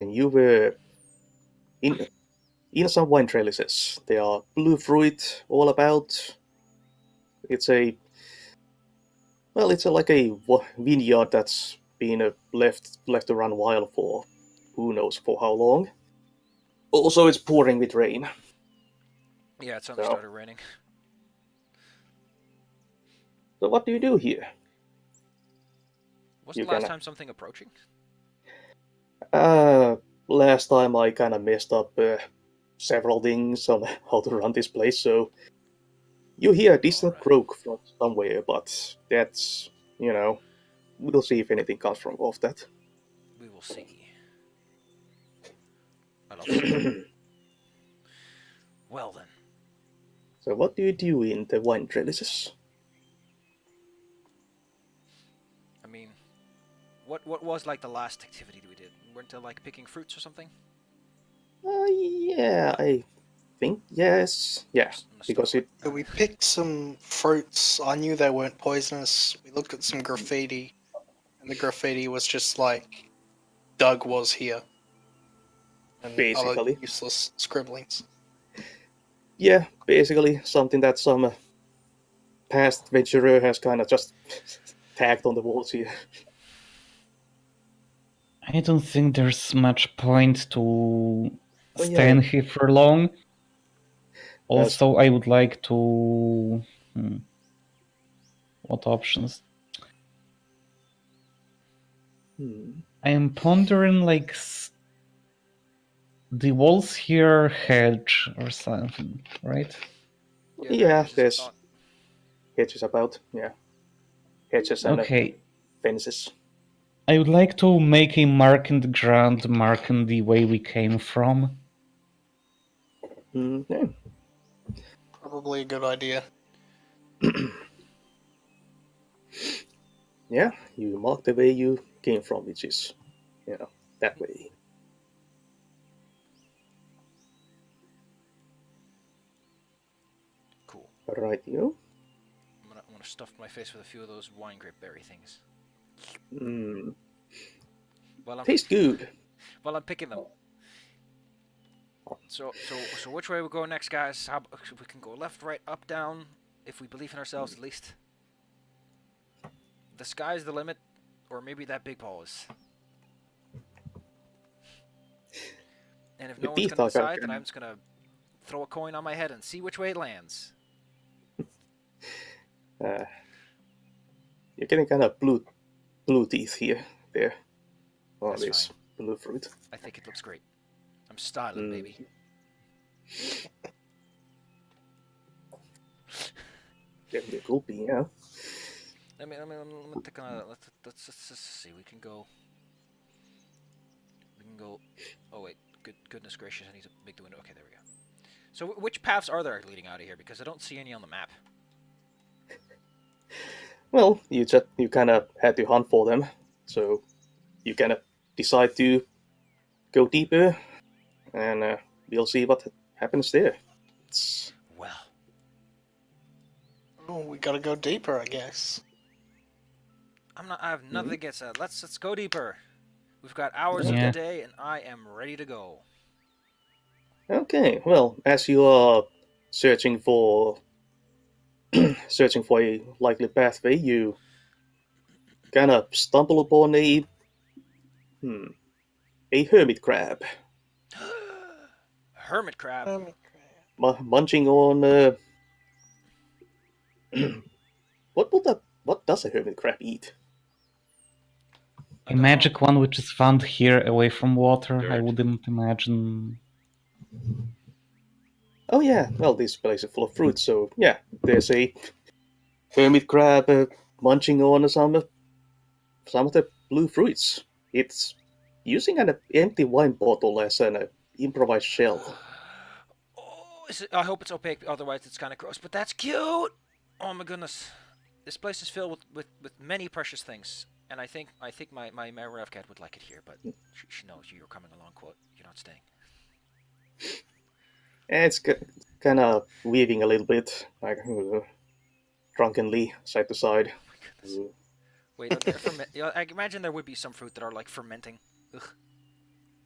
and you were in some wine trellises. There are blue fruit all about. It's like a vineyard that's been left to run wild for who knows for how long. Also, it's pouring with rain. Yeah, it suddenly started raining. So what do you do here? Wasn't the last time something approaching? Last time I kind of messed up several things on how to run this place, so you hear a distant croak from somewhere, but that's, we'll see if anything comes from off that. We will see. I love see. Well then. So what do you do in the wine trellises? I mean, what was like the last activity we did? Weren't they like picking fruits or something? Yeah, I think yes. Yeah, because it. So we picked some fruits. I knew they weren't poisonous. We looked at some graffiti, and the graffiti was just like Doug was here, and Basically. other useless scribblings. Yeah, basically something that some past venturer has kind of just tagged on the walls here. I don't think there's much point to stand here for long. Also, I would like to... What options? I am pondering, like, the walls here hedge or something, right? Yeah, there's hedges about, yeah. Hedges and fences. I would like to make a mark in the ground, marking the way we came from. Yeah. Probably a good idea. Yeah, you mark the way you came from, which is, that way. Cool. Right, you. I'm gonna stuff my face with a few of those wine grape berry things. Tastes good. While I'm picking them. So which way we go next, guys? How we can go left, right, up, down, if we believe in ourselves at least. The sky's the limit, or maybe that big paw is. And if no one's gonna decide, then I'm just gonna throw a coin on my head and see which way it lands. You're getting kind of blue teeth here, there. Oh, this blue fruit. I think it looks great. I'm styling, baby. It will be, yeah. Let me take let's see. We can go. Oh wait, goodness gracious! I need to make the window. Okay, there we go. So which paths are there leading out of here? Because I don't see any on the map. Well, you kind of had to hunt for them, so you kind of decide to go deeper, and we'll see what happens there. Well, we gotta go deeper, I guess. I have nothing against that. Let's go deeper. We've got hours of the day, and I am ready to go. Okay, well, as you are searching for a likely pathway, you kind of stumble upon a hermit crab. Hermit crab. Munching on what does a hermit crab eat? A magic one which is found here away from water. I wouldn't imagine. Oh yeah, well, this place is full of fruit, so yeah, there's a hermit crab munching on some of the blue fruits. It's using an empty wine bottle as an improvised shell. Oh, I hope it's opaque, otherwise it's kind of gross, but that's cute! Oh my goodness. This place is filled with many precious things, and I think my rev cat would like it here, but she knows you're coming along, quote. You're not staying. It's kind of weaving a little bit, like drunkenly, side to side. Wait, I imagine there would be some fruit that are like fermenting. Ugh.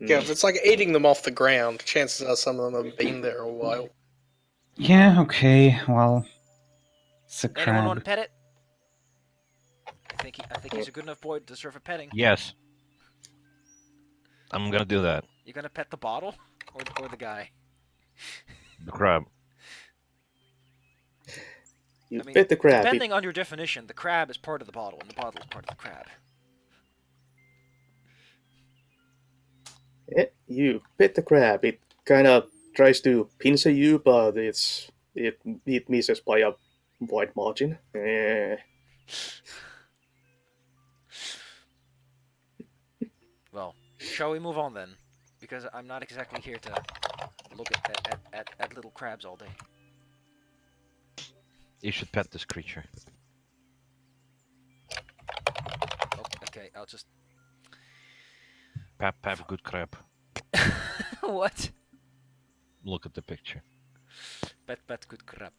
Yeah, if it's like eating them off the ground, chances are some of them have been there a while. Yeah, okay, well, it's a Anyone want to crab. pet it? I think he's a good enough boy to deserve a petting. Yes. I'm gonna do that. You gonna pet the bottle or the guy? The crab. You I mean, pet the crab. depending on your definition, the crab is part of the bottle, and the bottle is part of the crab. You pet the crab. It kind of tries to pincer you, but it misses by a wide margin. Well, shall we move on then? Because I'm not exactly here to look at little crabs all day. You should pet this creature. Oh, okay, I'll just... Pap, good crab. What? Look at the picture. Pet, good crab.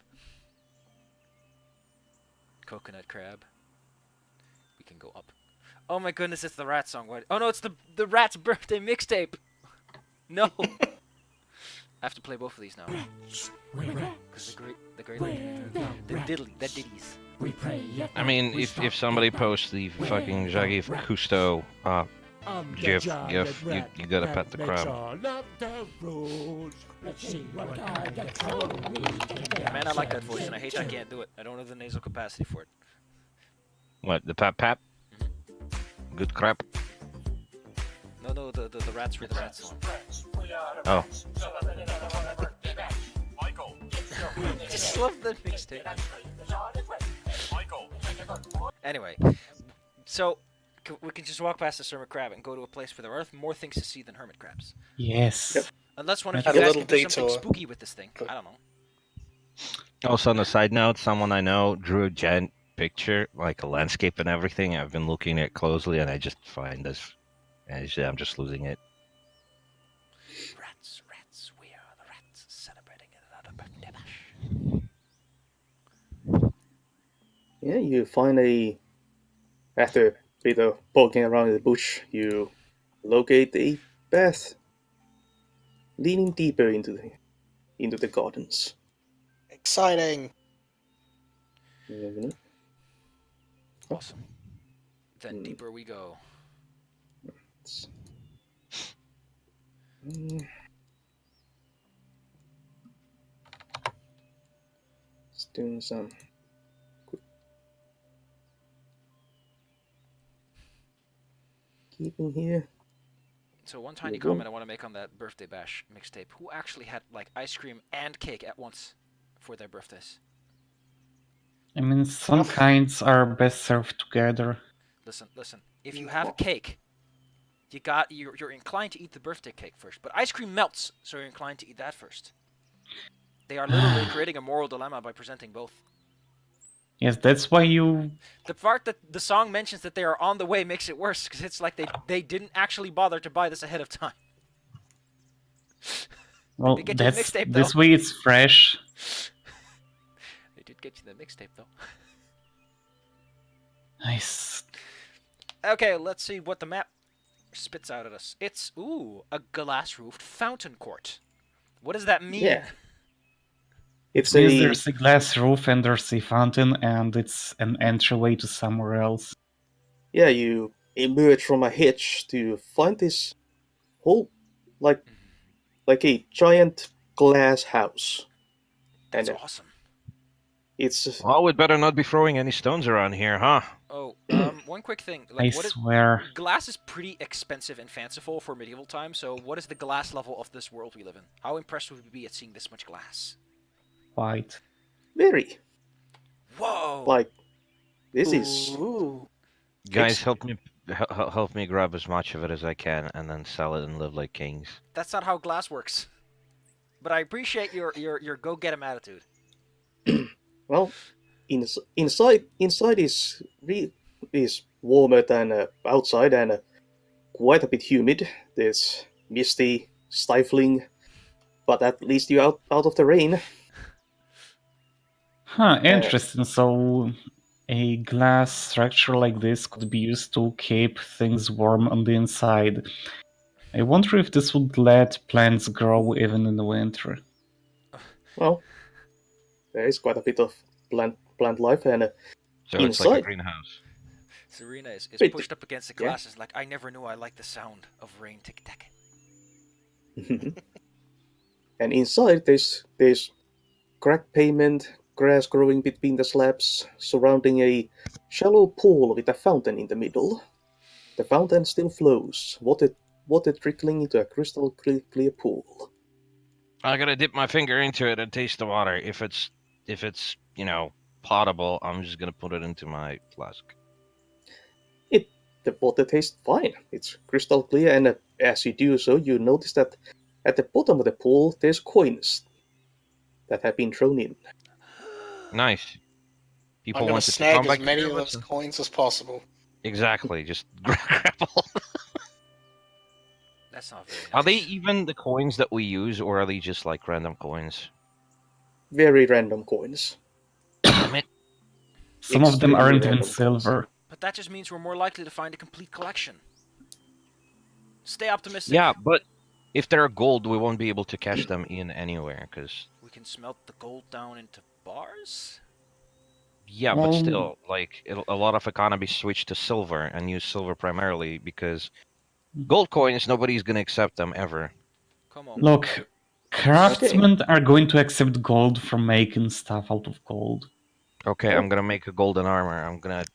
Coconut crab. We can go up. Oh my goodness, it's the rat song. What? Oh no, it's the rat's birthday mixtape. No. I have to play both of these now. Because the great ditties. I mean, if somebody posts the fucking Jaggy Cousteau gif, you gotta pet the crab. Man, I like that voice, and I hate I can't do it. I don't have the nasal capacity for it. What, the pap? Good crab? No, the rats read the rat song. Oh. Just love the mixtape. Anyway, so we can just walk past the hermit crab and go to a place where there are more things to see than hermit crabs. Yes. Yep. Unless one of Have you a guys little can do something detour. spooky with this thing. I don't know. Also, on a side note, someone I know drew a giant picture, like a landscape and everything. I've been looking at it closely, and I just find this, and I'm just losing it. Rats, we are the rats celebrating another birthday bash. Yeah, you find after a bit of poking around in the bush, you locate a path leading deeper into the gardens. Exciting! Mhm. Awesome. Then Hmm. deeper we go. It's- Mm. Just doing some quick keeping here. So one tiny There you go. comment I want to make on that birthday bash mixtape. Who actually had like ice cream and cake at once for their birthdays? I mean, some kinds are best served together. Listen. If you have a cake, you're inclined to eat the birthday cake first. But ice cream melts, so you're inclined to eat that first. They are literally creating a moral dilemma by presenting both. Yes, that's why you... The part that the song mentions that they are on the way makes it worse, because it's like they didn't actually bother to buy this ahead of time. Well, They get you the that's mixtape, this though. way it's fresh. They did get you the mixtape, though. Nice. Okay, let's see what the map spits out at us. It's, a glass-roofed fountain court. What does that mean? Yeah. It's Means a there's a glass roof and there's a fountain and it's an entryway to somewhere else. yeah. You emerge from a hedge to find this whole like a giant glass house, That's and awesome. it's Well, we'd better not be throwing any stones around here, huh? Oh, one quick thing. I swear. Glass is pretty expensive and fanciful for medieval times, so what is the glass level of this world we live in? How impressed would we be at seeing this much glass? Quite. very Whoa! like this is Ooh. Guys, help me grab as much of it as I can, and then sell it and live like kings. That's not how glass works. But I appreciate your go get 'em attitude. well inside is warmer than outside and quite a bit humid. There's misty, stifling, but at least you're out of the rain. Huh, interesting. So a glass structure like this could be used to keep things warm on the inside. I wonder if this would let plants grow even in the winter. Well, there is quite a bit of plant life, and So it's like a inside, greenhouse. Serena is Wait, pushed up against the yeah. glass. Is like, I never knew I liked the sound of rain tick-tack. and inside there's cracked pavement, grass growing between the slabs, surrounding a shallow pool with a fountain in the middle. The fountain still flows, water trickling into a crystal clear pool. I gotta dip my finger into it and taste the water. If it's potable, I'm just gonna put it into my flask. The water tastes fine. It's crystal clear, and as you do so, you notice that at the bottom of the pool there's coins that have been thrown in. Nice. I'm People gonna wanted to snag come as back many here. of those coins as possible. Exactly. Just grapple. That's not very nice. Are they even the coins that we use, or are they just like random coins? Very random coins. Damn it. Some of them Extremely aren't even random coins. silver. But that just means we're more likely to find a complete collection. Stay optimistic. Yeah, but if they're gold, we won't be able to cash them in anywhere, because... We can smelt the gold down into bars? Yeah, Well- but still, like, a lot of economies switch to silver and use silver primarily, because gold coins, nobody's gonna accept them ever. Come on. Look, craftsmen are going to accept gold from making stuff out of gold. Okay, Oh. I'm gonna make a golden armor. I'm gonna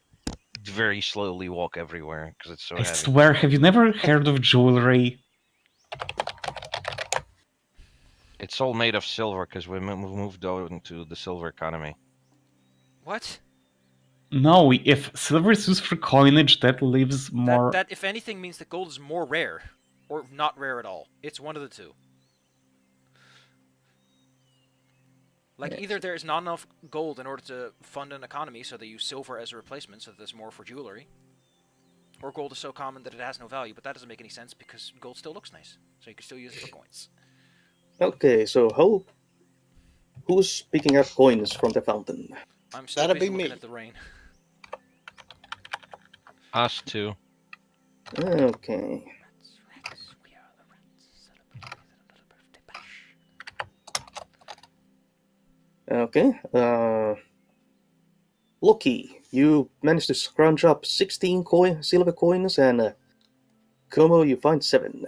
very slowly walk everywhere, because it's so I heavy. swear, have you never heard of jewelry? It's all made of silver, because we moved on to the silver economy. What? No, if silver is used for coinage, that leaves more... That, if anything, means that gold is more rare. Or not rare at all. It's one of the two. Like, Yes. either there is not enough gold in order to fund an economy, so they use silver as a replacement, so that there's more for jewelry. Or gold is so common that it has no value, but that doesn't make any sense because gold still looks nice. So you can still use it for coins. Okay, so who's picking up coins from the fountain? I'm still That'd busy be looking me. at the rain. Us too. Okay. Rats, we are the rats, celebrating a little birthday bash. Okay. Lucky, you managed to scrounge up 16 silver coins, and Como, you find 7.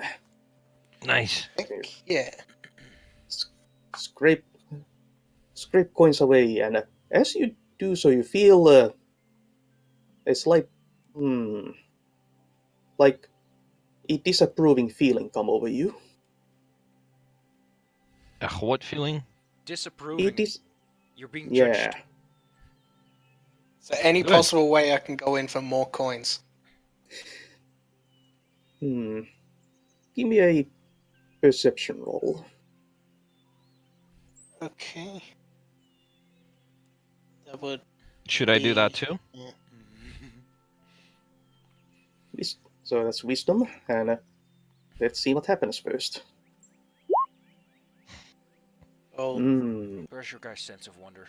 Nice. Yeah. Scrape coins away, and as you do so, you feel a slight, like a disapproving feeling come over you. A what feeling? Disapproving. It is, You're being yeah. judged. So any Good. possible way I can go in for more coins? Give me a perception roll. Okay. That would. Should I do that too? So that's wisdom, and let's see what happens first. Oh, Where's your guy's sense of wonder?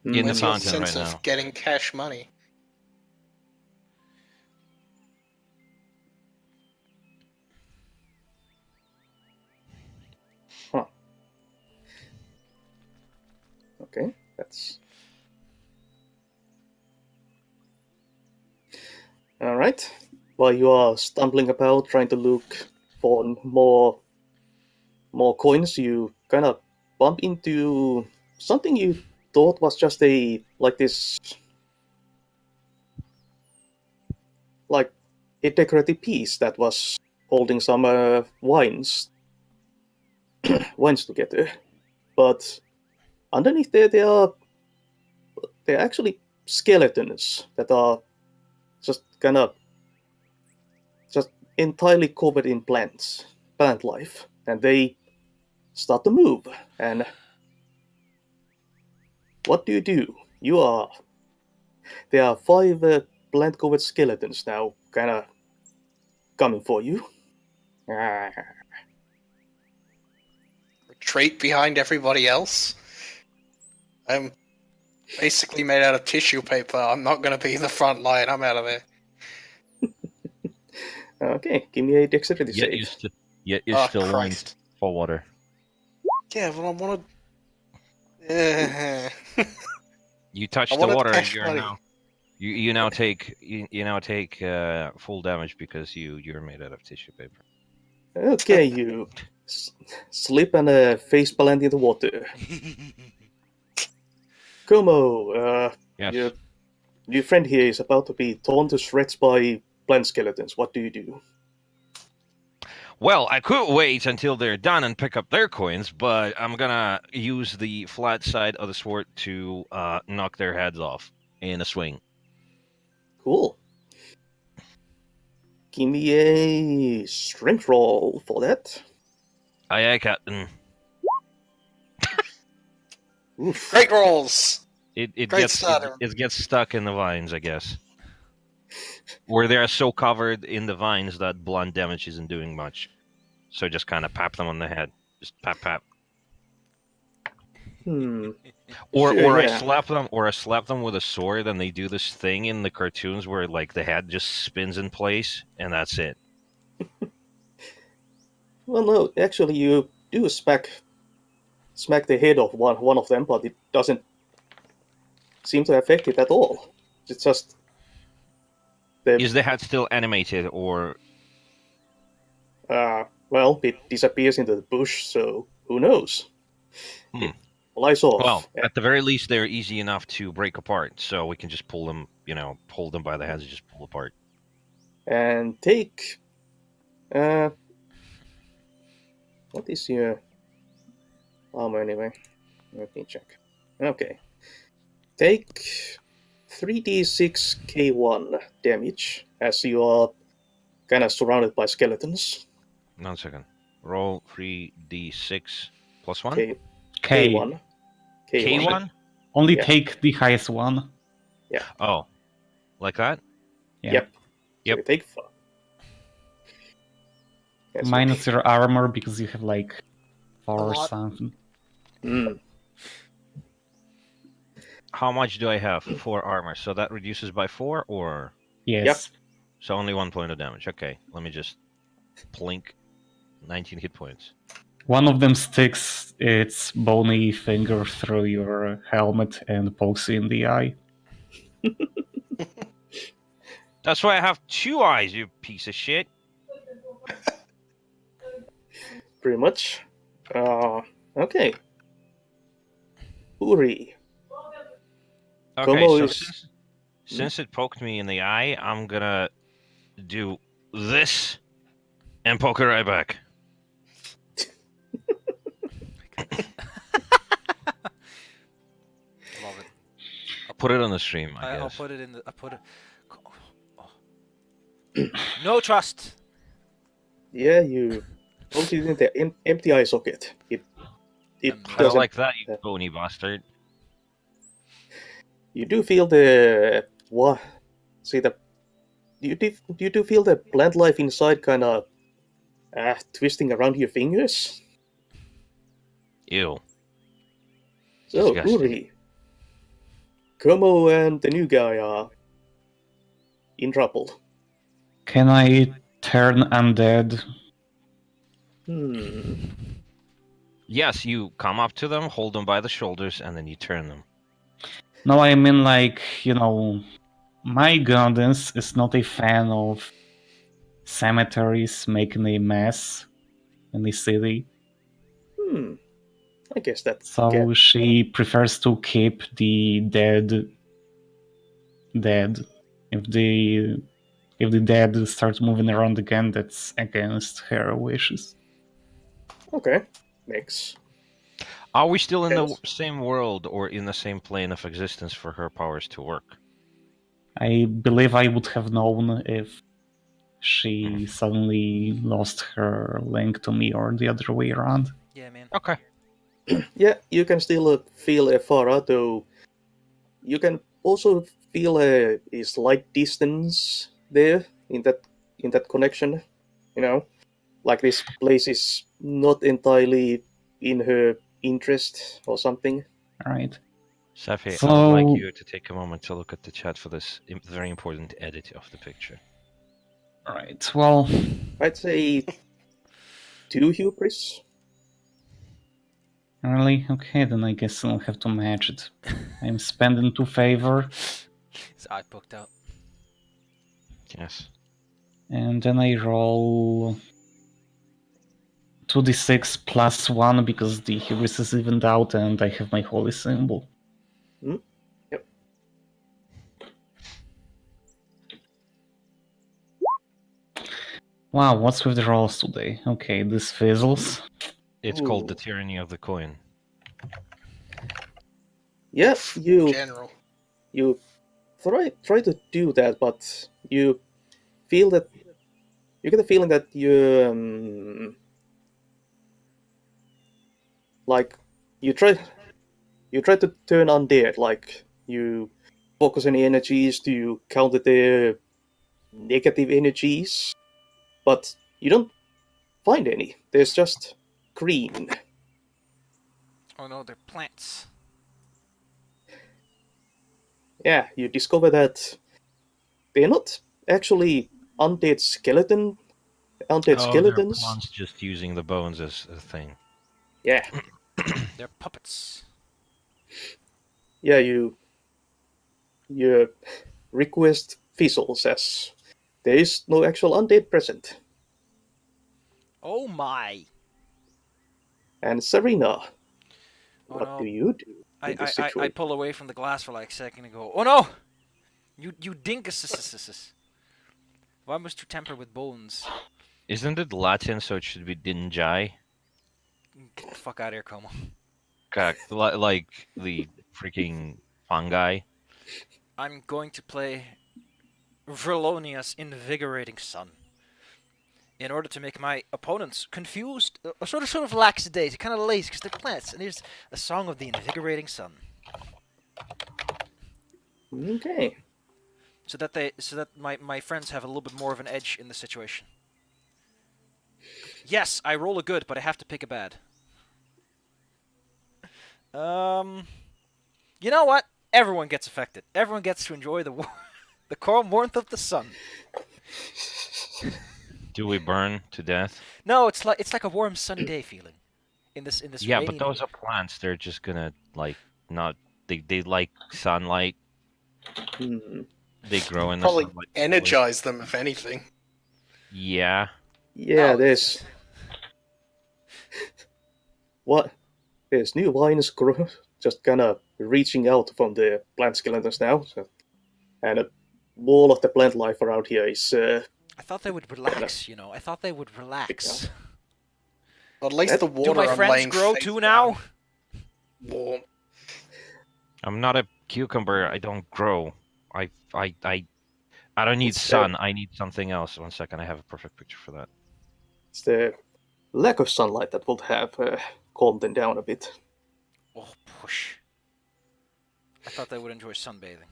In the where's your fountain sense right of now. getting cash money? Okay, that's all right. While you are stumbling about trying to look for more coins, you kind of bump into something you thought was just a decorative piece that was holding some wines together, but underneath there are actually skeletons that are just entirely covered in plant life, and they start to move. And what do? There are 5 plant covered skeletons now, kind of coming for you. Retreat behind everybody else? I'm basically made out of tissue paper. I'm not going to be in the front line. I'm out of there. Okay, give me a dexterity Yet save. you're still going Christ. for water. Yeah, well, I want to. You touch I the wanted water, and cash you're money. now you now take full damage because you're made out of tissue paper. Okay, you slip and face plant in the water. Como, Yes. your friend here is about to be torn to shreds by plant skeletons. What do you do? Well, I could wait until they're done and pick up their coins, but I'm gonna use the flat side of the sword to knock their heads off in a swing. Cool. Give me a strength roll for that. Aye, aye, Captain. Oof. Great rolls. It Great gets starter. it gets stuck in the vines, I guess. Or they are so covered in the vines that blunt damage isn't doing much. So just kind of pap them on the head. Just pap pap. Hmm. Or Sure, I yeah. slap them with a sword, and they do this thing in the cartoons where like the head just spins in place, and that's it. Well, no, actually, you do smack the head of one of them, but it doesn't seem to affect it at all. It's just Is the head still animated, or well, it disappears into the bush, so who knows? Hmm. It flies off. well, at the very least, they're easy enough to break apart, so we can just pull them, hold them by the heads and just pull apart. And take. What is your armor anyway? Let me check. Okay. Take 3d6 k1 damage as you are kind of surrounded by skeletons. 1 second. Roll 3d6 plus 1. K K. K1. K1? Only Yeah. take the highest one. Oh, like that? Yeah. Yep. So Yep. you take 5. Yes, Minus your armor because you have like 4 or lot. something. How much do I have? 4 armor. So that reduces by 4, or Yes. so only 1 point of damage. Okay, let me just plink. 19 hit points. One of them sticks its bony finger through your helmet and pokes you in the eye. That's why I have 2 eyes, you piece of shit. Pretty much. Okay. Uri. Okay, Como so is- since it poked me in the eye, I'm gonna do this and poke it right back. Love it. I'll put it on the stream, I I'll guess. put it in the. I put it. Oh. No trust. Yeah, you poke it in the empty eye socket. It I doesn't. like that, you bony bastard. You do feel the what? See the. You do feel the plant life inside kind of twisting around your fingers. Ew. So Disgusting. Uri, Como and the new guy are in trouble. Can I turn undead? Yes, you come up to them, hold them by the shoulders, and then you turn them. No, I mean like, my goddess is not a fan of cemeteries making a mess in the city. I guess that's So she prefers to keep the dead. If the dead start moving around again, that's against her wishes. okay. Makes. Are we still in the Yes. same world or in the same plane of existence for her powers to work? I believe I would have known if she suddenly lost her link to me or the other way around. Yeah, man. Okay. Yeah, you can still feel Farah, though you can also feel a slight distance there in that connection. Like this place is not entirely in her interest or something. All right. Safi, So- I would like you to take a moment to look at the chat for this very important edit of the picture. Alright, well, I'd say 2 hubris. really? Okay, then I guess I'll have to match it. I'm spending 2 favor, His eye poked out. Yes. and then I roll 2d6 plus 1 because the hubris is evened out and I have my holy symbol. Yep. Wow, what's with the rolls today? Okay, this fizzles. It's called the Ooh. tyranny of the coin. Yeah, you General. try to do that, but you feel that you get the feeling that like you try to turn undead, like you focus any energies to counter their negative energies, but you don't find any. There's just green. Oh no, they're plants. Yeah, you discover that they're not actually undead skeletons. They're plants just using the bones as a thing. Yeah, They're puppets. yeah. You request fizzles as there is no actual undead present. Oh my! And Serena, Oh what no. do you do I, in this I, I, I situation? pull away from the glass for like a second and go, oh no! You dingus! Why must you tamper with bones? Isn't it Latin, so it should be dingai? Get the fuck out of here, Como. Like the freaking fungi. I'm going to play Verlonia's Invigorating Sun. In order to make my opponents confused, sort of lackadaisical, kind of lazy, because they're plants. And here's a song of the Invigorating Sun. Okay. So that my friends have a little bit more of an edge in the situation. Yes, I roll a good, but I have to pick a bad. You know what? Everyone gets affected. Everyone gets to enjoy the calm warmth of the sun. Do we burn to death? No, it's like a warm sunny day feeling. In this Yeah, rainy but those are plants. They're just gonna like not. They like sunlight. Hmm. They grow in the Probably sunlight. energize them, if anything. Yeah. Yeah, No, there's what? There's new vines just kind of reaching out from the plant skeletons now, and all of the plant life around here is I thought they would relax, you know. I thought they would relax. But at least That- the Do water my I'm friends laying grow face too down now? warm. I'm not a cucumber. I don't grow. I don't need It's sun. I need something else. 1 second. I have a perfect picture for that. it's the lack of sunlight that would have calmed them down a bit. Oh, push. I thought they would enjoy sunbathing.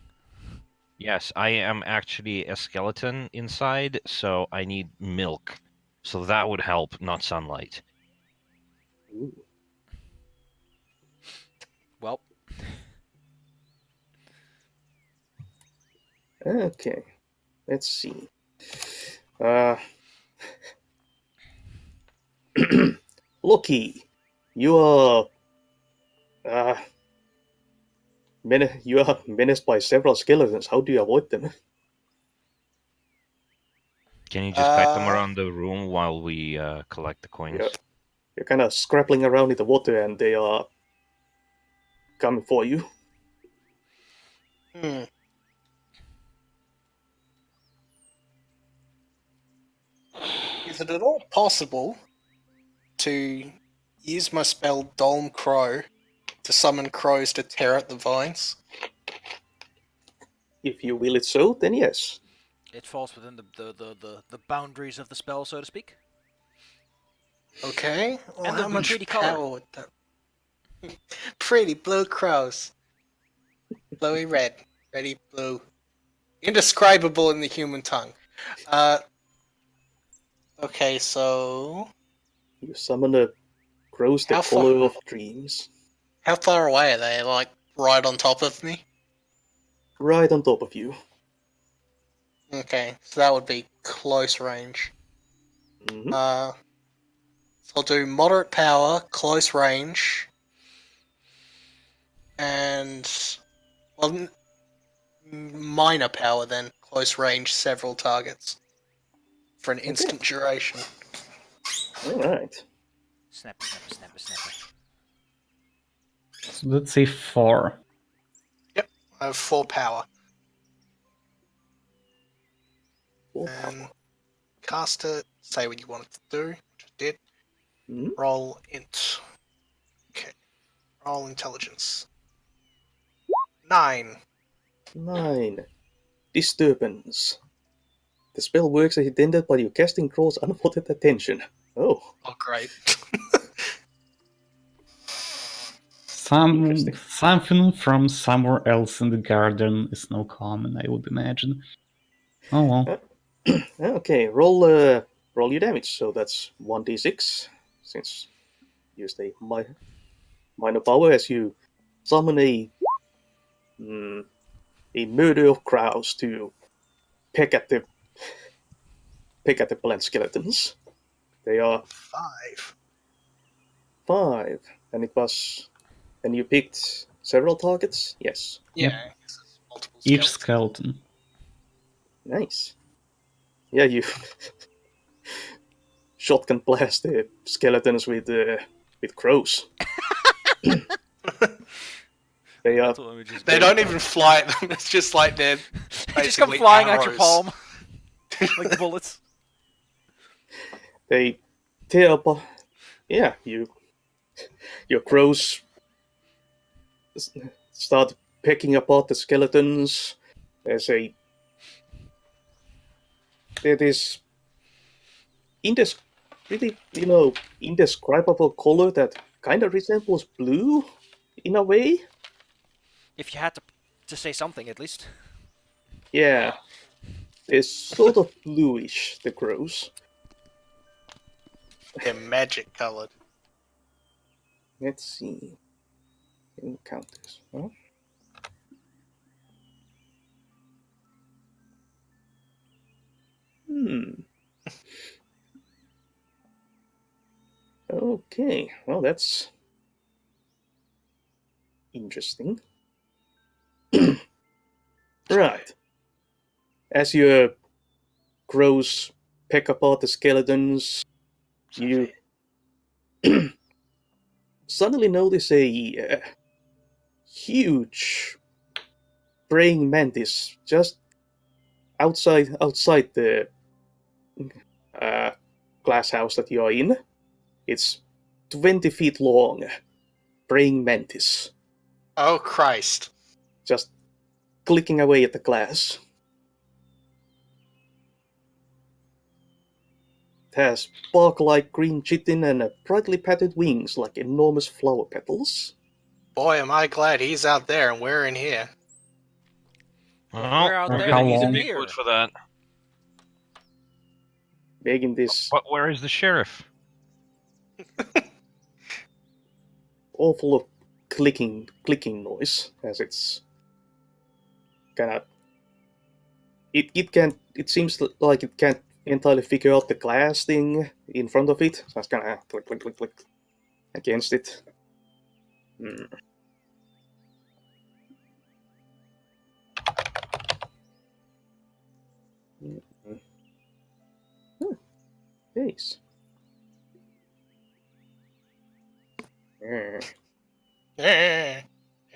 Yes, I am actually a skeleton inside, so I need milk. So that would help, not sunlight. Ooh. Well, Okay, let's see. Uh, Loki, you are you are menaced by several skeletons. How do you avoid them? Can you just kite them Uh, around the room while we collect the coins? Yeah. You're kind of scrappling around in the water, and they are coming for you. hmm. Is it at all possible to use my spell Dolm Crow to summon crows to tear at the vines? If you will it so, then yes. it falls within the boundaries of the spell, so to speak. Okay. Well, And they'll how be much pretty power colour. would that? Pretty blue crows. Blowy red. Ready blue. Indescribable in the human tongue. Okay, so You summon a crows the How far- color of dreams, how far away are they? Like right on top of me? right on top of you. Okay, so that would be close range. Hmm. So I'll do moderate power, close range, and well, minor power then, close range, several targets for an instant duration. All right. Snapper, snapper, snapper, snapper. So let's say 4. Yep, I have 4 power. Full And power. cast it, say what you want it to do, which I did. Mhm. Roll int. Okay. Roll intelligence. 9. 9. Disturbance. The spell works as intended, but your casting draws unwanted attention. Oh, Oh, great. Interesting. Something from somewhere else in the garden is no common, I would imagine. Oh well. Okay, roll your damage. So that's 1d6, since you stay minor power as you summon a murder of crows to peck at the plant skeletons. They are 5. 5, and you picked several targets. Yes, Yeah. Multiple Each skeletons. skeleton. nice. Yeah, you shotgun blast the skeletons with crows. They are Mental images. They don't even fly at them, it's just like they're They just come basically flying out your arrows. palm like bullets. they tear up. Yeah, your crows start picking apart the skeletons. There's there is pretty indescribable color that kind of resembles blue in a way. If you had to say something, at least. Yeah, it's sort of bluish, the crows. They're magic colored. Let's see. Encounters. Huh? Okay, well, that's interesting. Right. As your crows pick apart the skeletons, you suddenly notice a huge praying mantis just outside the uh, glass house that you are in. It's 20 feet long, praying mantis, Oh Christ. just clicking away at the glass. It has bark-like green chitin and brightly patterned wings like enormous flower petals. Boy, am I glad he's out there and we're in here. Well, We're out we're there gonna and need he's a in big here. boot for that. Making this But where is the sheriff? awful of clicking noise as it's kind of it seems like it can't entirely figure out the glass thing in front of it, so it's kind of click click click click against it. Nice. There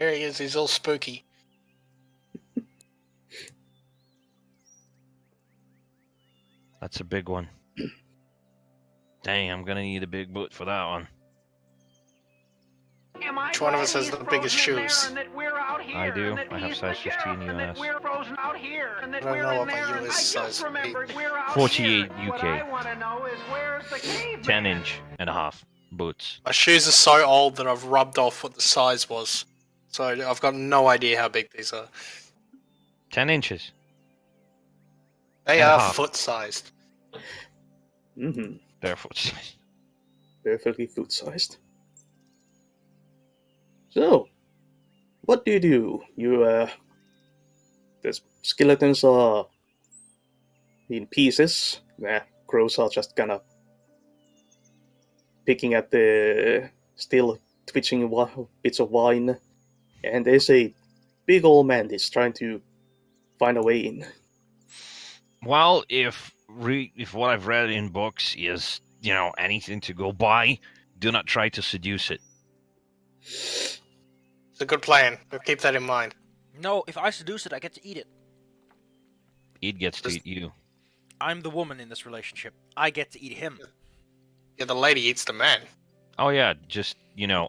he is, he's all spooky. That's a big one. Dang, I'm gonna need a big boot for that one. Which one of us has the biggest shoes? I do. I have size 15 US. I don't know what my US size would be. 48 UK. 10-inch and a half boots. My shoes are so old that I've rubbed off what the size was. So I've got no idea how big these are. 10 inches. They And a are half. foot-sized. Mm-hmm. They're foot size. Perfectly foot-sized. So, what do? The skeletons are in pieces. Crows are just kind of picking at the still twitching bits of wine, and there's a big old mantis trying to find a way in. Well, if what I've read in books is, anything to go by, do not try to seduce it. It's a good plan. We'll keep that in mind. No, if I seduce it, I get to eat it. It gets to eat you. I'm the woman in this relationship. I get to eat him. Yeah, the lady eats the man. Oh yeah, just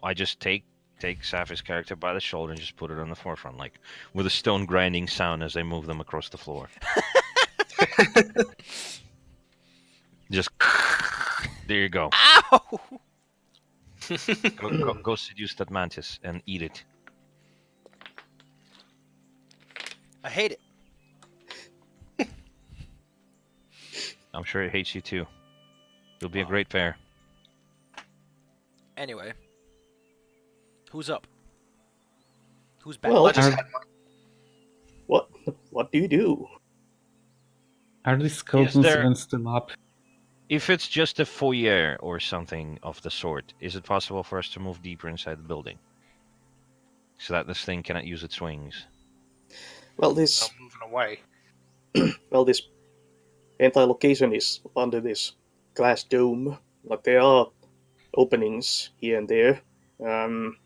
I just take Safi's character by the shoulder and just put it on the forefront, like with a stone grinding sound as I move them across the floor. Just there you go. Ow! Go seduce that mantis and eat it. I hate it. I'm sure it hates you too. You'll be a great pair. Anyway, who's up? Who's back? Well, I just had my... what do you do? Are the skeletons there- even still up? If it's just a foyer or something of the sort, is it possible for us to move deeper inside the building? So that this thing cannot use its wings? Well, this I'm moving away. this entire location is under this glass dome. Like there are openings here and there. Not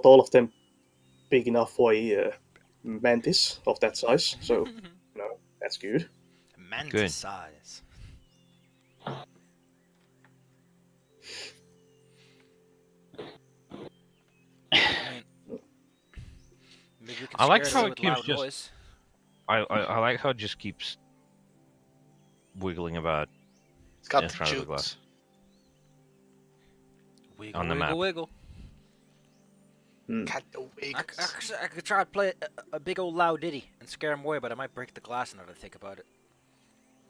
all of them big enough for a mantis of that size. So that's good. Mantis Good. size. I mean, maybe we can I like scare how it it with loud keeps just- noise. I like how it just keeps wiggling about It's got in the front of the jukes. glass. Wiggle, on the wiggle, map. wiggle. Got the wiggles. I could try to play a big old loud ditty and scare him away, but I might break the glass now that I think about it.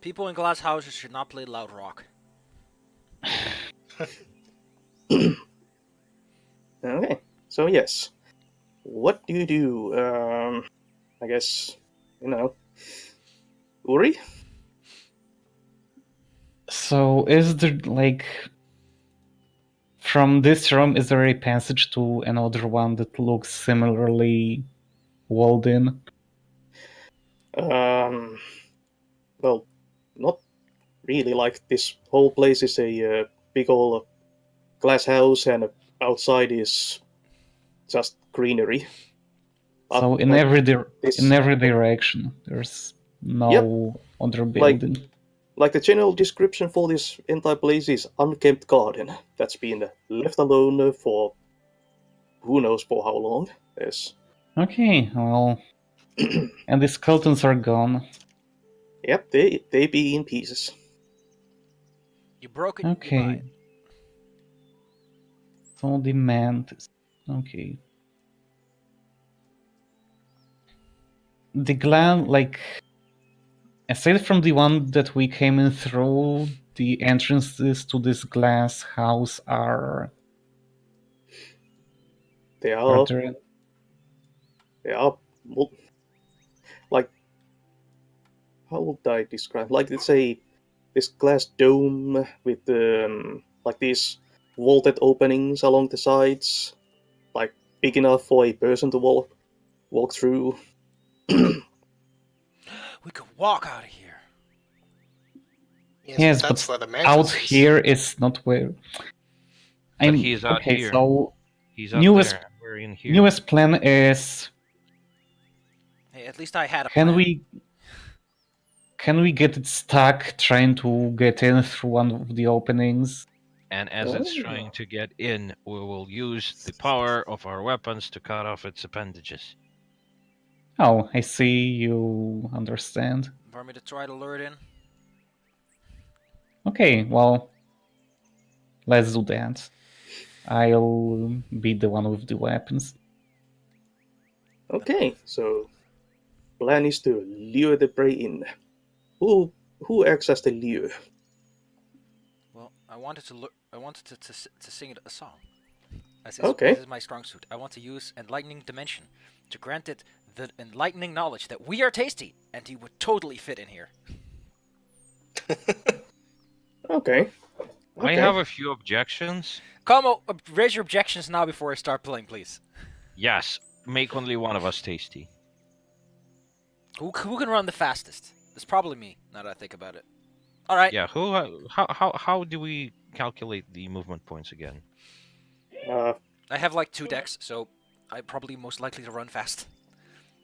People in glass houses should not play loud rock. Okay, so yes, what do you do? I guess Uri. So is there like from this room is there a passage to another one that looks similarly walled in? Well, not really. Like this whole place is a big old glass house, and outside is just greenery. So in Like every this- in every direction, there's no other building. Like the general description for this entire place is unkempt garden that's been left alone for who knows for how long. Yes. Okay, well, and the skeletons are gone. Yep, they be in pieces. You broke it. You buy Okay. it. So the mantis. Okay. The gland, like, aside from the one that we came in through, the entrances to this glass house are They are there. like, how would I describe? Like it's this glass dome with like these vaulted openings along the sides, like big enough for a person to walk through. We could walk out of here. Yes, that's but where the mantis out is. here is not where. But he's out okay, here. so He's up Newest- there. We're in here. newest plan is Hey, at least I had a can plan. we get it stuck trying to get in through one of the openings? And as it's Oh. trying to get in, we will use the power of our weapons to cut off its appendages. Oh, I see you understand. For me to try to lure it in. Okay, well, let's do that. I'll be the one with the weapons. Okay, so plan is to lure the prey in. Who acts as the lure? Well, I wanted to sing it a song. Okay. This is my strong suit. I want to use Enlightening Dimension to grant it the enlightening knowledge that we are tasty, and he would totally fit in here. Okay. I have a few objections. Como, raise your objections now before I start playing, please. Yes, make only one of us tasty. Who can run the fastest? It's probably me, now that I think about it. All right. Yeah, how do we calculate the movement points again? I have like 2 decks, so I'm probably most likely to run fast.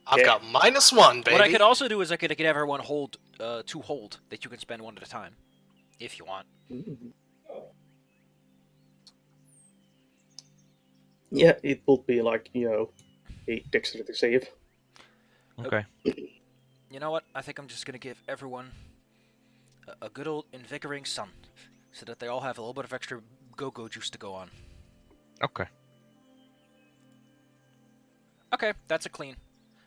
I've got -1, baby. What I could also do is I could get everyone hold 2 hold that you can spend 1 at a time, if you want. Yeah, it would be like, a dexterity save. Okay. You know what? I think I'm just gonna give everyone a good old invigorating sun, so that they all have a little bit of extra go-go juice to go on. Okay. Okay, that's a clean.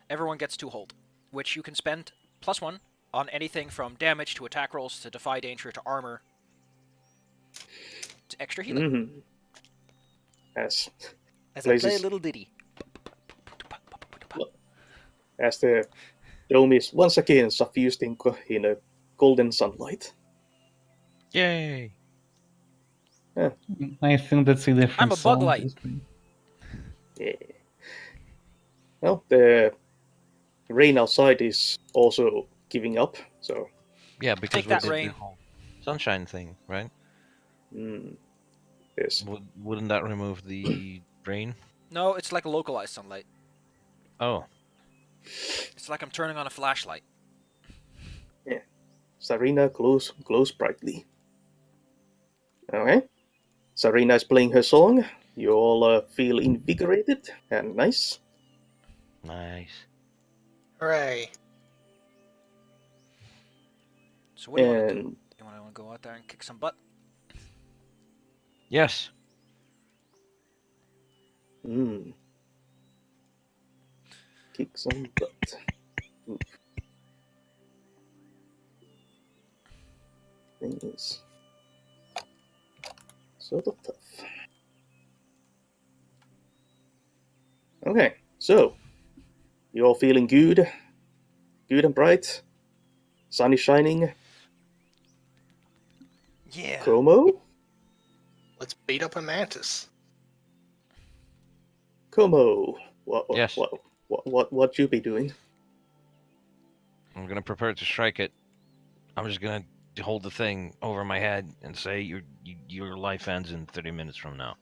Everyone gets 2 hold, which you can spend +1 on anything from damage to attack rolls to defy danger to armor to extra healing. As As I places- play a little ditty. as the dome is once again suffused in a golden sunlight. Yay! I think that's a different I'm a bug song. light. Yeah. Well, the rain outside is also giving up, so Yeah, because Take we that did rain. the whole sunshine thing, right? yes. Wouldn't that remove the rain? No, it's like a localized sunlight. Oh, It's like I'm turning on a flashlight. Sarina glows brightly. Okay. Sarina is playing her song. You all feel invigorated and nice. nice. Hooray. So what do you want to do? And You want to go out there and kick some butt? Yes. Kick some butt. Oof. Thing is sort of tough. Okay, so you all feeling good and bright. Sun is shining. Yeah. Como, Let's beat up a mantis. Yes. What you be doing? I'm gonna prepare to strike it. I'm just gonna hold the thing over my head and say your life ends in 30 minutes from now.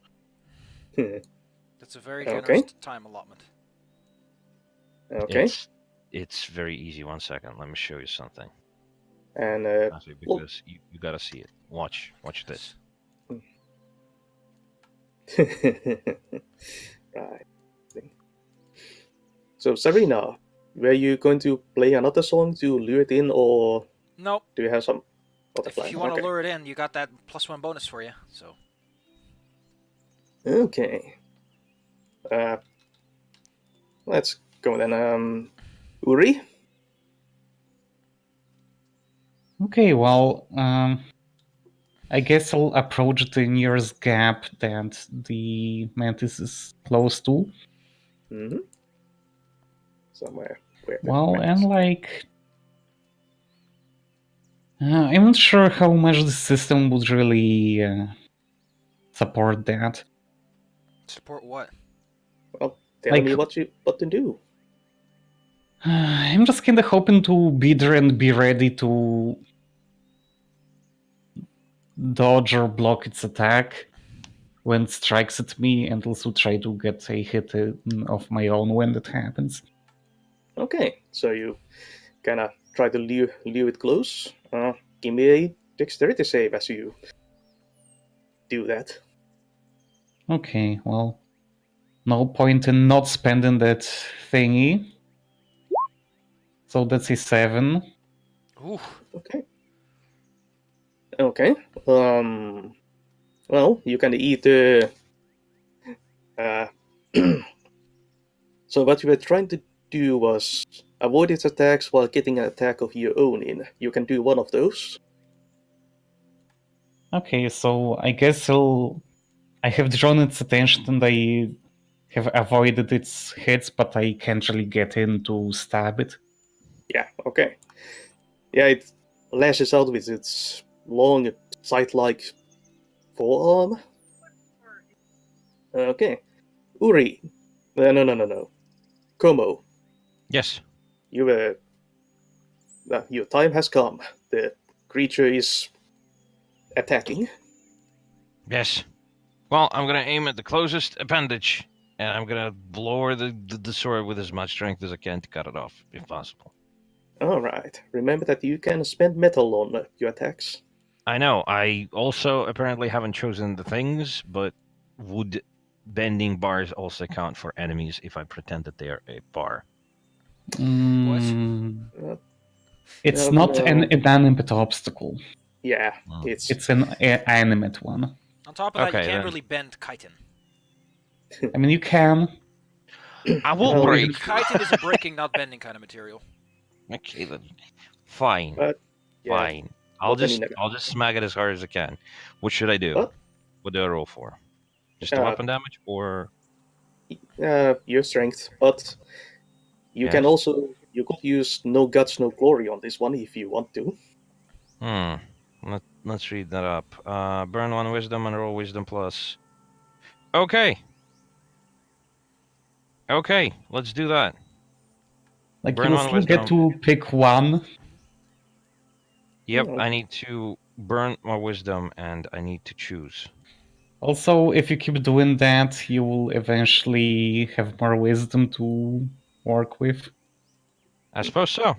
That's a very generous Okay. time allotment. Okay, It's very easy. 1 second. Let me show you something. and Actually, because you gotta see it. Watch this. right. So Serena, were you going to play another song to lure it in, or Nope. do you have some other If plan? you want to Okay. lure it in, you got that +1 bonus for you. So Okay. Let's go then. Uri? Okay, well, I guess I'll approach the nearest gap that the mantis is close to. Mm-hmm. Somewhere. Where the Well, map and is. like, I'm not sure how much the system would really support that. support what? Well, tell like- me what to do. I'm just kind of hoping to be there and be ready to dodge or block its attack when it strikes at me, and also try to get a hit of my own when that happens. Okay, so you kind of try to lure it close. Give me a dexterity save as you do that. Okay, well, no point in not spending that thingy. So that's a 7. Ooh. Okay. Okay. Well, you can either. So what you were trying to do was avoid its attacks while getting an attack of your own in. You can do one of those. Okay, so I guess I have drawn its attention and I have avoided its hits, but I can't really get in to stab it. Yeah, okay. Yeah, it lashes out with its long, scythe-like forearm. Okay. Uri. No. Como, Yes. your time has come. The creature is attacking. Yes. Well, I'm gonna aim at the closest appendage, and I'm gonna lower the sword with as much strength as I can to cut it off, if possible. Alright. Remember that you can spend metal on your attacks. I know. I also apparently haven't chosen the things, but would bending bars also count for enemies if I pretend that they are a bar? Uh, It's no, not an inanimate obstacle. Yeah, Hmm. it's It's an animate one. On top of that, you Okay, can't then. really bend chitin. I mean, you can. I will Well, break. Chitin is a breaking, not bending kind of material. Okay, then. Fine. but yeah, Fine. I'll but any just smack it as hard as I can. What should I do? But What do I roll for? Just the Uh, weapon damage, or your strength, but you Yes. can also you could use no guts, no glory on this one if you want to. Let's read that up. Burn one wisdom and roll wisdom plus. Okay. Okay, let's do that. Like, Burn you will one still get to pick one. Yep, Oh. I need to burn my wisdom and I need to choose. Also, if you keep doing that, you will eventually have more wisdom to work with. I suppose so.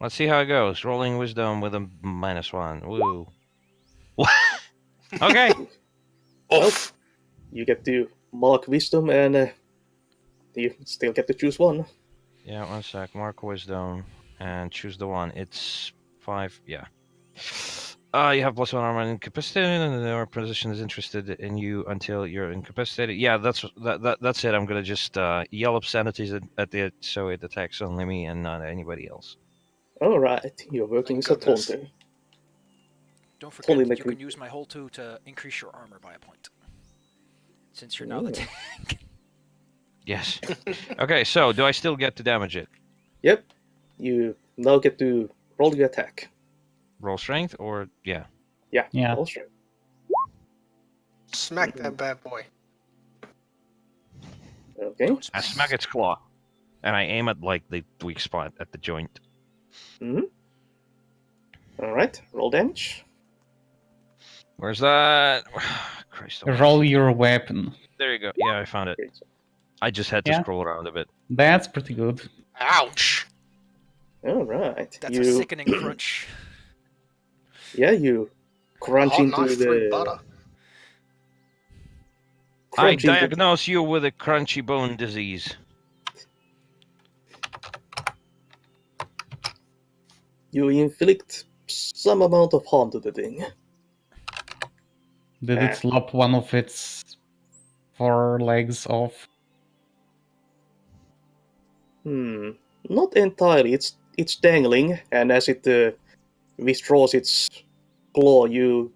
Let's see how it goes. Rolling wisdom with a -1. Woo. Okay. Oof. You get to mark wisdom, and you still get to choose one. Yeah, 1 sec. Mark wisdom and choose the one. It's 5. Yeah. You have +1 armor and incapacitated, and the position is interested in you until you're incapacitated. Yeah, that's it. I'm gonna just yell obscenities at it so it attacks only me and not anybody else. All right, you're working as Thank a goodness. taunter. Don't forget Only that you make can use my hold 2 to increase your armor by a point. Since you're now Ooh. the tank. Yes. Okay, so do I still get to damage it? Yep, you now get to roll your attack. Roll strength or yeah? Yeah. Roll strength. Smack that bad boy. Okay. Don't I smack its claw, and I aim at like the weak spot at the joint. All right. Roll damage. Where's that? Christ almighty. Roll your weapon. There you go. Yeah, I found it. Okay. I just had to Yeah. scroll around a bit. That's pretty good. Ouch. All right. That's you, a sickening crunch. Yeah, you crunch Hot into knife through the. butter. I Crunch into diagnose you with a crunchy bone disease. You inflict some amount of harm to the thing. Did it lop one of its 4 legs off? Not entirely. It's dangling, and as it withdraws its claw, it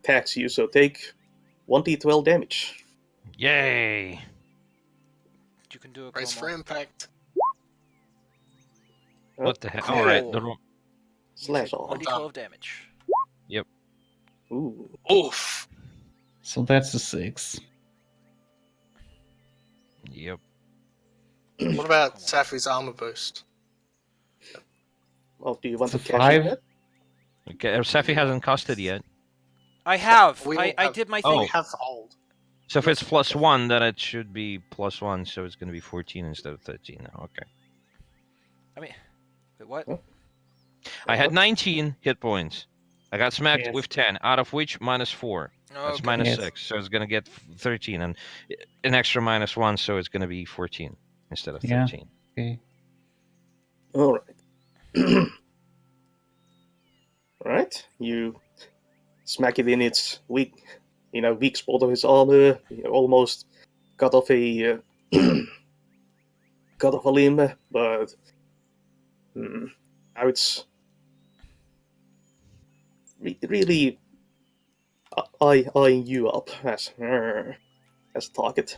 attacks you. So take 1d12 damage. Yay! You can do a Brace for Como. impact. What the heck? Cool. All right. The Slash off. 1d12 damage. Ooh. Oof. So that's a 6. Yep. What about Safi's armor boost? Well, do you want It's to a cash in 5. that? Okay. Safi hasn't costed yet. I have. We I have- did my Oh. thing. We have the hold. So if it's +1, then it should be +1. So it's going to be 14 instead of 13 now. Okay. I mean, wait, what? Huh? I had 19 hit points. I got smacked Yes. with 10, out of which -4. That's Okay. -6, Yes. so it's gonna get 13, and an extra -1, so it's gonna be 14 instead of Yeah. 13. Okay. All right. All right. You smack it in its weak spot of its armor. You almost cut off a cut off a limb, but now it's really eyeing you up as a target.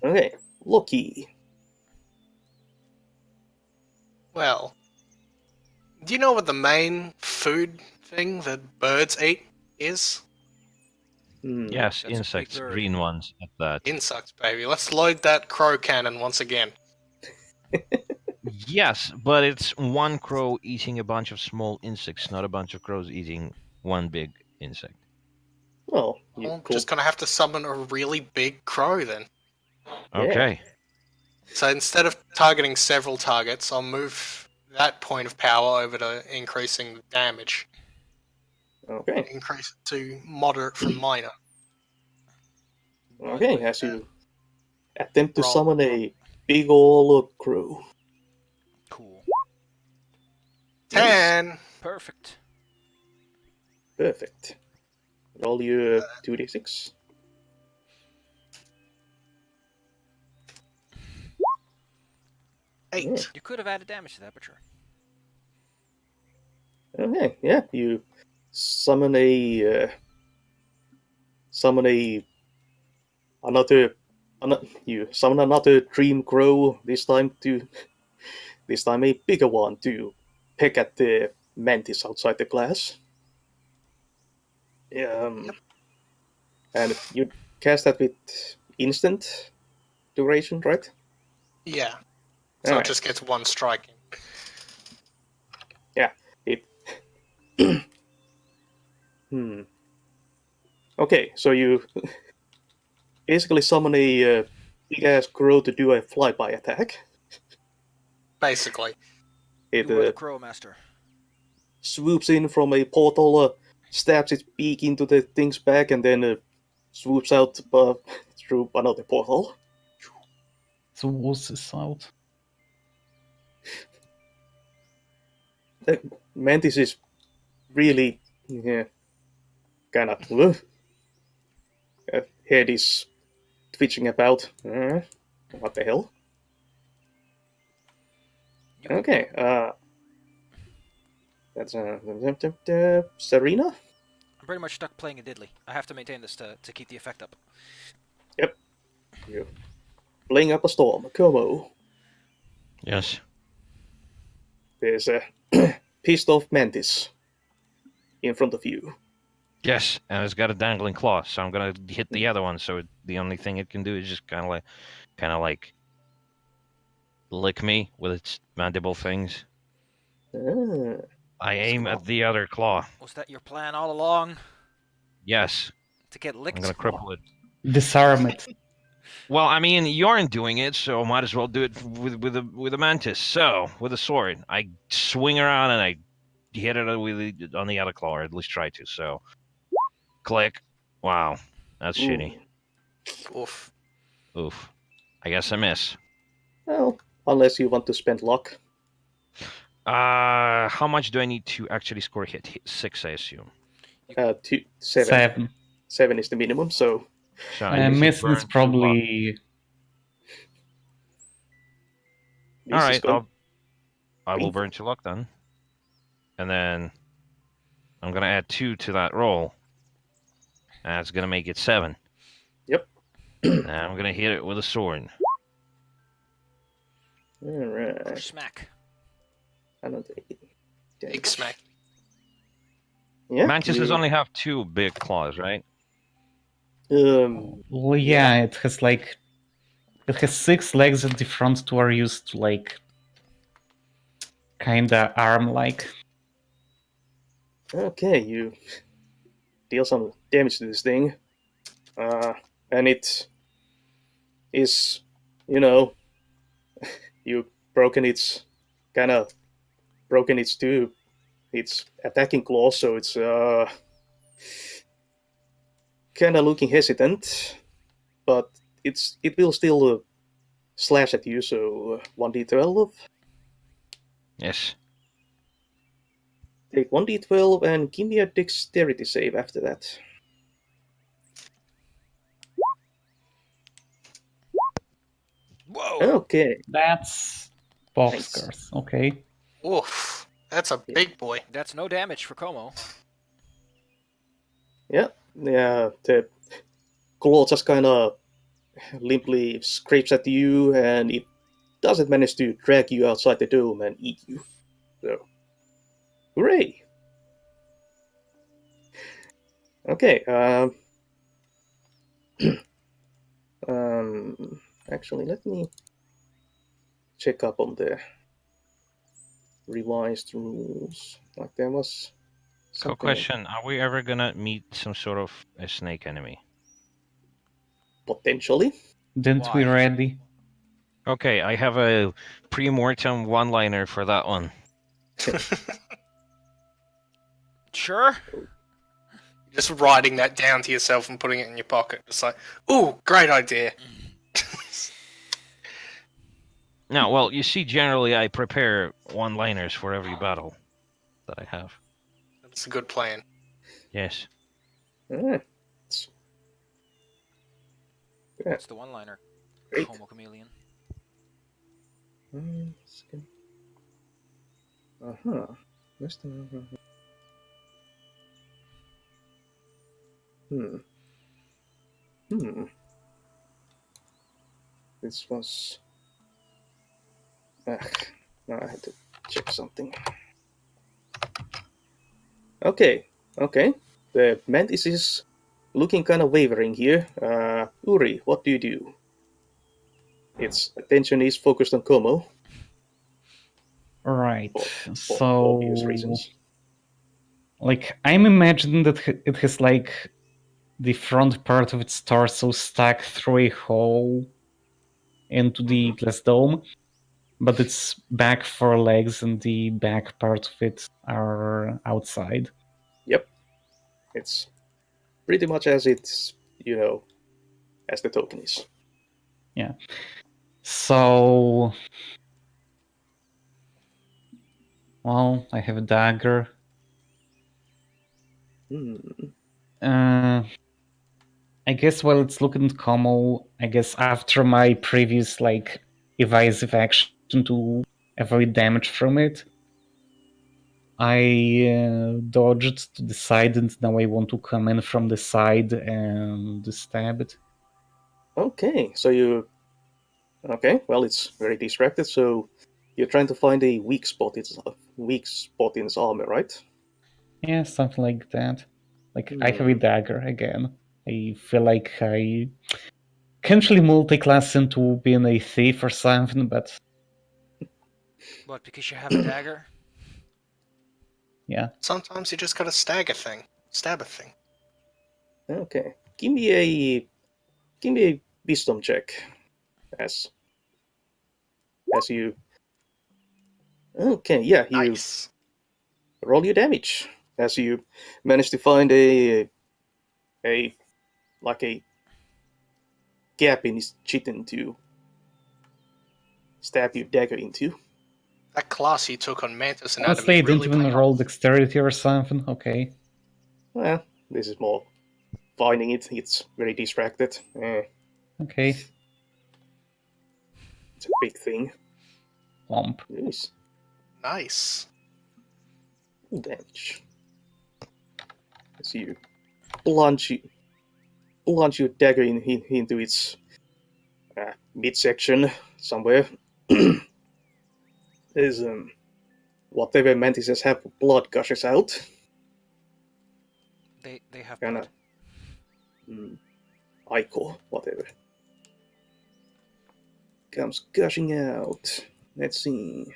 Okay, Loki. Well, do you know what the main food thing that birds eat is? Yes, That's a big insects, bird. green ones at that. Insects, baby. Let's load that crow cannon once again. Yes, but it's one crow eating a bunch of small insects, not a bunch of crows eating one big insect. Well, you I'm could. just gonna have to summon a really big crow then. Yeah. Okay. So instead of targeting several targets, I'll move that point of power over to increasing the damage. Okay. Increase it to moderate from minor. By the Okay. way, As you attempt to Roll. summon a big ol' crow. cool. 10! Perfect. Perfect. Roll you 2d6. Eight. Yeah. You could have added damage to that, but sure. Okay. Yeah. You summon a another. You summon another dream crow. This time a bigger one to peck at the mantis outside the glass. Yep. And you cast that with instant duration, right? Yeah. So Alright. it just gets one striking. It. Okay, so you basically summon a big ass crow to do a flyby attack. Basically. It You are the crow master. swoops in from a portal, stabs its beak into the thing's back, and then swoops out through another portal. So what's this out? The mantis is really, kind of. Head is twitching about. What the hell? You Okay, that's Serena? I'm pretty much stuck playing a diddly. I have to maintain this to keep the effect up. You playing up a storm. Como. Yes. There's a pissed off mantis in front of you. Yes, and it's got a dangling claw, so I'm gonna hit the other one. So the only thing it can do is just kind of like lick me with its mandible things. Ah, I aim at the other claw. Was that your plan all along? Yes, To get I'm licked? gonna cripple it. Disarm it. Well, I mean, you aren't doing it, so might as well do it with a mantis. So with a sword, I swing around and I hit it on the other claw, or at least try to. So, click. Wow, that's shitty. Oof. Oof. I guess I miss. Well, unless you want to spend luck. How much do I need to actually score a hit? 6, I assume. 7. 7. 7 is the minimum, so So I use a Missing burn is to luck. probably this All is right. going. I will painful. burn to luck then, and then I'm gonna add 2 to that roll. That's gonna make it 7. Yep. And I'm gonna hit it with a sword. Alright. Smack. Another 8. Big smack. Yeah. Mantises you- only have 2 big claws, right? well, yeah, it has 6 legs and the front 2 are used to kinda arm-like. Okay, you deal some damage to this thing. And it is, you kind of broken its attacking claw, so it's kind of looking hesitant, but it will still slash at you. So 1d12. Yes. Take 1d12 and give me a dexterity save after that. Whoa! Okay. That's boxcars. Okay. Oof. That's a big boy. That's no damage for Como. Yeah. The claw just kind of limply scrapes at you, and it doesn't manage to drag you outside the dome and eat you. So, hooray! Okay. Actually, let me check up on the revised rules. Like there was Cool something. question. Are we ever gonna meet some sort of a snake enemy? Potentially. Didn't we Why? already? Okay, I have a pre-mortem one-liner for that one. Sure. Just writing that down to yourself and putting it in your pocket. Just like, ooh, great idea. Now, well, you see, generally I prepare one-liners for every battle that I have. That's a good plan. Yes. Ah, That's the one-liner. great. Homo chameleon. Uh-huh. This was... now I had to check something. Okay. The mantis is looking kind of wavering here. Uri, what do you do? Its attention is focused on Como Right. for obvious reasons. Like, I'm imagining that it has, like, the front part of its torso stuck through a hole into the glass dome, but its back four legs and the back part of it are outside. Yep. It's pretty much as it's, as the token is. Yeah. So... Well, I have a dagger. I guess while it's looking at Como, I guess after my previous, like, evasive action to avoid damage from it, I dodged to the side, and now I want to come in from the side and stab it. Okay, so you... Okay, well, it's very distracted, so you're trying to find a weak spot in its armor, right? Yeah, something like that. Like, I have a dagger again. I feel like I can't really multi-class into being a thief or something, but What, because you have a dagger? yeah. Sometimes you just gotta stab a thing. Okay, give me a wisdom check as you... Okay, yeah, you Nice. roll your damage as you manage to find a gap in his chitin to stab your dagger into. That class you took on Mantis Honestly, I Anatomy didn't really even paid roll off. dexterity or something. Okay. Well, this is more finding it. It's very distracted. Okay. It's a big thing. Womp. Yes. Nice. Full damage. As you plunge your dagger into its midsection somewhere. There's whatever mantises have blood gushes out. They have Kinda blood. ichor, whatever. Comes gushing out. Let's see.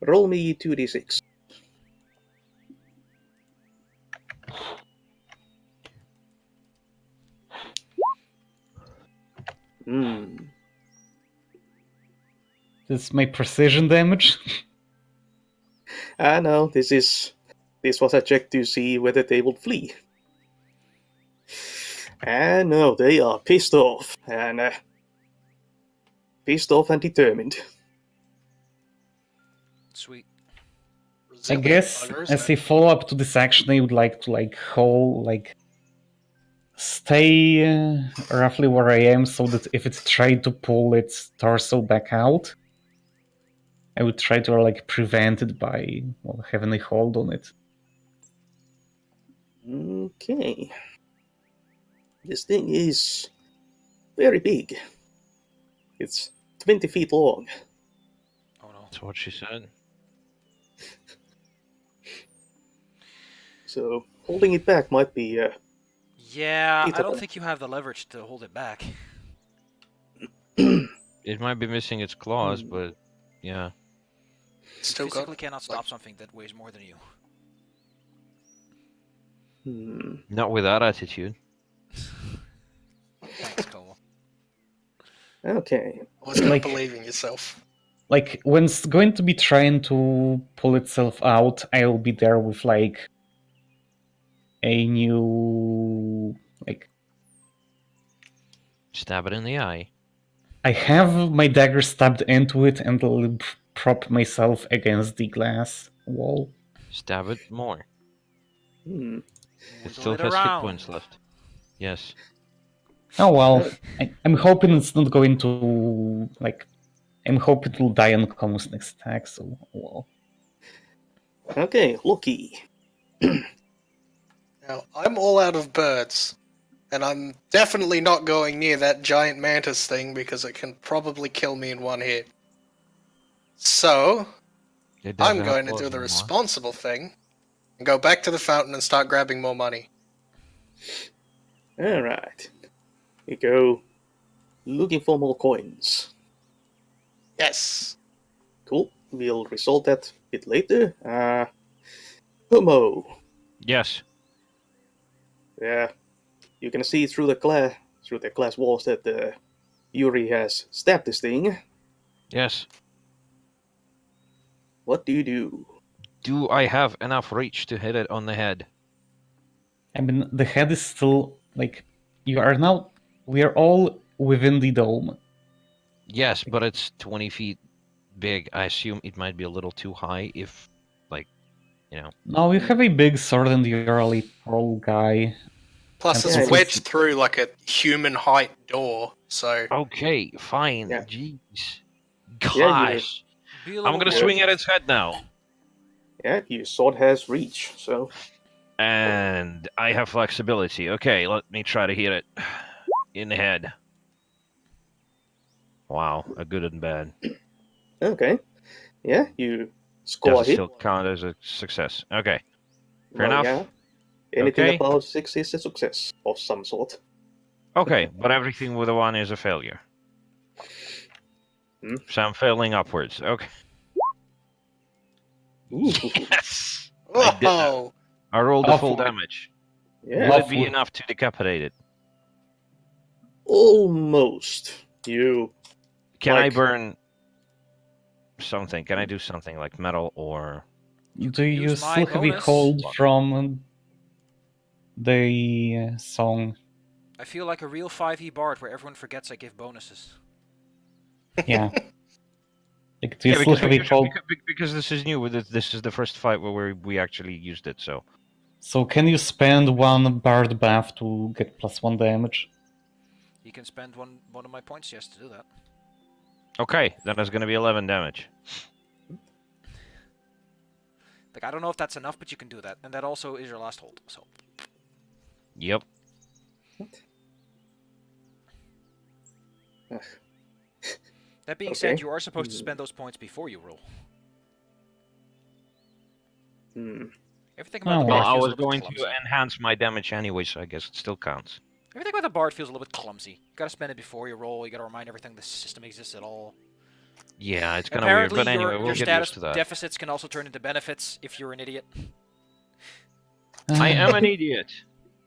Roll me 2d6. This is my precision damage. No, this was a check to see whether they would flee. And no, they are pissed off and determined. Sweet. I Resilient guess bugger, as a follow-up to this action, I would like to stay roughly where I am, so that if it tried to pull its torso back out, I would try to prevent it by having a hold on it. Okay. This thing is very big. It's 20 feet long. Oh no. That's what she said. So holding it back might be Yeah, I don't Eatable. think you have the leverage to hold it back. It might be missing its claws, Hmm. but yeah. Still You got physically cannot stop something that weighs more than you. Not with that attitude. Thanks, Cole. Okay. always gotta Like- believe in yourself. Like, when it's going to be trying to pull itself out, I'll be there with, like, a new... Like, Stab it in the eye. I have my dagger stabbed into it and I'll prop myself against the glass wall. Stab it more. Hmm. It Wiggle still it has hit around. points left. Yes. Oh well, I'm hoping it's not going to, like... I'm hoping it'll die on Comus next attack, so, well... Okay, Loki. Now, I'm all out of birds, and I'm definitely not going near that giant mantis thing because it can probably kill me in one hit. So, It I'm doesn't have going to claws do the anymore. responsible thing and go back to the fountain and start grabbing more money. Alright. You go looking for more coins. Yes. Cool. We'll resolve that a bit later. Homo. Yes. Yeah. You can see through the glass walls that Yuri has stabbed this thing. Yes. What do you do? Do I have enough reach to hit it on the head? I mean, the head is still, like... We are all within the dome. Yes, but it's 20 feet big. I assume it might be a little too high if, like, you know. No, you have a big sword and you're a tall guy. Plus, Yeah, it's it wedged through like a human height door, so. Okay, fine. Yeah. Jeez. Yeah, you- Gosh. Be a I'm little gonna more swing at gentle. its head now. Yeah, your sword has reach, so And I have flexibility. Okay, let me try to hit it in the head. Wow, a good and bad. okay. Yeah, you score Does a it hit. still count as a success? Okay, fair Well, enough. yeah. Anything Okay. above 6 is a success of some sort. Okay, but everything with a 1 is a failure. Hmm. So I'm failing upwards. Okay. Ooh. Yes! I did that. Whoa! I rolled the full Awful. damage. Yeah, Will it be Lovely. enough to decapitate it? almost. You Can I Like- burn something? Can I do something like metal or... Do you use my still have a bonus. hold from the song? I feel like a real 5e bard where everyone forgets I give bonuses. Yeah. Like, do you still have a hold? because this is new. This is the first fight where we actually used it, so... So can you spend one bard buff to get +1 damage? You can spend one of my points, yes, to do that. Okay, then it's gonna be 11 damage. Like, I don't know if that's enough, but you can do that. And that also is your last hold, so... Yep. That being Okay. said, you are supposed to spend those points before you roll. Hmm. Everything about the Oh, Well, bard I feels was a little going bit to clumsy. enhance my damage anyway, so I guess it still counts. Everything about the bard feels a little bit clumsy. You gotta spend it before you roll, you gotta remind everything the system exists at all. Yeah, it's kind of weird, Apparently, but anyway, we'll your get status used to that. deficits can also turn into benefits if you're an idiot. I am an idiot.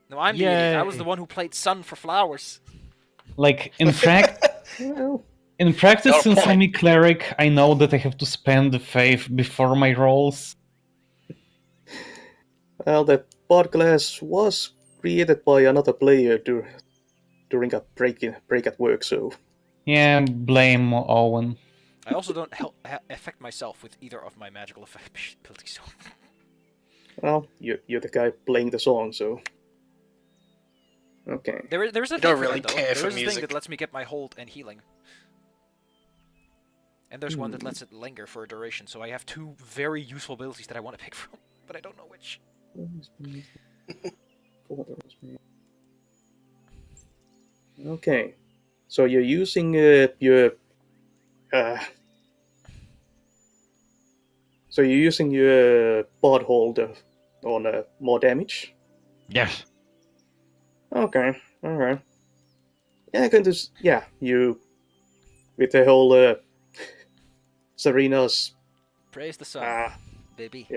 No, I'm the idiot. I was Yay. the one who played Sun for Flowers. Like, in practice, Well, Got a since point. I'm a cleric, I know that I have to spend the faith before my rolls. the pod class was created by another player during a break at work, so Yeah, blame Owen. I also don't affect myself with either of my magical abilities. So. well, you're the guy playing the song, so okay. There's a You thing don't for really that, though. care There for is a thing music. that lets me get my hold and healing. And there's one that lets it linger for a duration, so I have two very useful abilities that I want to pick from, but I don't know which. Okay, So you're using your pod holder on more damage. Yes. Okay, alright. Yeah, you with the whole Serena's Praise the sun, baby.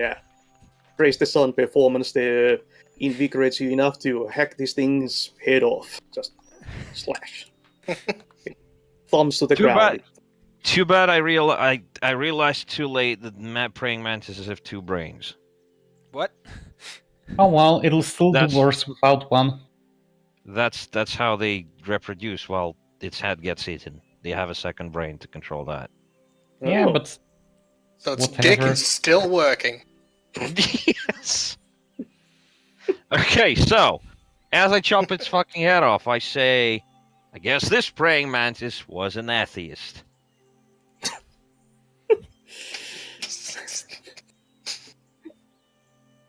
praise the sun performance there invigorates you enough to hack this thing's head off. Just slash. Thumbs to the ground. Too bad. I realized too late that praying mantises have 2 brains. What? Oh well, it'll still do That's- worse without one. That's how they reproduce while its head gets eaten. They have a second brain to control that. Yeah, Oh. but So its dick whatever. is still working. Yes. Okay, so as I chop its fucking head off, I say, I guess this praying mantis was an atheist.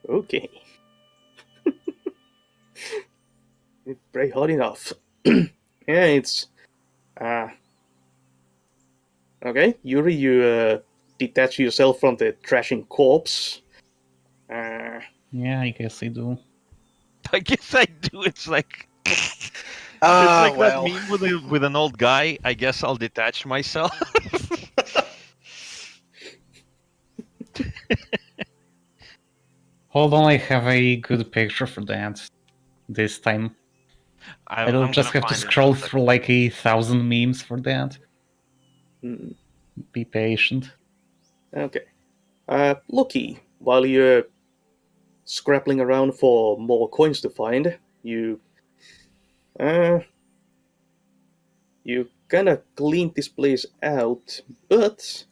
Okay. Pray hard enough. Yeah, it's okay. Yuri, you detach yourself from the trashing corpse. Yeah, I guess I do. I guess I do. It's like it's Ah, like well. that meme with an old guy. I guess I'll detach myself. Hold on, I have a good picture for that. This time. I don't just have to scroll through like 1,000 memes for that. hmm. Be patient. Okay. Lucky, while you're scrabbling around for more coins to find, you kind of clean this place out, but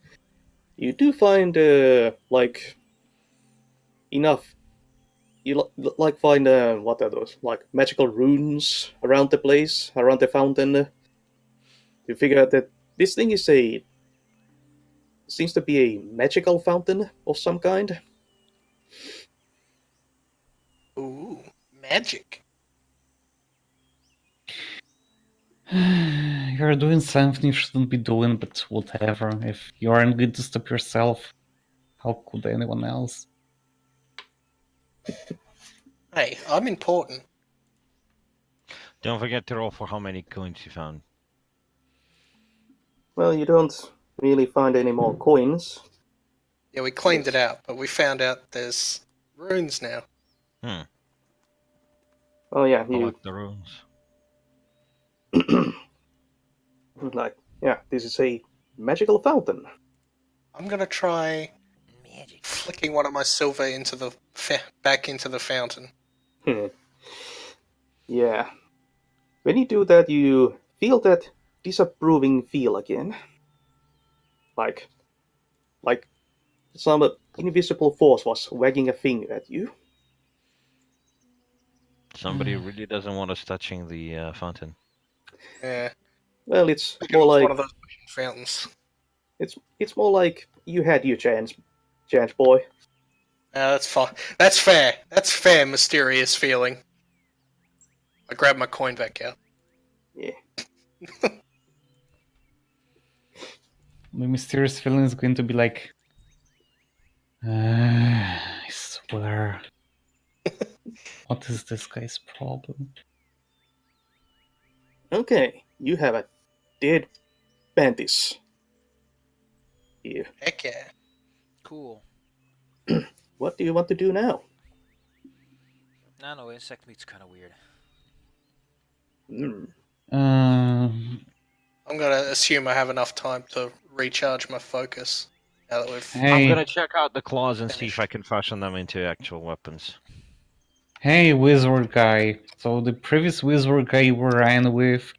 you do find like enough. You find what are those, like magical runes around the place, around the fountain. You figure out that this thing seems to be a magical fountain of some kind. Ooh, magic. You're doing something you shouldn't be doing, but whatever. If you aren't going to stop yourself, how could anyone else? Hey, I'm important. Don't forget to roll for how many coins you found. Well, you don't really find any more coins. Yeah, we cleaned it out, but we found out there's runes now. Oh yeah, you Collect the runes. this is a magical fountain. I'm gonna try Magic. flicking one of my silver into the back into the fountain. Yeah. When you do that, you feel that disapproving feel again. Like some invisible force was wagging a finger at you. Somebody really doesn't want us touching the fountain. Yeah, Well, it's it more was like one of those fountains. it's more like you had your chance, boy. That's fine. That's fair. That's fair. Mysterious feeling. I grab my coin back out. Yeah. My mysterious feeling is going to be like, I swear. What is this guy's problem? Okay, you have a dead Bantis here. Heck yeah. Cool. What do you want to do now? I know, insect meat's kind of weird. I'm gonna assume I have enough time to recharge my focus. Now that we've I'm Hey, gonna check out the claws and see if I can fashion them into actual weapons. hey, wizard guy. So the previous wizard guy we ran with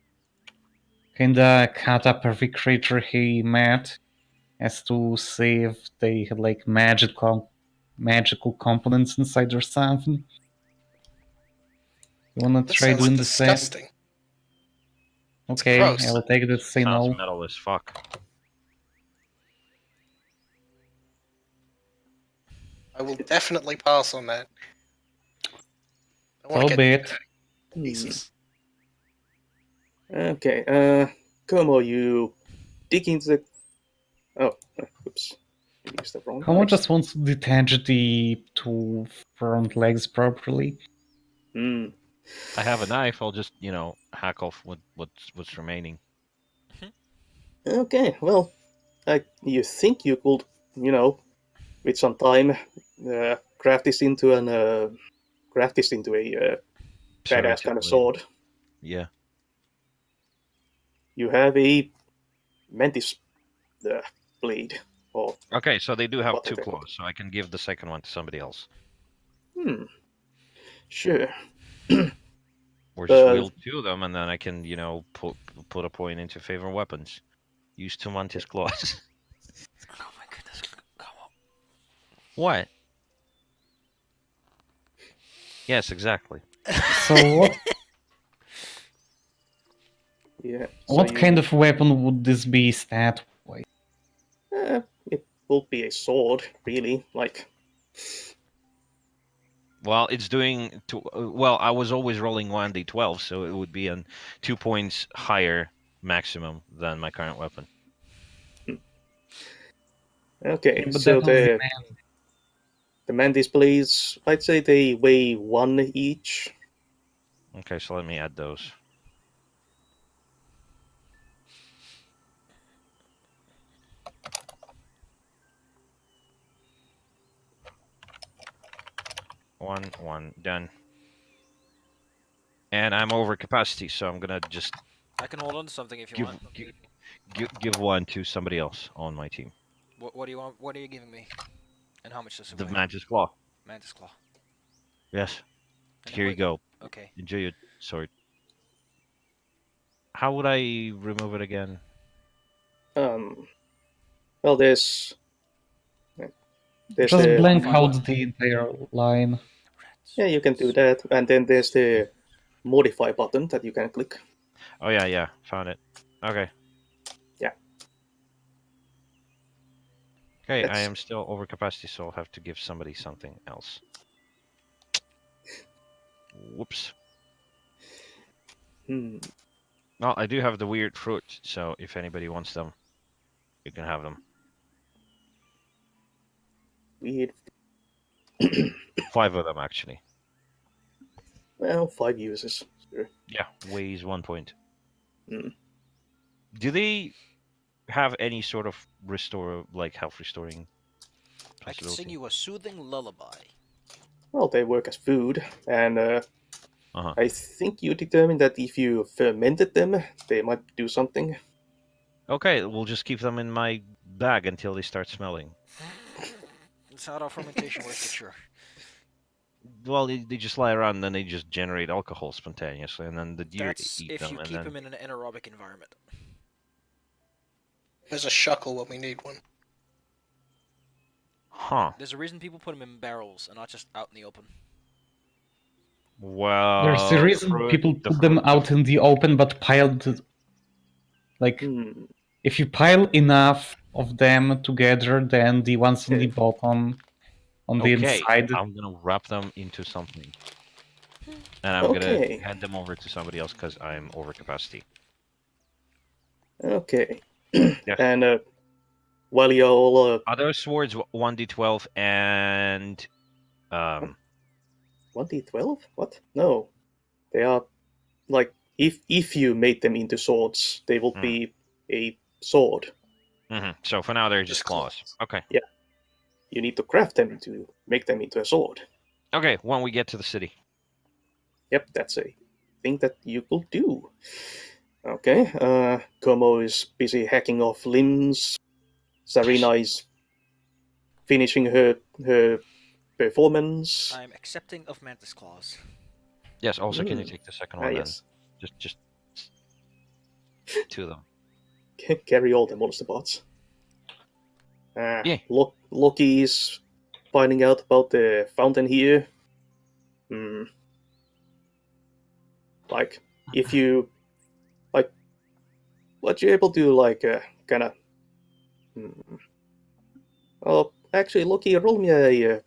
kinda cut up every creature he met as to see if they had like magical components inside or something. You wanna This try sounds doing the same? disgusting. Okay, gross. I will take it as say Sounds no. metal as fuck. I will definitely pass on that. I want So to be get it. pieces. Okay, Como, you dig into the... Oh, oops. I used the wrong Homo dice. just wants to detach the two front legs properly. Hmm. I have a knife. I'll just hack off what's remaining. Okay, well, you think you could, with some time, craft this into a badass kind of sword. Yeah. You have a mantis blade, or Okay, so they do have two whatever. claws, so I can give the second one to somebody else. Sure. Or just But wield two of them, and then I can, put a point into favorite weapons. Use two mantis claws. Oh my goodness. Come on. What? Yes, exactly. So yeah, what kind of weapon would this be stat-wise? it will be a sword, really. Like, Well, it's doing well. I was always rolling 1d12, so it would be 2 points higher maximum than my current weapon. okay, Yeah, but so that was the the mantis blades, I'd say they weigh 1 each. Okay, so let me add those. One, done. And I'm over capacity, so I'm gonna just I can hold on to something if you want. give one to somebody else on my team. What do you want? What are you giving me? And how much does it The weigh? Mantis Claw. Mantis claw. Yes. And Here you go. Okay. Enjoy your sword. How would I remove it again? Well, there's just the blank out the entire line. yeah, you can do that, and then there's the modify button that you can click. Oh yeah, found it. Okay. Yeah. Okay, I That's- am still over capacity, so I'll have to give somebody something else. Whoops. Well, I do have the weird fruit, so if anybody wants them, you can have them. Weird. 5 of them, actually. Well, 5 uses. Sure. Yeah, weighs 1 point. Mm. Do they have any sort of health restoring I can possibility? sing you a soothing lullaby. Well, they work as food, and Uh-huh. I think you determined that if you fermented them, they might do something. Okay, we'll just keep them in my bag until they start smelling. It's not how fermentation works, but sure. Well, they just lie around and then they just generate alcohol spontaneously, and then the deer That's eat if them. you And keep then... them in an anaerobic environment. There's a shuckle when we need one. Huh. There's a reason people put them in barrels and not just out in the open. Well, There's a reason people put them out in the open, but piled. Like, if you pile enough of them together, then the ones on the bottom, on the inside. I'm gonna wrap them into something, and I'm gonna hand them over to somebody else because I'm over capacity. Okay. Yeah. And while you're all are those swords 1d12 and 1d12? What? No, they are like if you made them into swords, they will be a sword. So for now, they're just claws. Okay. Yeah. You need to craft them to make them into a sword. Okay, when we get to the city. Yep, that's a thing that you could do. Okay, Como is busy hacking off limbs. Sarina is finishing her performance. I'm accepting of mantis claws. Yes. Also, can you take the second one? Yes. Then just 2 of them. Carry all the monster bots. Yeah. Loki is finding out about the fountain here. Like, if you what you able to kind of. Oh, actually, Loki, roll me a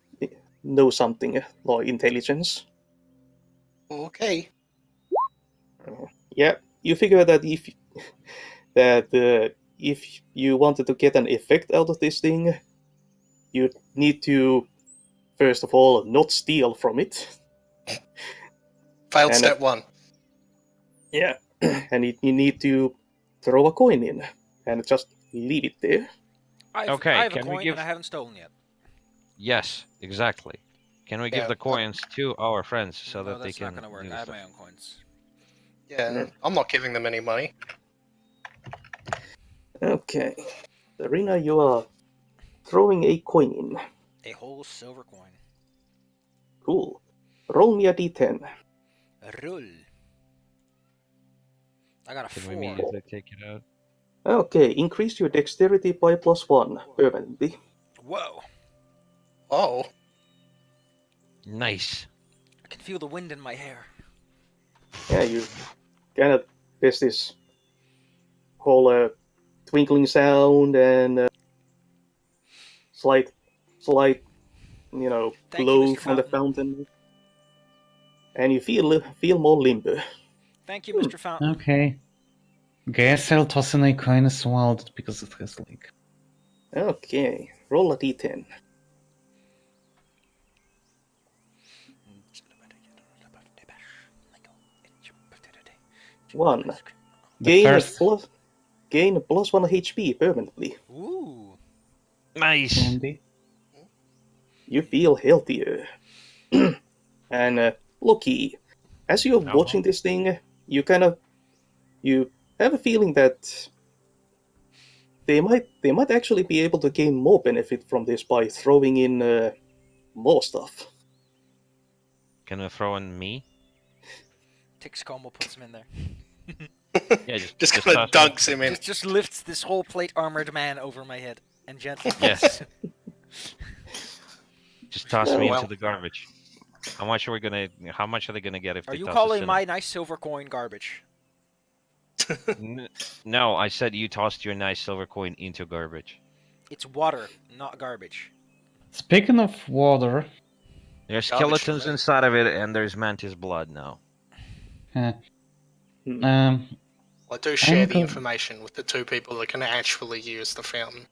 know something or intelligence. Okay. Yeah, you figure that if that if you wanted to get an effect out of this thing, you need to, first of all, not steal from it. Failed And, step 1. Yeah, and you need to throw a coin in and just leave it there. I Okay, have a can we coin give- and I haven't stolen yet. Yes, exactly. Can we give Yeah, the coins to our friends so no, that they that's can not gonna work. do I have stuff? my own coins. Yeah, No. I'm not giving them any money. Okay. Serena, you are throwing a coin in. A whole silver coin. Cool. Roll me a d10. Roll. I got a Can 4. we immediately take it out? Okay, increase your dexterity by +1 permanently. Whoa! Oh, Nice. I can feel the wind in my hair. Yeah, you kind of, there's this whole twinkling sound and slight, Thank you, glow Mr. from the Fountain. fountain. And you feel more limber. Thank you, Mr. Fountain. Okay. Guess I'll toss in a coin as well, because it has like. Okay, roll a d10. One. The Gain first +1 HP permanently. Ooh. Nice. candy. You feel healthier. And Loki, as you're Uh-huh. watching this thing, you have a feeling that they might actually be able to gain more benefit from this by throwing in more stuff. Can we throw in me? Tix combo puts him in there. Yeah, just toss kind of me. dunks him in. Just lifts this whole plate armored man over my head and gently. Yes. Just toss Oh, me well. into the garbage. How much are they gonna get if Are they you toss us calling in? my nice silver coin garbage? No, I said you tossed your nice silver coin into garbage. It's water, not garbage. Speaking of water, There's Garbage skeletons for me. inside of it, and there's mantis blood now. uh, Hmm. I do share the go- information with the two people that can actually use the fountain.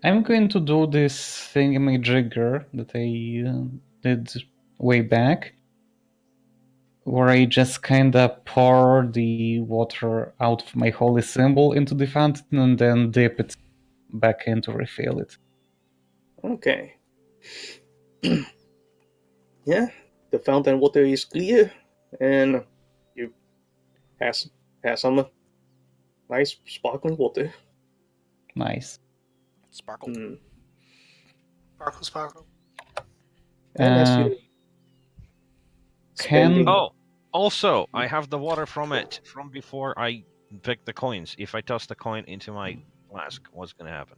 I'm going to do this thingamajigger that I did way back, where I just kinda pour the water out of my holy symbol into the fountain and then dip it back in to refill it. Okay. Yeah, the fountain water is clear, and you has some nice sparkling water. Nice. Sparkle. Hmm. Sparkle, sparkle. And as Uh, you can- spending, Oh, also, I have the water from it from before I picked the coins. If I toss the coin into my flask, what's gonna happen?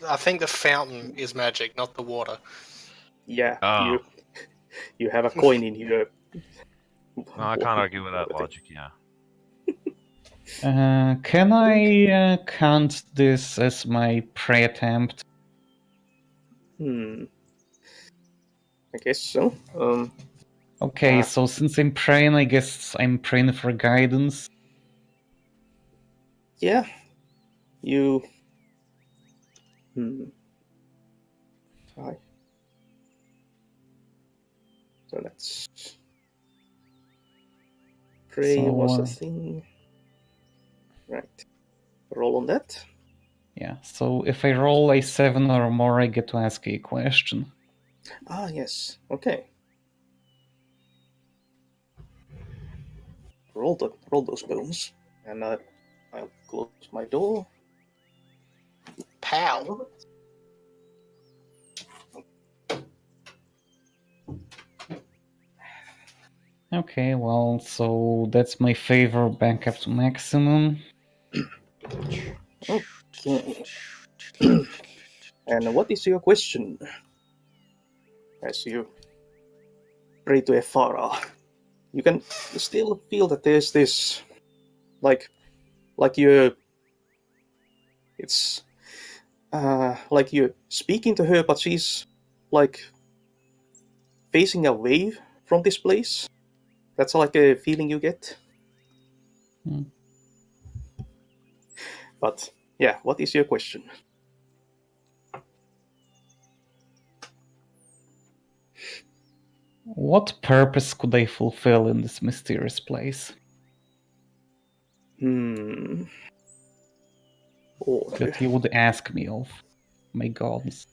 I think the fountain is magic, not the water. yeah, Oh. you have a coin in here. Well, I can't argue with that logic. Yeah. Can I count this as my prey attempt? I guess so. Okay, Ah. so since I'm praying, I guess I'm praying for guidance. Yeah, you. Right. So that's. Pray So, was a thing. Right. Roll on that. Yeah, so if I roll a 7 or more, I get to ask a question. Ah, yes. Okay. Roll those bones, and I'll close my door. Pow! Okay, well, so that's my favor back up to maximum. Okay. And what is your question? As you pray to Ephara, you can still feel that there's this, like you're. It's like you're speaking to her, but she's like facing away from this place. That's like a feeling you get. Hmm. But yeah, what is your question? What purpose could I fulfill in this mysterious place Order. that you would ask me of, my gods?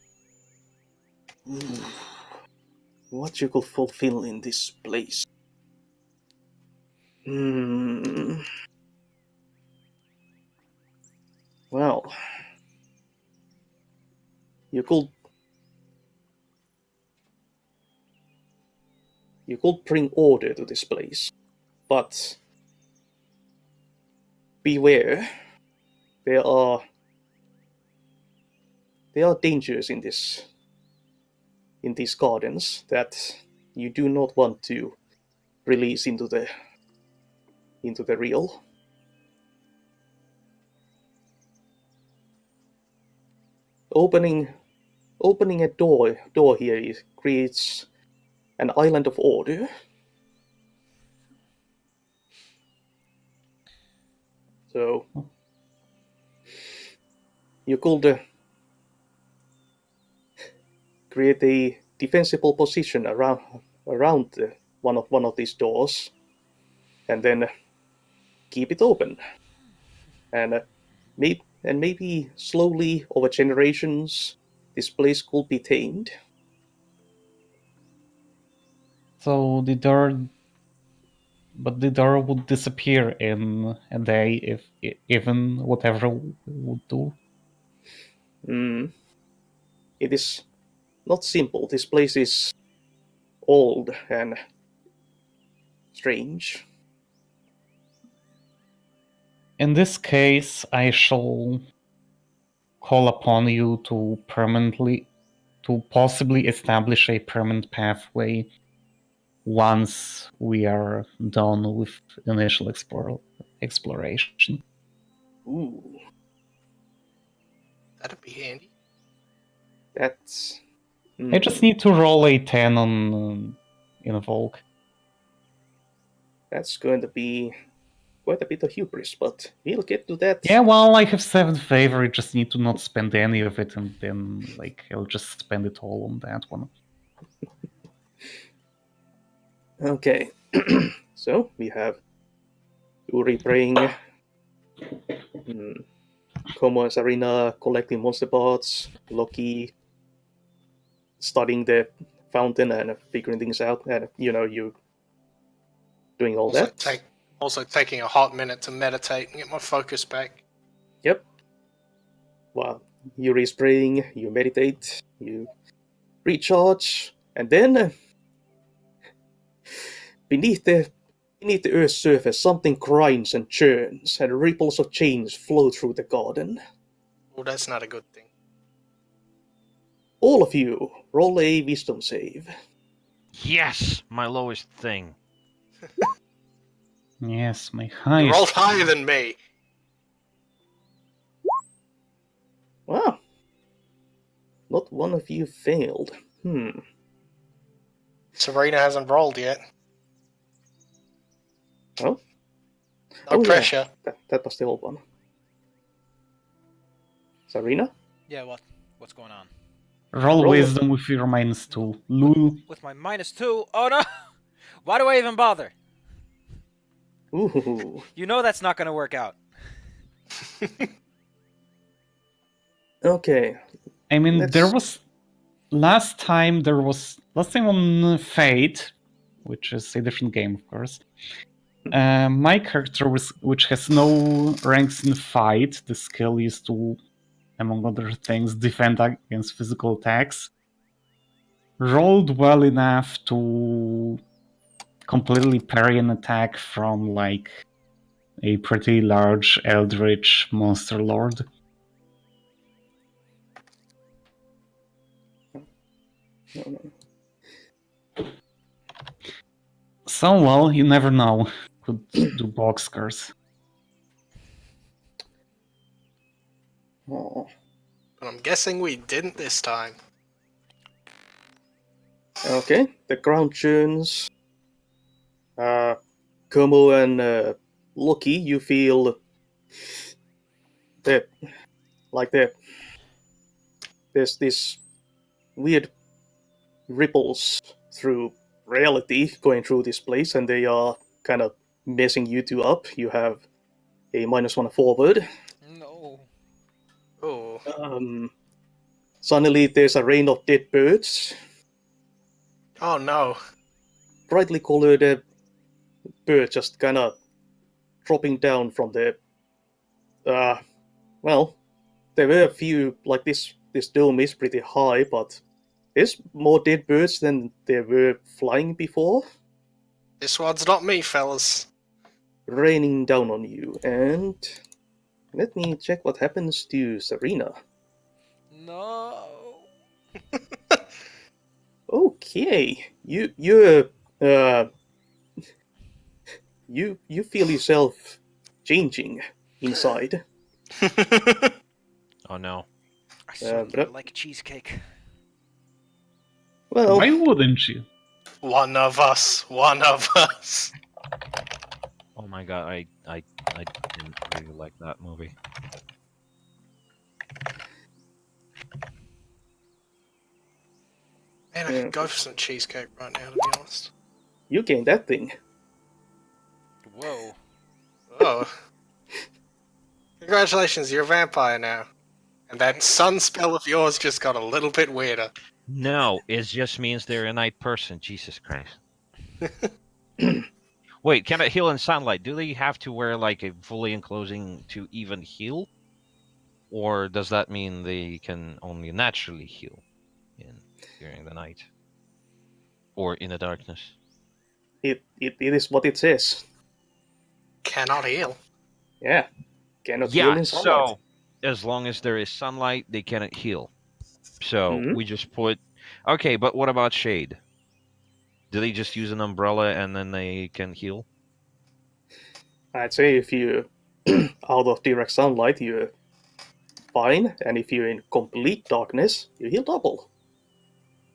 What you could fulfill in this place? Well, you could bring order to this place, but beware, there are dangers in these gardens that you do not want to release into the real. Opening a door here creates an island of order. So you could create a defensible position around one of these doors, and then keep it open, and maybe slowly over generations, this place could be tamed. So the door would disappear in a day if even whatever we would do. It is not simple. This place is old and strange. In this case, I shall call upon you to possibly establish a permanent pathway once we are done with initial exploration. Ooh, That'd be handy. that's. I just need to roll a 10 on Invoke. That's going to be quite a bit of hubris, but we'll get to that. Yeah, well, I have 7 favor, I just need to not spend any of it, and then I'll just spend it all on that one. Okay, so we have Uri praying, Como and Sarina collecting monster parts, Loki studying the fountain and figuring things out, and you doing all Also, that. also taking a hot minute to meditate and get my focus back. Yep. While Yuri's praying, you meditate, you recharge, and then beneath the Earth's surface, something grinds and churns, and ripples of change flow through the garden. Well, that's not a good thing. All of you, roll a wisdom save. Yes, my lowest thing. Yes, my You highest. rolled higher than me. Wow. Not one of you failed. Serena hasn't rolled yet. Oh. No pressure. Yeah. That was the old one. Sarina? Yeah, what's going on? Roll wisdom with your -2. Lulu. With my -2? Oh no! Why do I even bother? Ooh. You know that's not going to work out. Okay. I mean, there was last time on Fate, which is a different game, of course. My character which has no ranks in fight. The skill is to, among other things, defend against physical attacks. Rolled well enough to completely parry an attack from a pretty large eldritch monster lord. No. So, well, you never know. Could do boxcars. Oh. But I'm guessing we didn't this time. Okay, the ground churns. Como and lucky, you feel the there's this weird ripples through reality going through this place, and they are kind of messing you two up. You have a -1 forward. No. Oh, Suddenly, there's a rain of dead birds, oh no. brightly colored birds, just kind of dropping down from the. Well, there were a few like this. This dome is pretty high, but there's more dead birds than there were flying before, This one's not me, fellas. raining down on you. And let me check what happens to Serena. No. Okay, you feel yourself changing inside. Oh no. I certainly but- would like a cheesecake. Well, Why wouldn't you? One of us. One of us. Oh my god, I didn't really like that movie. Man, I Yeah. could go for some cheesecake right now, to be honest. you gained that thing. Whoa. Oh. Congratulations, you're a vampire now. And that sun spell of yours just got a little bit weirder. No, it just means they're a night person. Jesus Christ. Wait, can it heal in sunlight? Do they have to wear like a fully enclosing to even heal? Or does that mean they can only naturally heal during the night? Or in the darkness? It is what it says. Cannot heal. Yeah, cannot heal Yeah, in sunlight. so as long as there is sunlight, they cannot heal. So Mhm. we just put... Okay, but what about shade? Do they just use an umbrella and then they can heal? I'd say if you out of direct sunlight, you're fine, and if you're in complete darkness, you heal double.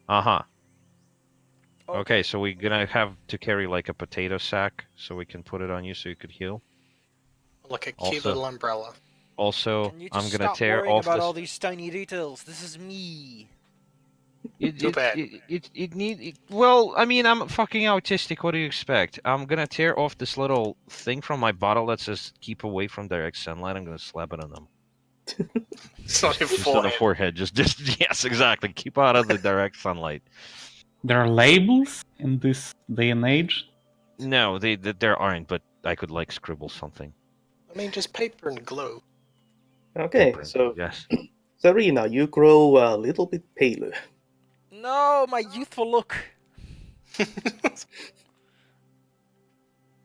Uh-huh. Okay. Okay, so we're gonna have to carry like a potato sack so we can put it on you so you could heal. Like a cute Also- little umbrella. Also, Can you I'm just gonna stop tear worrying off about this. all these tiny details? This is me. Too bad. Well, I mean, I'm fucking autistic. What do you expect? I'm gonna tear off this little thing from my bottle that says "keep away from direct sunlight." I'm gonna slap it on them. It's not your Just on the forehead. forehead. Just yes, exactly. Keep out of the direct sunlight. There are labels in this day and age. No, there aren't. But I could like scribble something. I mean, just paper and glue. Okay, Paper. so Yes. Serena, you grow a little bit paler. No, my youthful look.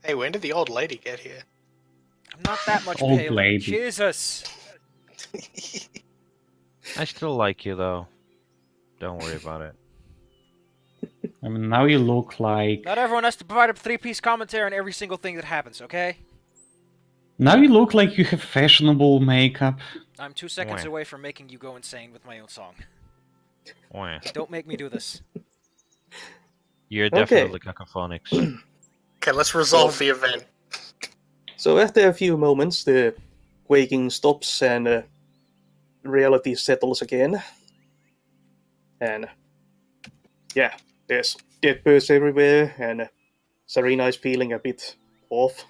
Hey, when did the old lady get here? I'm not that much Old paler. lady. Jesus. I still like you though. Don't worry about it. I mean, now you look like Not everyone has to provide a three-piece commentary on every single thing that happens, okay? you have fashionable makeup. I'm 2 seconds Why? away from making you go insane with my own song. Wah. Don't make me do this. You're Okay. definitely cacophonics. Okay, let's resolve the event. So after a few moments, the quaking stops and reality settles again. And yeah, there's dead birds everywhere, and Serena is feeling a bit off.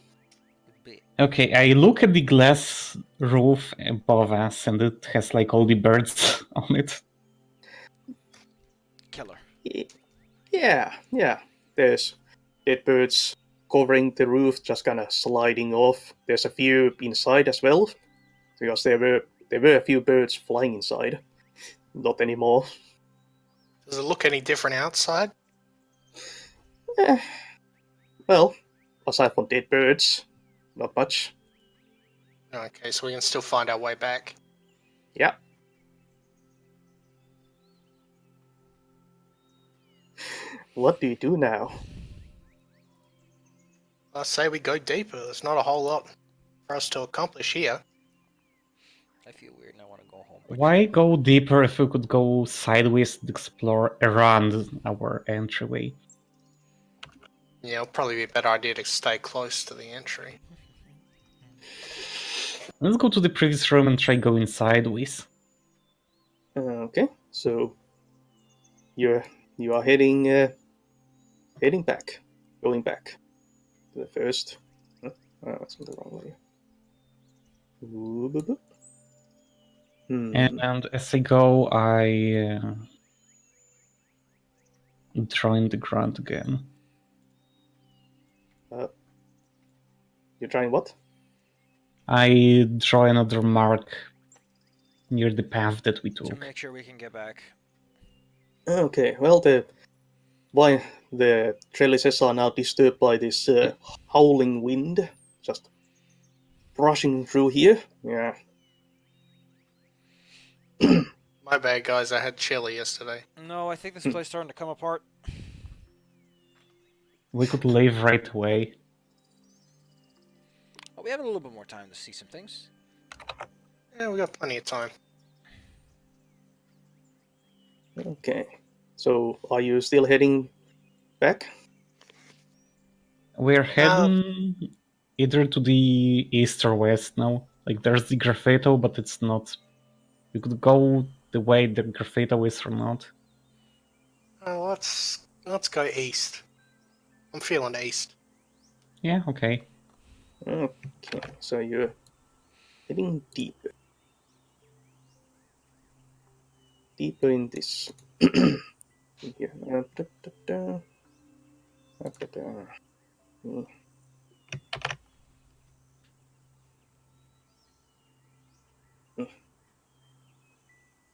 Okay, I look at the glass roof above us, and it has like all the birds on it. Killer. Yeah. There's dead birds covering the roof, just kind of sliding off. There's a few inside as well, because there were a few birds flying inside. Not anymore. Does it look any different outside? Well, aside from dead birds, not much. Okay, so we can still find our way back. Yeah. What do you do now? I say we go deeper. There's not a whole lot for us to accomplish here. I feel weird and I want to go home. but- Why go deeper if we could go sideways and explore around our entryway? Yeah, it'll probably be a better idea to stay close to the entry. Let's go to the previous room and try going sideways. Okay, so you are heading back, going back to the first. Oh, that's the wrong way. Ooh, boop, boop. And as I go, I draw in the ground again. You're trying what? I draw another mark near the path that we To took. make sure we can get back. Okay, well, the trellises are now disturbed by this howling wind, just brushing through here. Yeah. My bad, guys. I had chili yesterday. No, I think this place is starting to come apart. We could leave right away. Oh, we have a little bit more time to see some things. Yeah, we got plenty of time. Okay. So, are you still heading back? We're heading either to the east or west now. Like, there's the Graffato, but it's not. You could go the way the Graffato is or not. Let's go east. I'm feeling east. Yeah, okay. Okay, so you're heading deeper. Deeper in this. In here.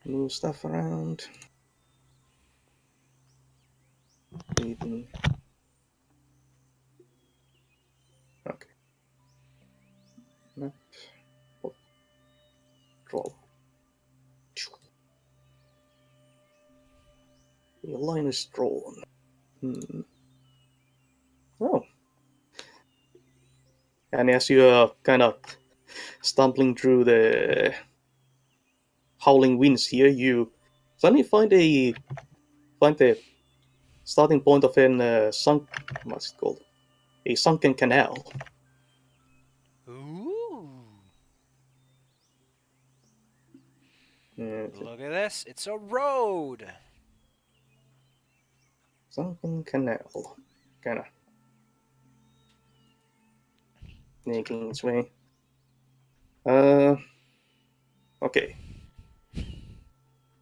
Move stuff around. Even. Okay. Map. Draw. The line is drawn. Oh. And as you're kind of stumbling through the howling winds here, you suddenly find the starting point of an what's it called? A sunken canal. Ooh. Look at this. It's a road. Sunken canal. Kinda making its way. Okay.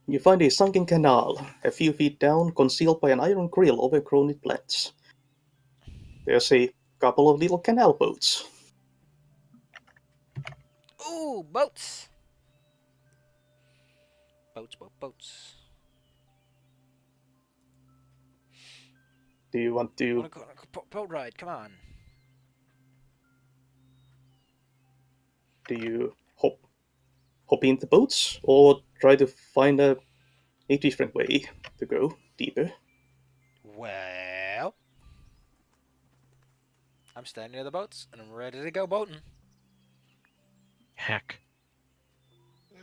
You find a sunken canal, a few feet down, concealed by an iron grill overgrown with plants. There's a couple of little canal boats. Ooh, boats. Boats. Do you want to? Wanna go on a boat ride? Come on. Do you hop in the boats, or try to find a different way to go deeper? Well, I'm standing near the boats and I'm ready to go boating. Heck.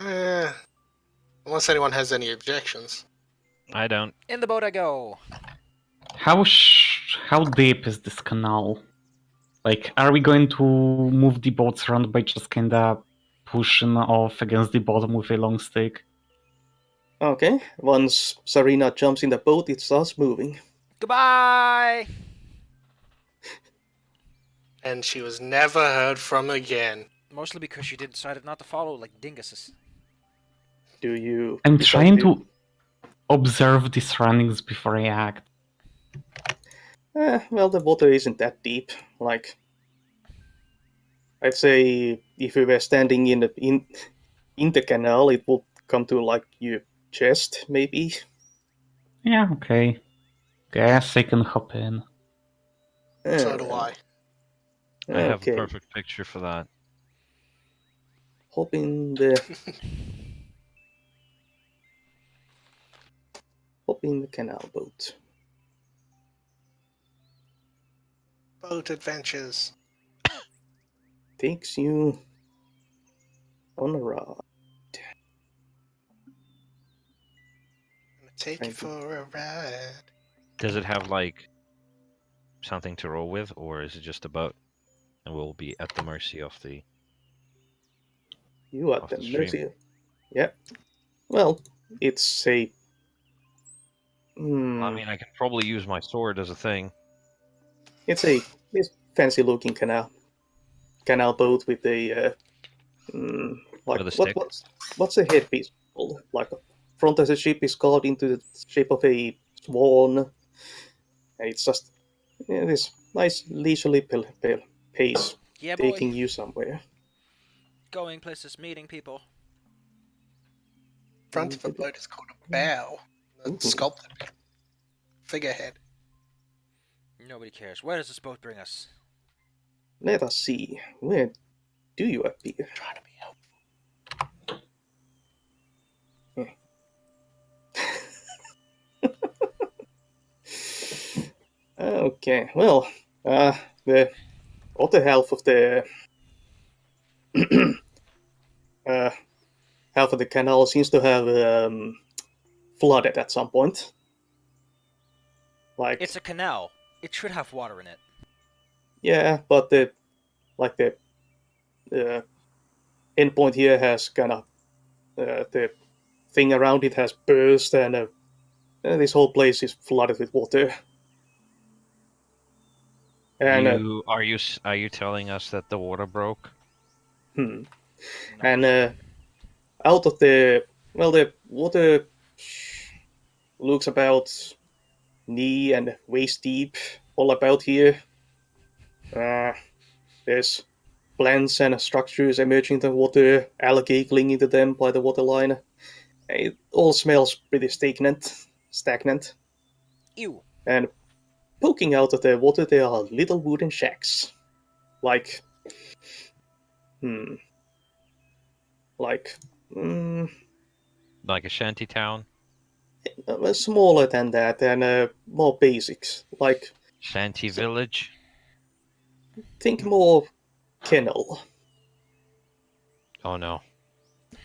Unless anyone has any objections. I don't. In the boat I go. How deep is this canal? Like, are we going to move the boats around by just kinda pushing off against the bottom with a long stick? Okay, once Sarina jumps in the boat, it starts moving. Goodbye. And she was never heard from again. Mostly because she decided not to follow like dinguses. Do you? I'm decide trying to observe the surroundings before I act. Well, the water isn't that deep. Like, I'd say if you were standing in the canal, it would come to like your chest, maybe. Yeah, okay. Guess I can hop in. So do I. I have a Okay, perfect picture for that. hop in the canal boat. Boat adventures. Takes you on a ride. Gonna take you for a ride. Does it have like something to roll with, or is it just a boat, and we'll be at the mercy of the? You are Off the the stream. mercy. Yeah. Well, it's a. I Hmm, mean, I could probably use my sword as a thing. it's a fancy-looking canal boat with a like With a stick. what's the headpiece called? Like the front of the ship is carved into the shape of a swan, and it's just this nice leisurely pace Yeah, boy. taking you somewhere. Going places, meeting people. Front of a boat is called a bow. The Ooh. sculpted figurehead. Nobody cares. Where does this boat bring us? Let us see. Where do you appear? Try to be helpful. Okay, well, the other half of the uh, half of the canal seems to have flooded at some point. Like, It's a canal. It should have water in it. yeah, but the end point here has kind of the thing around it has burst, and this whole place is flooded with water. And Are you telling us that the water broke? hmm, No. and out of the water looks about knee and waist deep all about here. There's plants and structures emerging from the water, algae clinging to them by the waterline. It all smells pretty stagnant. Ew. And poking out of the water, there are little wooden shacks, like, like, mm, Like a shanty town? smaller than that and more basics. Like, Shanty village? think more kennel. Oh no.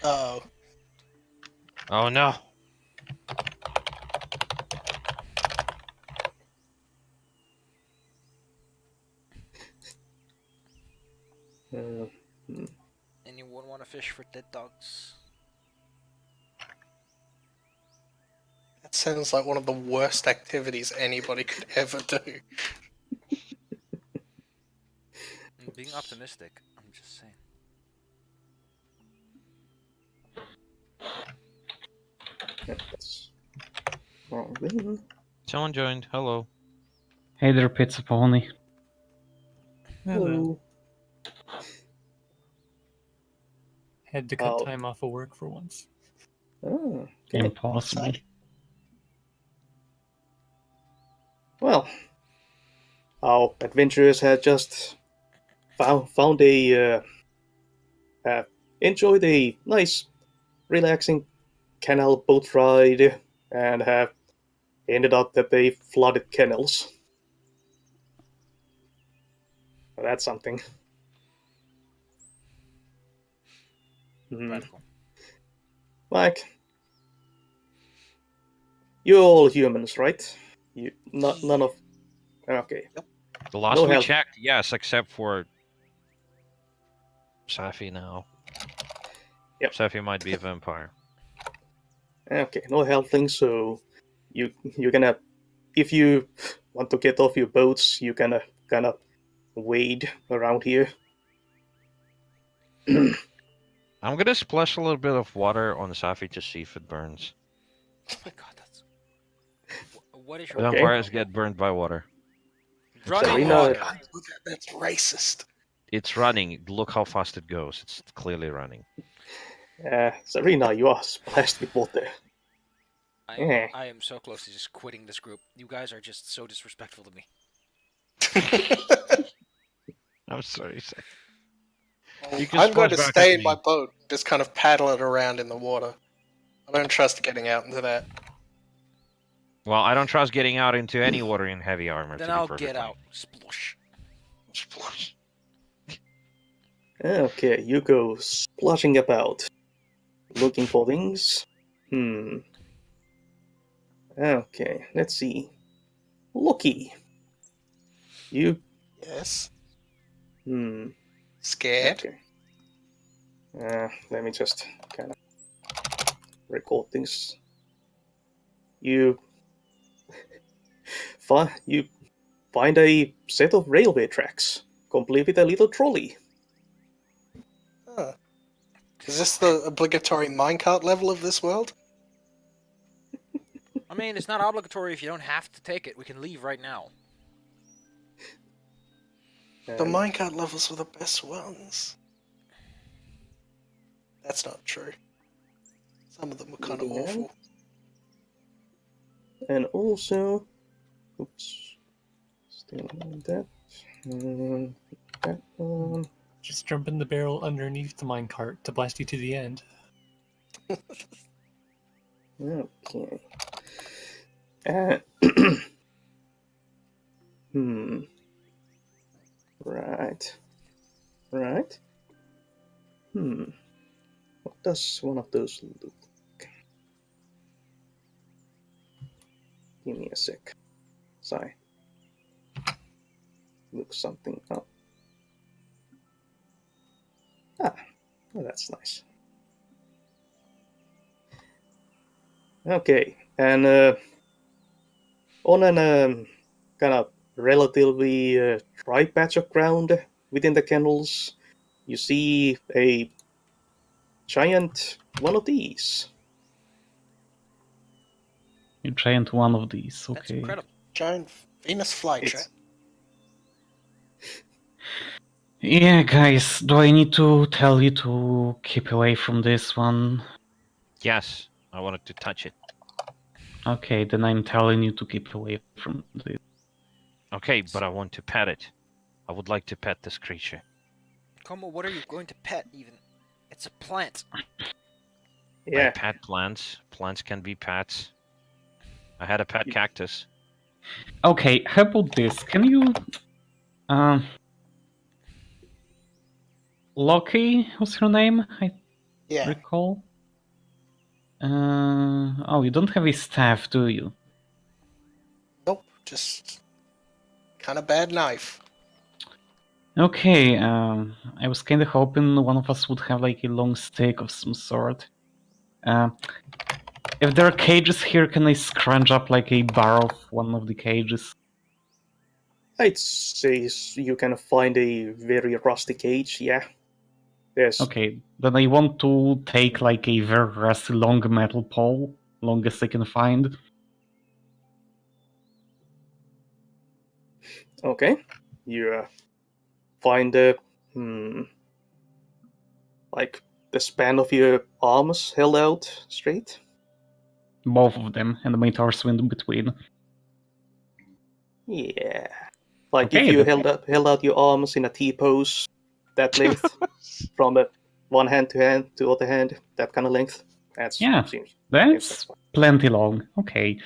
Oh, Oh no. Uh, Anyone want to fish for dead dogs? that sounds like one of the worst activities anybody could ever do. I'm being optimistic. I'm just saying. that's wrong thing. Someone joined. Hello. Hey there, Pizza Pony. Hello. Had to cut Oh. time off of work for once. Oh, okay. Impossible. Well, our adventurers had just found a enjoyed a nice, relaxing canal boat ride, and have ended up that they flooded kennels. Well, that's something. Radical. Like, you're all humans, right? You none of. Okay. The last No we help. checked, yes, except for Safi now. Yep. Safi might be a vampire. Okay, no halflings, so you're gonna, if you want to get off your boats, you gonna wade around here. I'm gonna splash a little bit of water on Safi to see if it burns. Oh my god, that's. What is your Okay. Vampires get burned by water. running Serena- water? Can't do that, that's racist. It's running. Look how fast it goes. It's clearly running. Serena, you are splashed with water. I am so close to just quitting this group. You guys are just so disrespectful to me. I'm sorry, Safi. I'm going to splash back stay at in my me. boat, just kind of paddle it around in the water. I don't trust getting out into that. Well, I don't trust getting out into any water in heavy armor. Then to be I'll perfectly get out. Splosh. Splash. Okay, you go splashing about, looking for things. Okay, let's see. Lucky. You. Yes. Hmm. Scared. Okay. Let me just kind of record things. You find a set of railway tracks, complete with a little trolley. Huh. Is this the obligatory minecart level of this world? I mean, it's not obligatory if you don't have to take it. We can leave right now. The And minecart levels were the best ones. That's not true. Some of them were kind of Yeah. awful. And also, oops, still on that. That one. Just jump in the barrel underneath the minecart to blast you to the end. Okay. Right. Right. What does one of those look like? Give me a sec. Sorry. Look something up. Oh, that's nice. Okay, and on an kind of relatively dry patch of ground within the kennels, you see a giant one of these. A giant one of these. That's Okay. incredible. Giant Venus flytrap. Yeah, guys, do I need to tell you to keep away from this one? Yes, I wanted to touch it. Okay, then I'm telling you to keep away from this. Okay, but I want to pet it. I would like to pet this creature. Como, what are you going to pet even? It's a plant. I Yeah, pet plants. Plants can be pets. I had a pet cactus. Okay, how about this? Can you... Loki was her name, I Yeah. recall? Oh, you don't have a staff, do you? Nope. Just kind of bad knife. Okay, I was kinda hoping one of us would have like a long stick of some sort. If there are cages here, can I scrunch up like a bar of one of the cages? I'd say you can find a very rusty cage. Yeah, there's Okay, then I want to take like a very rusty long metal pole, longest I can find. okay. You find like the span of your arms held out straight. Both of them, and my torso in between. Yeah, like Okay, if you that- held out your arms in a T pose, that length from one hand to other hand, that kind of length. That's Yeah, seems That's fine. plenty long. Okay.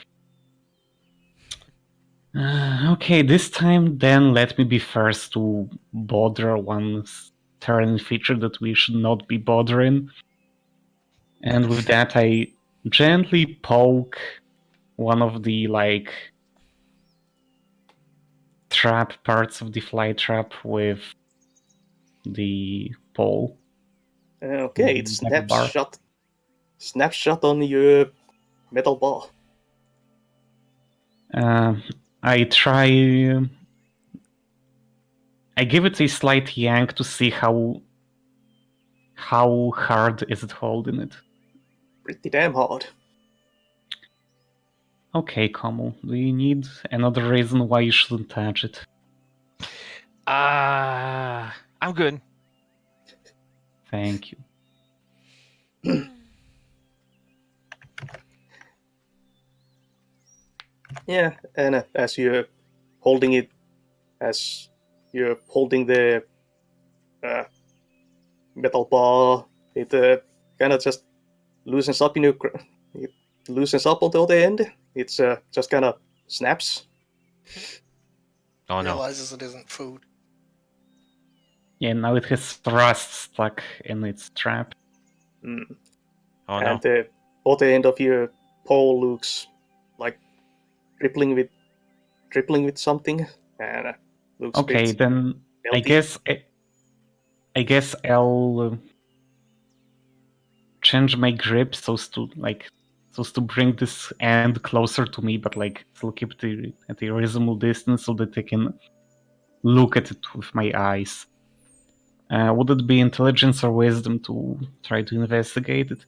Okay, this time then let me be first to bother one terrain feature that we should not be bothering. And with that I gently poke one of the like trap parts of the fly trap with the pole. Okay, it's Metal bar. snapshot on your metal bar. I try. I give it a slight yank to see how hard is it holding it. Pretty damn hard. Okay, Kamu, do you need another reason why you shouldn't touch it? I'm good. Thank you. Yeah, and as you're holding the metal bar, it kind of just loosens up in it loosens up on the other end. It's just kind of snaps. Oh no. Realizes it isn't food. Yeah, now it has rust stuck in its trap. Mm. Oh no. And the other end of your pole looks like dripping with something, and looks a Okay, bit then I melty. guess I'll change my grip so as to bring this end closer to me, but like still keep it at a reasonable distance so that I can look at it with my eyes. Would it be intelligence or wisdom to try to investigate it?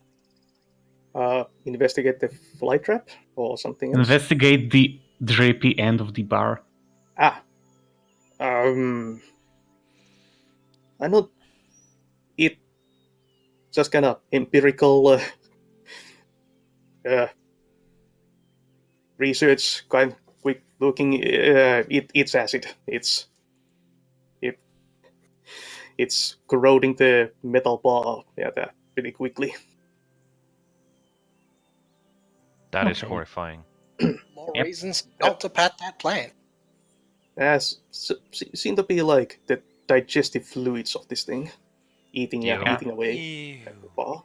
Investigate the fly trap or something else. Investigate the drippy end of the bar. I know it just kind of empirical research, kind of quick looking. It's acid. It's corroding the metal bar pretty quickly. That is Okay. horrifying. More Yep. reasons not to pat that plant. Seem to be like the digestive fluids of this thing eating Yeah. eating away Ew. at the bar.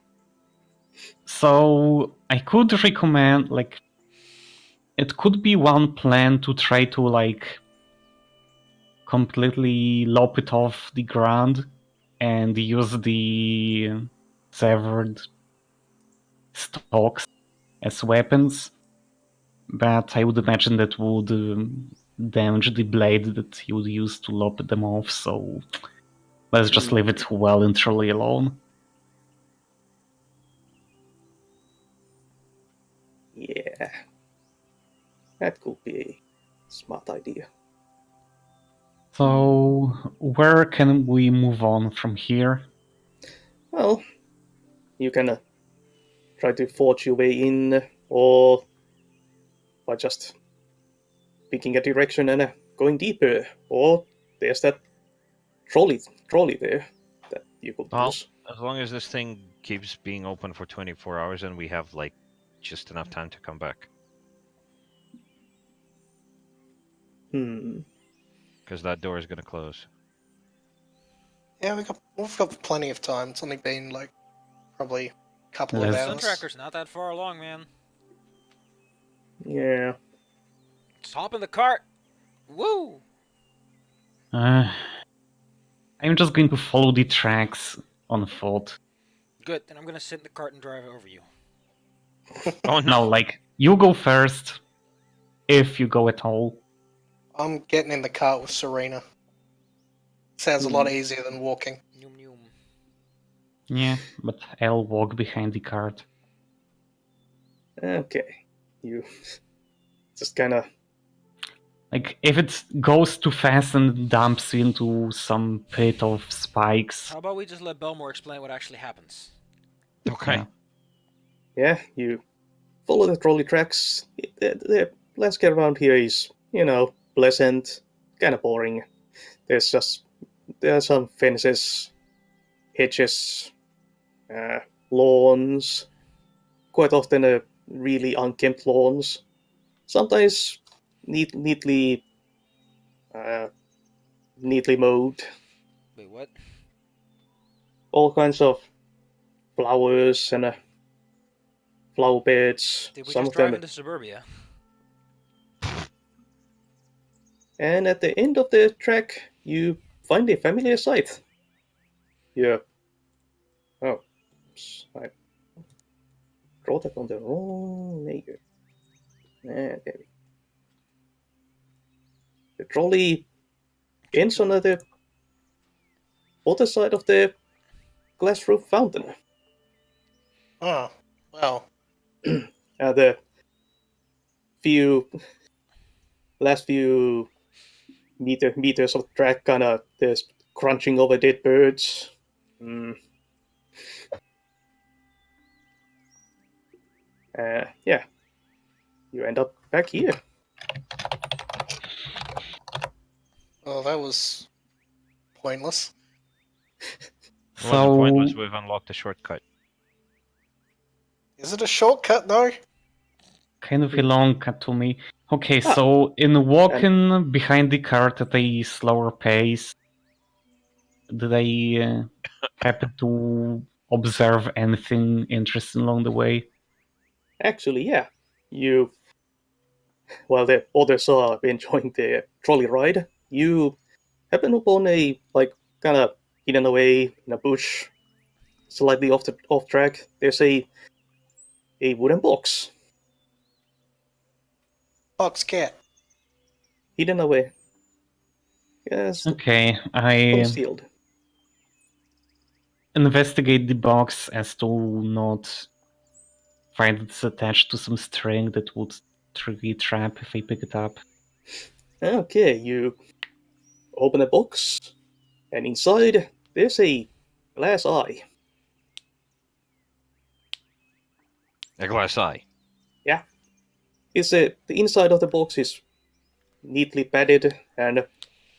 So I could recommend, like, it could be one plan to try to like completely lop it off the ground and use the severed stalks as weapons, but I would imagine that would damage the blade that you would use to lop them off, so let's just leave it well and truly alone. Yeah, that could be a smart idea. So where can we move on from here? Well, you can try to forge your way in, or by just picking a direction and going deeper, or there's that trolley there that you could Well, use. as long as this thing keeps being open for 24 hours and we have like just enough time to come back. Because that door is going to close. Yeah, we've got plenty of time. It's only been like probably a couple of Less- Sun hours. tracker's not that far along, man. Yeah. Just hop in the cart. Woo! I'm just going to follow the tracks on foot. Good. Then I'm gonna sit in the cart and drive over you. Oh No, like, you go first, if you go at all. I'm getting in the cart with Serena. Sounds a lot easier than walking. Noom noom. Yeah, but I'll walk behind the cart. Okay. You just kind of. Like, if it goes too fast and dumps you into some pit of spikes, How about we just let Belmore explain what actually happens? Okay. Yeah. Yeah, you follow the trolley tracks. The landscape around here is, pleasant, kind of boring. There are some fences, hedges, lawns. Quite often, really unkempt lawns. Sometimes neatly mowed. Wait, what? All kinds of flowers and flower beds. Did we Some just of them. drive into suburbia? And at the end of the track, you find a familiar sight. Yeah. Oh, oops, I wrote that on the wrong layer. There we go. The trolley ends on the other side of the glass roof fountain. Oh, well. The last few meters of track, kind of there's crunching over dead birds. Yeah, you end up back here. Oh, that was pointless. Well, the point was so we've unlocked a shortcut. Is it a shortcut though? kind of a long cut to me. Okay, Ah. so in walking behind the cart at a slower pace, did I happen to observe anything interesting along the way? Actually, yeah. While the others are enjoying the trolley ride, you happen upon a, kind of hidden away in a bush, slightly off track, there's a wooden box Box cat. hidden away. Yes, Okay, I concealed. investigate the box as to not find it's attached to some string that would trigger a trap if I pick it up. Okay, you open a box, and inside there's a glass eye. A glass eye. The inside of the box is neatly padded, and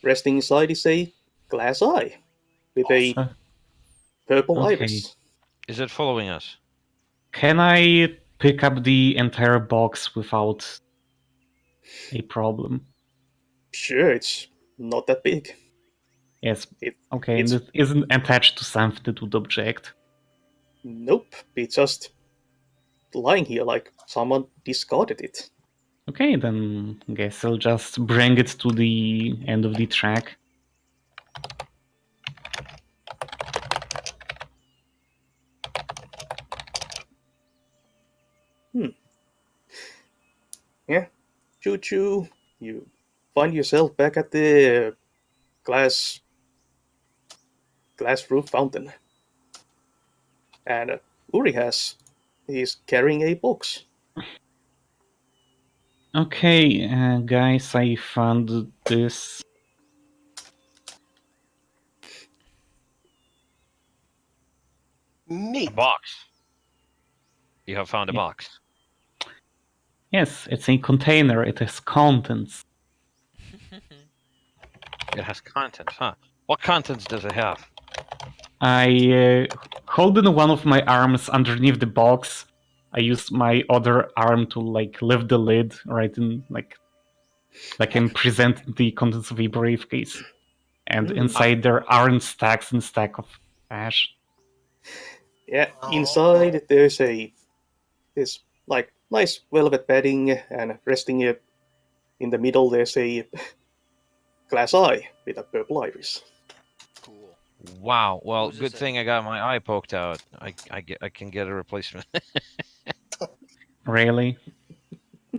resting inside is a glass eye with a Awesome. purple Okay. iris. Is it following us? Can I pick up the entire box without a problem? Sure, it's not that big. Yes. It, Okay, and it's it isn't attached to something that would object. nope. It's just lying here like someone discarded it. Okay, then I guess I'll just bring it to the end of the track. Yeah, choo choo. You find yourself back at the glass roof fountain, and Uri he's carrying a box. Okay, guys, I found this. A Neat. box. You have found a Yeah. box. Yes, it's a container. It has contents. It has contents, huh? What contents does it have? I hold in one of my arms underneath the box. I use my other arm to lift the lid, right in like I'm presenting the contents of a briefcase, and inside there aren't stacks and stack of cash. Yeah, inside there's this like nice velvet padding, and resting in the middle there's a glass eye with a purple iris. Cool. Wow. Well, Whose is good it? thing I got my eye poked out. I can get a replacement. Really?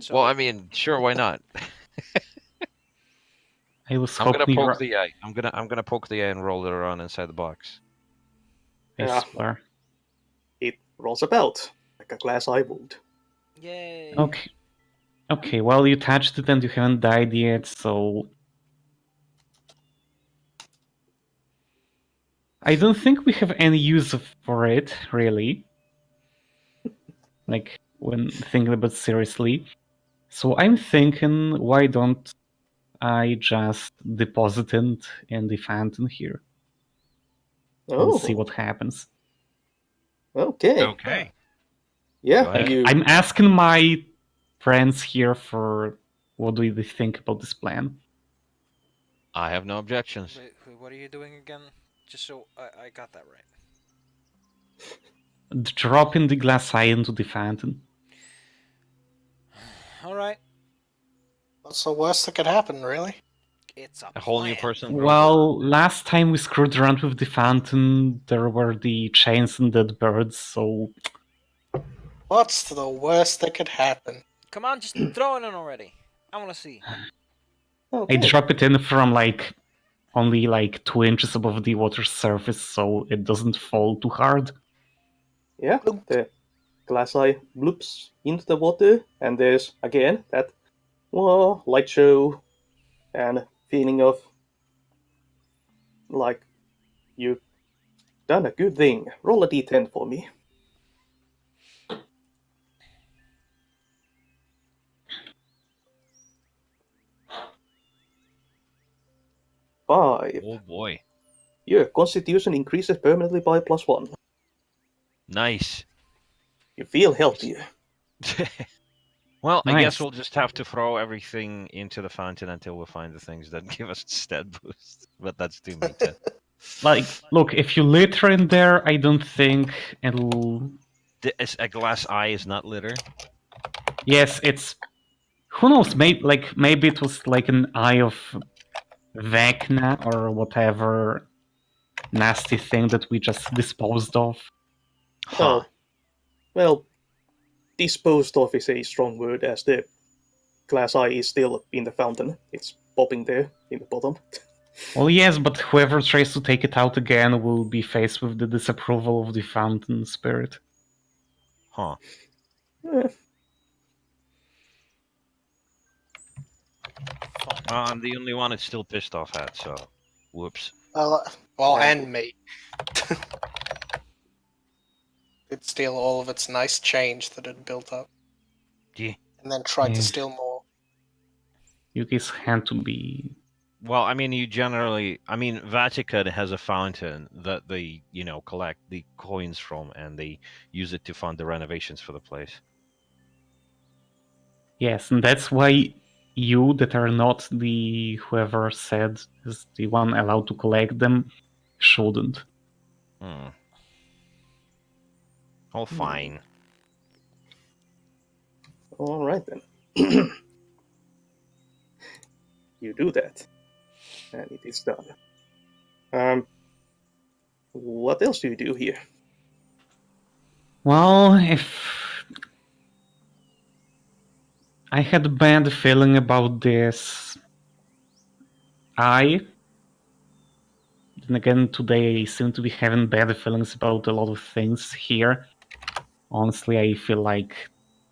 So, Well, I mean, sure, why not? I was I'm gonna hoping poke the eye. I'm gonna poke the eye and roll it around inside the box. I Yeah. swear. It rolls about like a glass eye would. yay. Okay. Okay, well, you touched it and you haven't died yet, so... I don't think we have any use for it, really. Like, when thinking about it seriously. So I'm thinking, why don't I just deposit it in the fountain here and see Oh, what happens? okay. Okay. Yeah, Go ahead. you I'm asking my friends here for what do they think about this plan. I have no objections. Wait, what are you doing again? Just so I got that right. Dropping the glass eye into the fountain. All right. What's the worst that could happen, really? It's A whole new plan. person. Well, last time we screwed around with the fountain, there were the chains and dead birds, so What's the worst that could happen? Come on, just throw it in already. I want to see. okay. I drop it in from only 2 inches above the water surface, so it doesn't fall too hard. Yeah, the glass eye bloops into the water, and there's again that light show and feeling of like you've done a good thing. Roll a d10 for me. Five. Oh boy. Your constitution increases permanently by +1. Nice. You feel healthier. Well, I guess Nice. we'll just have to throw everything into the fountain until we find the things that give us stat boost. But that's too meta. Look, if you litter in there, I don't think it'll... A glass eye is not litter. Yes, it's... Who knows, maybe it was an eye of Vecna or whatever nasty thing that we just disposed of. Huh. Well, disposed of is a strong word, as the glass eye is still in the fountain. It's popping there in the bottom. Well, yes, but whoever tries to take it out again will be faced with the disapproval of the fountain spirit. Huh. Eh, I'm the only one it's still pissed off at, so whoops. Well, Yeah. and me. It'd steal all of its nice change that had built up, Yeah. and then tried Yeah. to steal more. Yuki's hand to be... Well, I mean, Vatican has a fountain that they, collect the coins from, and they use it to fund the renovations for the place. Yes, and that's why you, that are not the whoever said is the one allowed to collect them, shouldn't. Oh, fine. all right then. You do that, and it is done. What else do you do here? Well, if I had a bad feeling about this then again today I seem to be having bad feelings about a lot of things here. Honestly, I feel like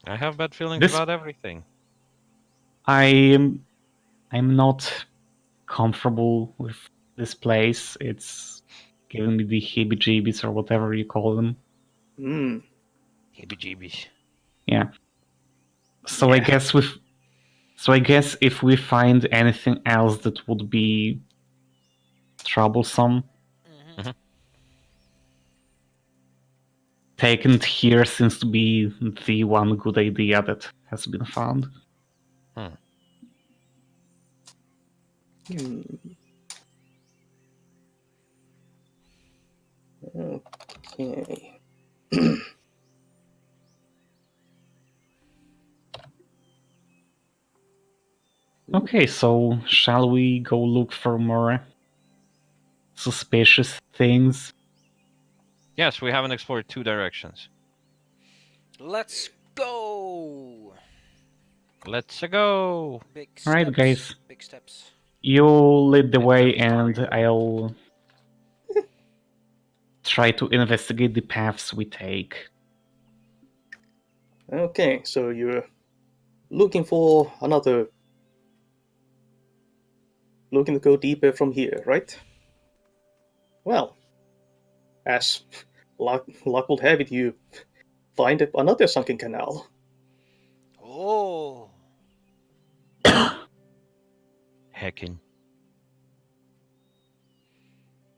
I have bad feelings This- about everything. I'm not comfortable with this place. It's giving me the heebie-jeebies or whatever you call them. Hmm. Heebie-jeebies. Yeah. So I guess if we find anything else that would be troublesome, taking it here seems to be the one good idea that has been found. Hmm. Okay. Okay, so shall we go look for more suspicious things? Yes, we haven't explored two directions. Let's go. Let's go. Big steps. Alright, guys. Big steps. You lead the Big way, steps, and Mario. I'll try to investigate the paths we take. Okay, so you're looking for another. Looking to go deeper from here, right? Well, as luck would have it, you find another sunken canal. Oh. Heckin'.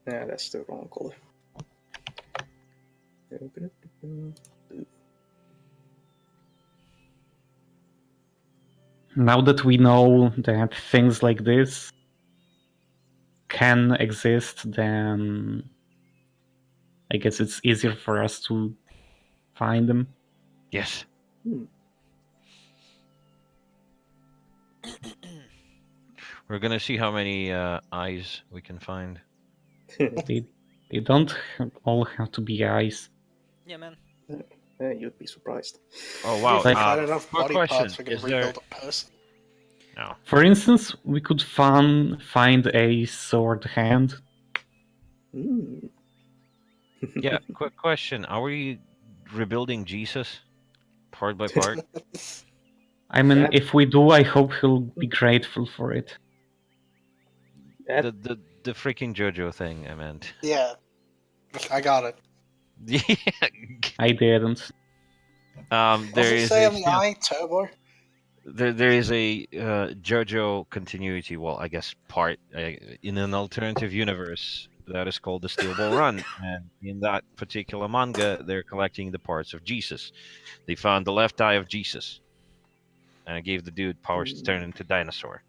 Yeah, that's the wrong color. Now that we know that things like this can exist, then I guess it's easier for us to find them. Yes. We're gonna see how many eyes we can find. They don't all have to be eyes. Yeah, man. You'd be surprised. Oh wow! If we Like- find enough quick body question, parts, we can is there- rebuild a person. No. For instance, we could find a sword hand. Hmm. Yeah. Quick question: are we rebuilding Jesus, part by part? I mean, Yeah. if we do, I hope he'll be grateful for it. the freaking JoJo thing, I meant. Yeah, I got it. Yeah. I didn't. What's There it is say a on the eye? Turbo? there is a JoJo continuity. Well, I guess part in an alternative universe that is called the Steel Ball Run, and in that particular manga, they're collecting the parts of Jesus. They found the left eye of Jesus, and it gave the dude powers to turn into dinosaur.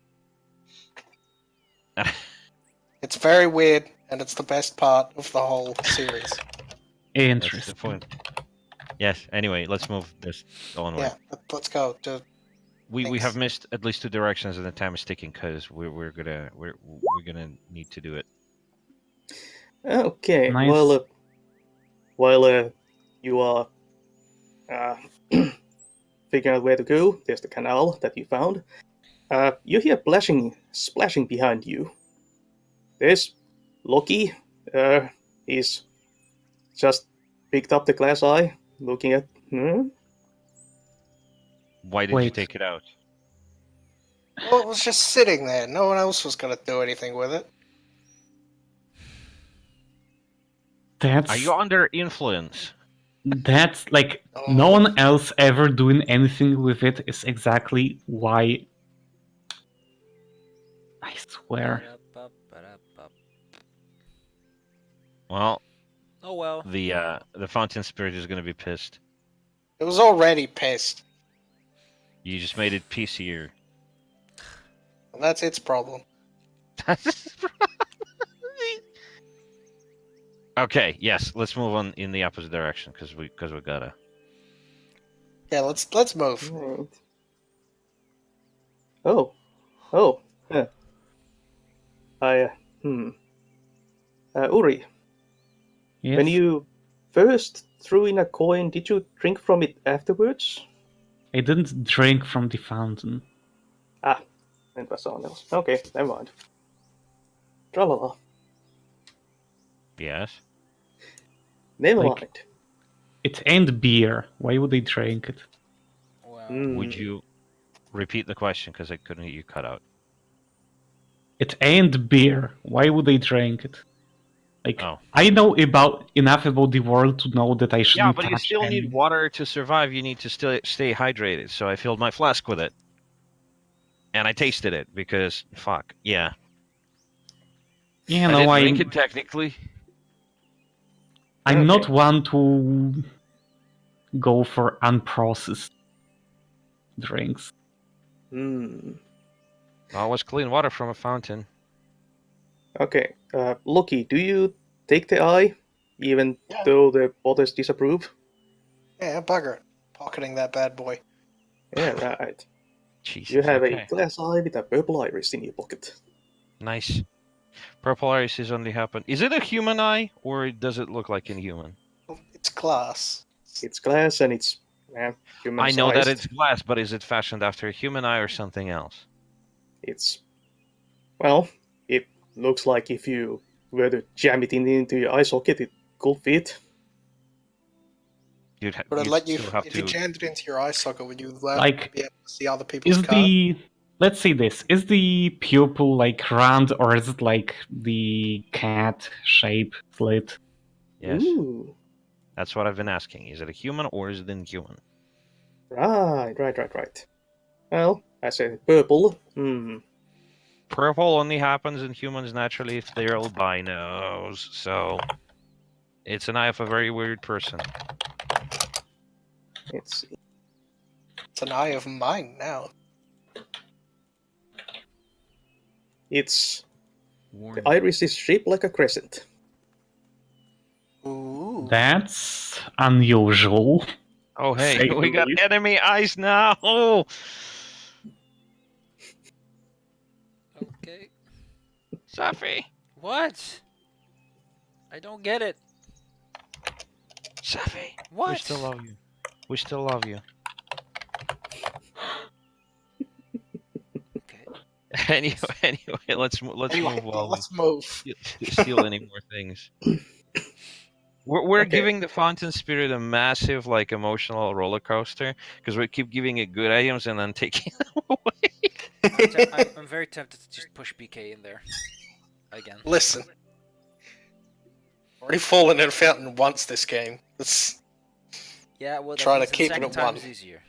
It's very weird, and it's the best part of the whole series. That's the Interesting. point. Yes. Anyway, let's move this onward. Yeah, let's go. We Thanks. have missed at least two directions, and the time is ticking because we're gonna need to do it. Okay. Nice. While you are figuring out where to go. There's the canal that you found. You hear splashing behind you. There's Loki. He's just picked up the glass eye, looking at. Why did you Wait. take it out? Well, it was just sitting there. No one else was gonna do anything with it. That's Are you under influence? that's like Oh. no one else ever doing anything with it is exactly why. I swear. Ba-da-ba-ba-da-ba. Well, Oh well. the fountain spirit is gonna be pissed. It was already pissed. You just made it piecier. And that's its problem. Okay, yes, let's move on in the opposite direction because we gotta. Yeah, let's move. Right. Oh, yeah. Uri, Yes. when you first threw in a coin, did you drink from it afterwards? I didn't drink from the fountain. It was someone else. Okay, never mind. Tralala. Yes. Never Like- mind. It ain't beer. Why would I drink it? Well. Would you repeat the question because I couldn't hear you cut out? It ain't beer. Why would I drink it? Like Oh. I know enough about the world to know that I Yeah, shouldn't but you touch still any. need water to survive. You need to still stay hydrated. So I filled my flask with it, and I tasted it because fuck yeah. You I know, didn't drink it technically. I'm not Okay. one to go for unprocessed drinks. Hmm. Well, it was clean water from a fountain. Okay. Loki, do you take the eye, even Yeah. though the others disapprove? Yeah, bugger it. Pocketing that bad boy. Yeah, right. Jesus. You have okay. a glass eye with a purple iris in your pocket. Nice. Purple iris is only happen. Is it a human eye or does it look like a human? It's glass. It's glass and it's human I know that sized. it's glass, but is it fashioned after a human eye or something else? It's well, it looks like if you were to jam it into your eye socket, it could fit. You'd But I'd let you, still have if to. you jammed it into your eye socket, would you Like, be able to see other people's Is car? let's say this, is the pupil like round or is it like the cat shape slit? Yes, Ooh. that's what I've been asking. Is it a human or is it inhuman? Right. Well, I said purple. Purple only happens in humans naturally if they're albinos, so it's an eye of a very weird person. It's It's an eye of mine now. the iris is shaped like a crescent. Ooh. That's unusual. Oh hey, Say the we got least. enemy eyes now. Oh, Okay. Safi, What? I don't get it. Safi. What? We still love you. We still love you. Okay. Anyway, let's Anyway, move while let's move. we steal any more things. We're Okay. giving the fountain spirit a massive like emotional roller coaster because we keep giving it good items and then taking them away. I'm very tempted to just push BK in there. Again. Listen. Already fallen in a fountain once this game. Let's Yeah, well, that Try to means the keep it second at time one. is easier.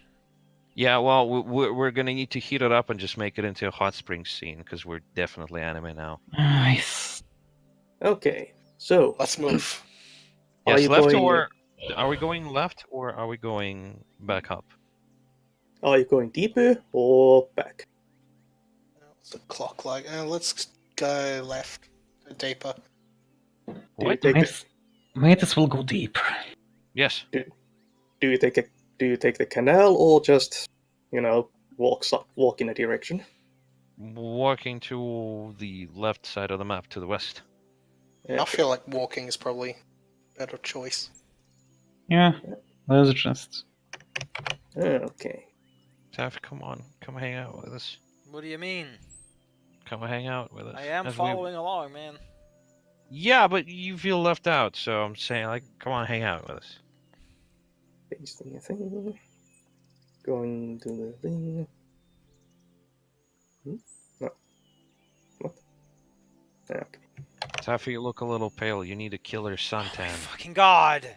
Yeah, well, we're gonna need to heat it up and just make it into a hot spring scene because we're definitely anime now. Nice. Okay, so let's move. Are Yes, you left going- or are we going left or are we going back up? are you going deeper or back? What's the clock like? Let's go left. Go deeper. Do you What? take Might as well go deeper. Yes. do you take the canal or just walk in a direction? Walking to the left side of the map to the west. I feel like walking is probably a better choice. Yeah, let's just. Okay. Taff, come on, come hang out with us. What do you mean? Come hang out with us. I am As following along, man. Yeah, but you feel left out, so I'm saying, like, come on, hang out with us. Pasting a thing. Going to the thing. No. What? Okay. Taffy, you look a little pale. You need a killer Oh my suntan. fucking god!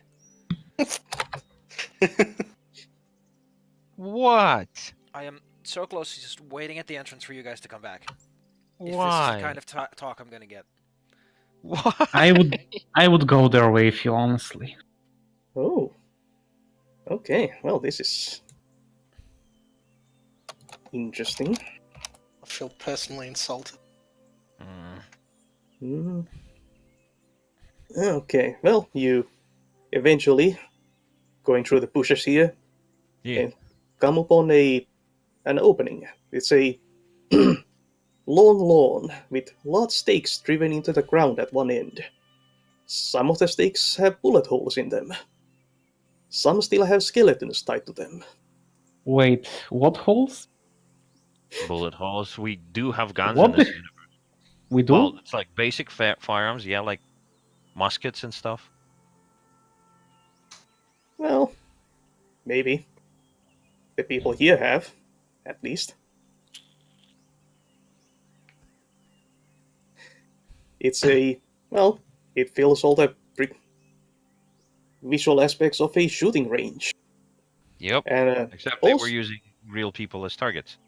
What? I am so close to just waiting at the entrance for you guys to come back. If this is Why? the kind of talk I'm gonna get. Why? I would go there with you, honestly. Oh. Okay. Well, this is interesting. I feel personally insulted. Mm. Okay. Well, you eventually going through the bushes here Yeah. and come upon an opening. It's a long lawn with large stakes driven into the ground at one end. Some of the stakes have bullet holes in them. Some still have skeletons tied to them. Wait, what holes? Bullet holes. We do have guns What in this the- universe. We do? Well, it's like basic firearms, yeah, like muskets and stuff. Well, maybe. The people here have, at least. It's well, it fills all the visual aspects of a shooting range. Yep. And Except they were also, using real people as targets.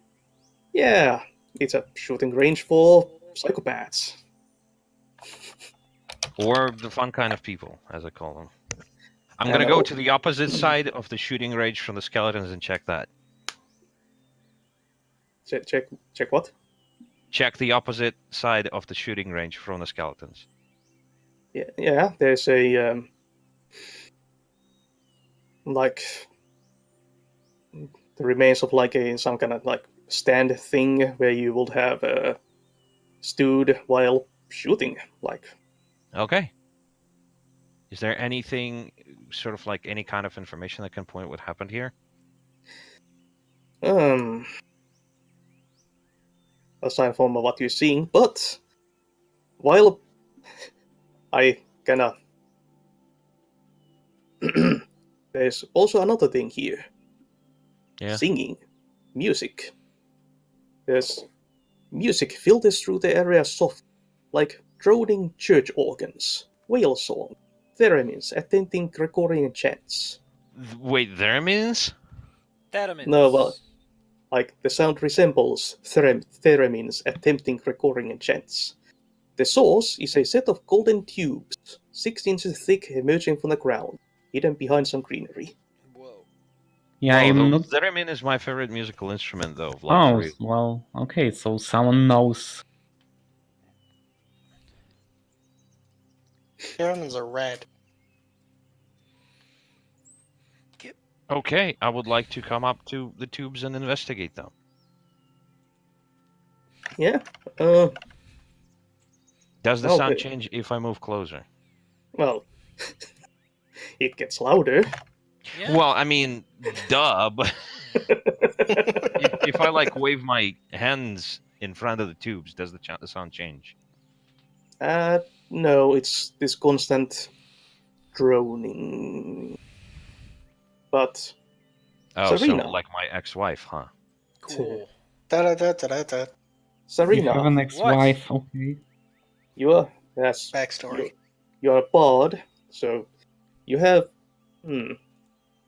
yeah, it's a shooting range for psychopaths. Or the fun kind of people, as I call them. I'm And gonna go to the opposite side of the shooting range from the skeletons and check that. Check what? Check the opposite side of the shooting range from the skeletons. Yeah. There's a like the remains of like some kind of like stand thing where you would have stood while shooting. Like, Okay. Is there anything, sort of like any kind of information that can point what happened here? aside from what you're seeing, but while I kinda there's also another thing here. Yeah. Singing, music. There's music filters through the area soft, like droning church organs, whale song, theremins attempting Gregorian chants. Wait, there means? Theremins. No, well, like the sound resembles theremins attempting Gregorian chants. The source is a set of golden tubes, 6 inches thick, emerging from the ground, hidden behind some greenery. Whoa. Yeah, Oh, I'm the not. theremin is my favorite musical instrument, though. Like, for Oh, real. well, okay, so someone knows. Germans are red. Okay, I would like to come up to the tubes and investigate them. Yeah, Does the Oh, sound wait. change if I move closer? well, it gets louder. Yeah. Well, I mean, duh, but if I like wave my hands in front of the tubes, does the sound change? No, it's this constant droning. But Oh, Serena. so like my ex-wife, huh? Cool. Da da da da da da. You Serena, have an ex-wife, okay. you are yes, Backstory. you are a bard, so you have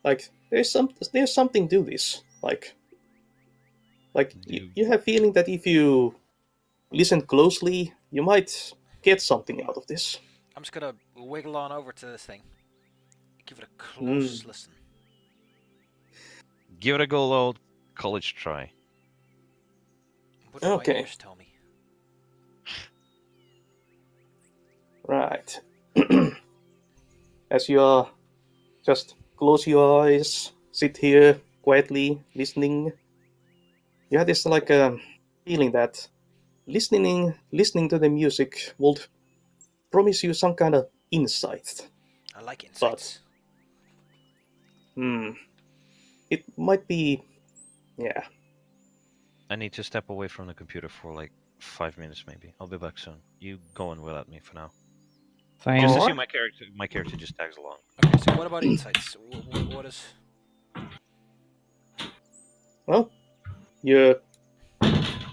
like there's something to this. Like you have feeling that if you listen closely, you might get something out of this. I'm just gonna wiggle on over to this thing. Give it a close listen. Give it a good old college try. What do my Okay. ears tell me? Right. As you are just close your eyes, sit here quietly listening, you have this like feeling that listening to the music would promise you some kind of insight. I like insights. It might be. Yeah. I need to step away from the computer for like 5 minutes, maybe. I'll be back soon. You go on without me for now. Fine. Just Alright. assume my character just tags along. Okay, so what about insights? What is? Well, you're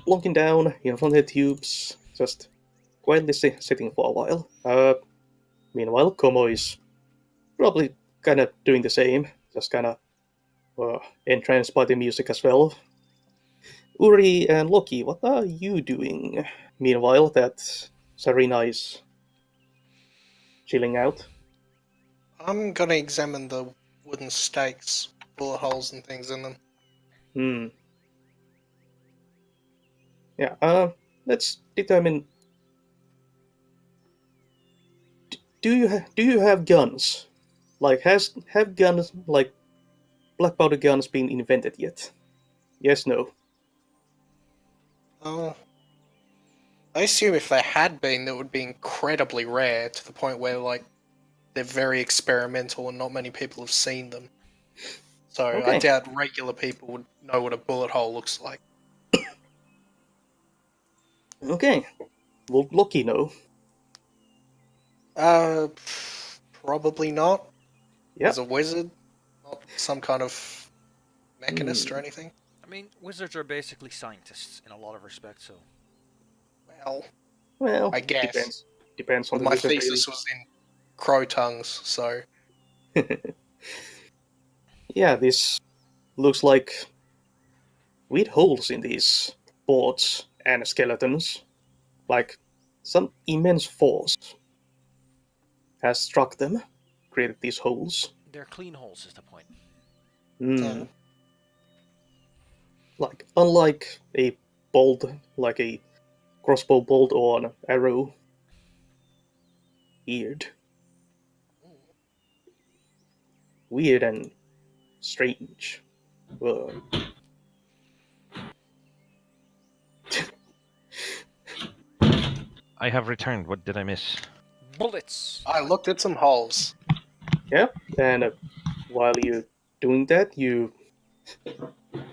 plunking down in front of the tubes, just quietly sitting for a while. Meanwhile, Como is probably kind of doing the same, just kind of entranced by the music as well. Uri and Loki, what are you doing? Meanwhile, that Serena is chilling out. I'm gonna examine the wooden stakes, bullet holes and things in them. Hmm. Yeah. Let's determine. Do you have guns? Like, have guns like black powder guns been invented yet? Yes. No. Oh, I assume if they had been, that would be incredibly rare to the point where like they're very experimental and not many people have seen them. So I Okay. doubt regular people would know what a bullet hole looks like. Okay. Will Loki know? Probably not. Yep. As a wizard, not some kind of mechanist or Hmm. anything. I mean, wizards are basically scientists in a lot of respects. So Well, Well, I guess. depends on But the my wizard, thesis was in crow tongues, so really. Yeah, this looks like weird holes in these boards and skeletons. Like some immense force has struck them, created these holes. they're clean holes, is the point. Hmm. Like unlike a bolt, like a crossbow bolt or an arrow. Weird, weird and strange. Uh, I have returned. What did I miss? Bullets. I looked at some holes. yeah, and while you're doing that, you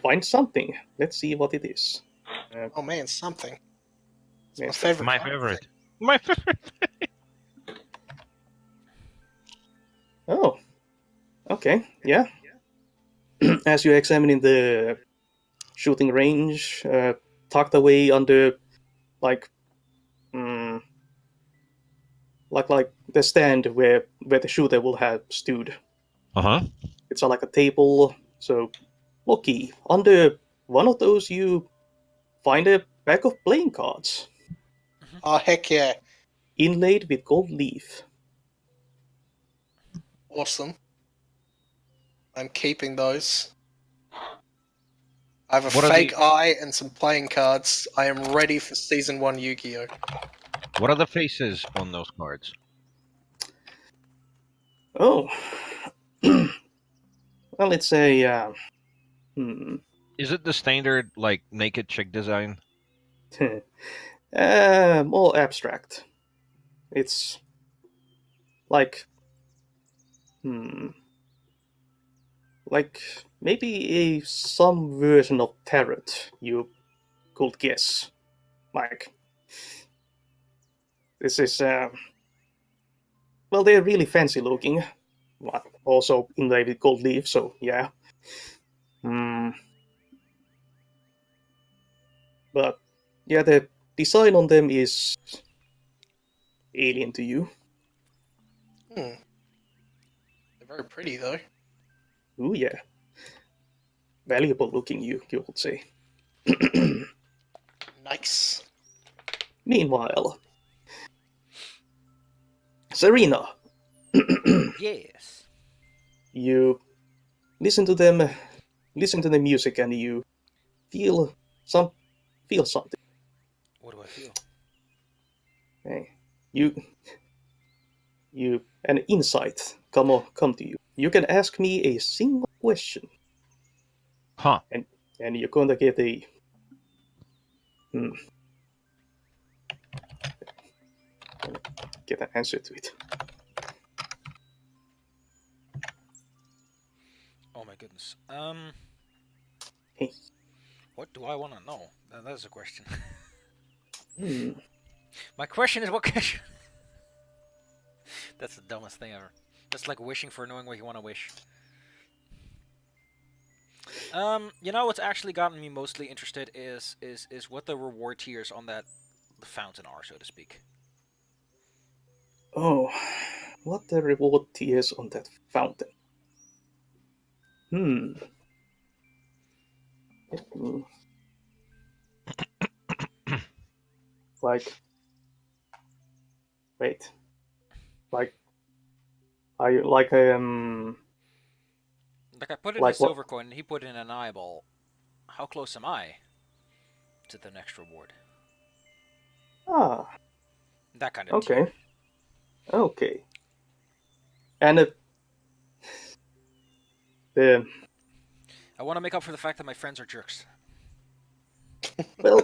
find something. Let's see what it is. Oh man, something. It's my Yes, favorite. My kind of favorite. thing. My favorite. Oh, okay, yeah. As you're examining the shooting range, tucked away under, like, mm, like the stand where the shooter will have stood. Uh-huh. It's like a table. So, Loki, under one of those, you find a pack of playing cards Oh heck yeah, inlaid with gold leaf. awesome. I'm keeping those. I have a What are fake the eye and some playing cards. I am ready for season 1 Yu-Gi-Oh! what are the faces on those cards? Oh, well, it's a hmm, Is it the standard like naked chick design? more abstract. It's like hmm, like maybe some version of tarot you could guess. Like this is well, they're really fancy looking, but also inlaid with gold leaf. So yeah, hmm. But yeah, the design on them is alien to you. They're very pretty though. Ooh yeah, valuable looking. You would say. Nice. Meanwhile, Serena, Yes. you listen to them, listen to the music, and you feel some feel something. What do I feel? Hey, you an insight come to you. You can ask me a single question, Huh. and you're going to get a hmm, get an answer to it. goodness. Hey. What do I want to know? That is a question. Hmm. My question is what question? That's the dumbest thing ever. That's like wishing for knowing what you want to wish. You know what's actually gotten me mostly interested is what the reward tiers on the fountain are, so to speak. Oh, what the reward tiers on that fountain? Hmm. Let me- Like, wait. Like, like Like I put in a like what? silver coin and he put in an eyeball. How close am I to the next reward? Ah, That kind of okay, tier. okay. And the I want to make up for the fact that my friends are jerks. well,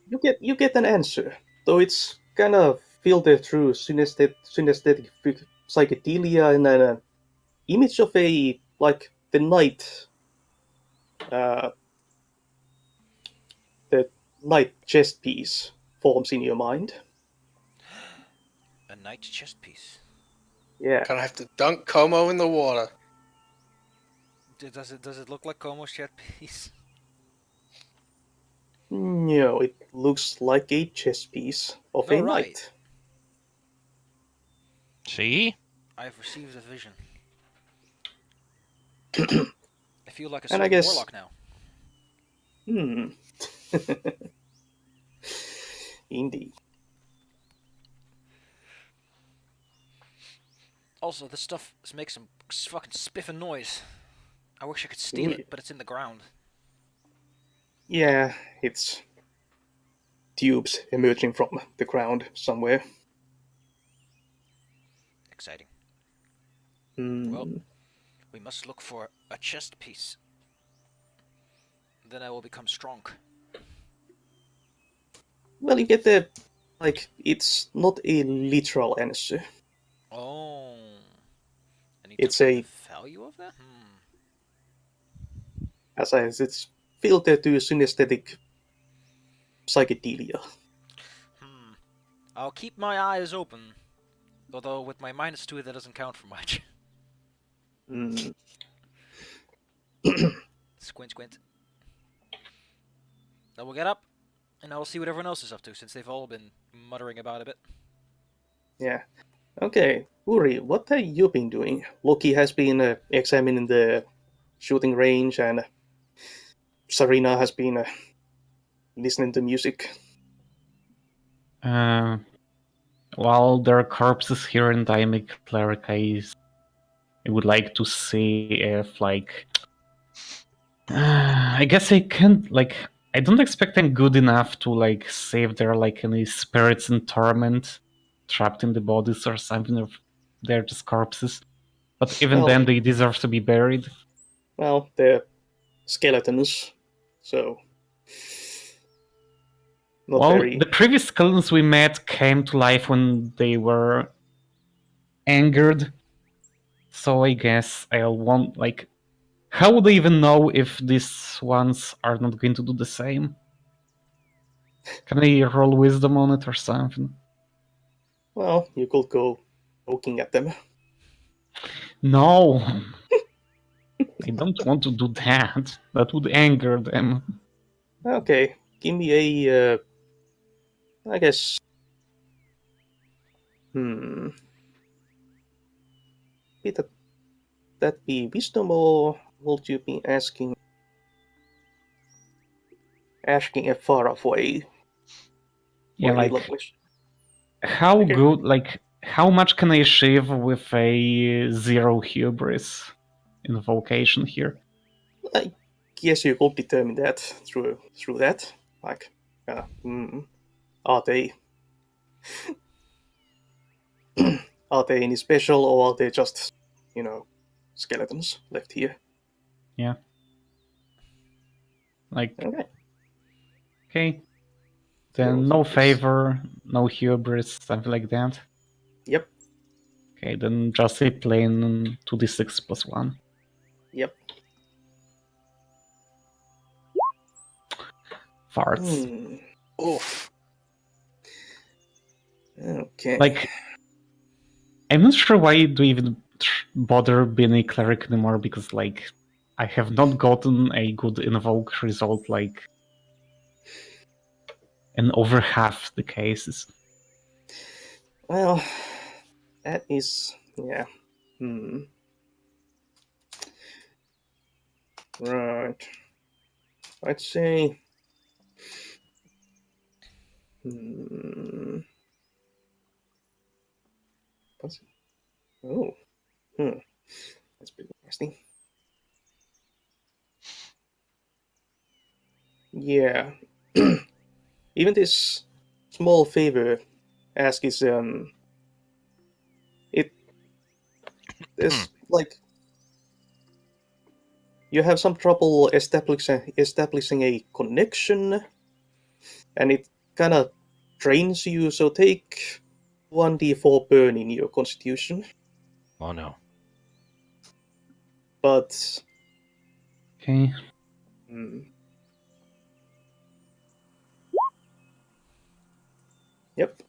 you get an answer, though it's kind of filtered through synesthetic psychedelia and an image of a like uh, the knight chest piece forms in your mind. A knight chest piece. Yeah. Gonna have to dunk Como in the water. Does it look like Como's chest piece? No, it looks like a chess piece of All a right. knight. See? I have received a vision. I feel like a And I certain guess, warlock now. hmm, indeed. Also, this stuff makes some fucking spiffing noise. I wish I could steal Ooh, it, but it's in the ground. yeah, it's tubes emerging from the ground somewhere. Exciting. Hmm. Well, we must look for a chest piece. Then I will become strong. Well, you get the like. It's not a literal answer. Oh. I need to It's find the a, value of that? as I said, it's filtered to synesthetic psychedelia. I'll keep my eyes open. Although with my -2 that doesn't count for much. Hmm. Squint squint. Then we'll get up, and I will see what everyone else is up to, since they've all been muttering about a bit. Yeah. Okay, Uri, what have you been doing? Loki has been examining the shooting range, and Sarina has been listening to music. While there are corpses here and I make cleric, I would like to see if, like, I guess I can't, like, I don't expect I'm good enough to, like, save there, like, any spirits in torment trapped in the bodies or something, if they're just corpses. But even Well, then, they deserve to be buried. well, they're skeletons, so not Well, very. the previous skeletons we met came to life when they were angered. So I guess I'll want, like, how would I even know if these ones are not going to do the same? Can I roll wisdom on it or something? Well, you could go poking at them. No! I don't want to do that. That would anger them. Okay, give me a. I guess. Would that be wisdom, or would you be asking a far away Yeah, for a like, language? how Okay. good, like, how much can I achieve with a 0 hubris invocation here? I guess you could determine that through that. Like, are they are they any special, or are they just, skeletons left here? Yeah. Like, Okay. okay. Zero Then no hubris. favor, no hubris, something like that. Yep. Okay, then just a plain 2d6 plus 1. Yep. farts. Oof. Okay. Like, I'm not sure why I do even bother being a cleric anymore, because, like, I have not gotten a good invoke result, like, in over half the cases. Well, that is yeah. Right. I'd say. What's it? Oh. That's pretty interesting. Yeah. Even this small favor ask is it is like you have some trouble establishing a connection, and it kind of drains you. So take 1d4 burn in your constitution. Oh no. But Okay. Yep.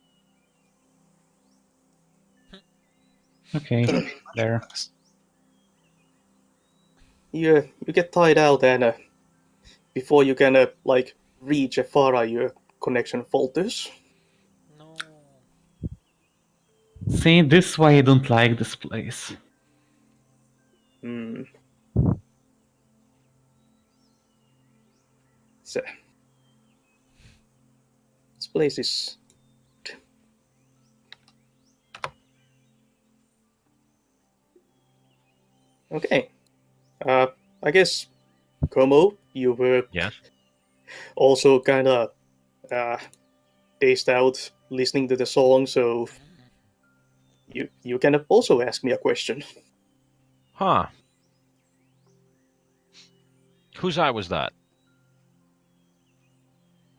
Okay, Could have been there. much worse. You get tied out, and before you can like reach Afara, your connection falters. No. See, this is why I don't like this place. So, this place is okay. I guess Como, you were Yes. also kind of dazed out listening to the song, so you can also ask me a question. Huh. Whose eye was that?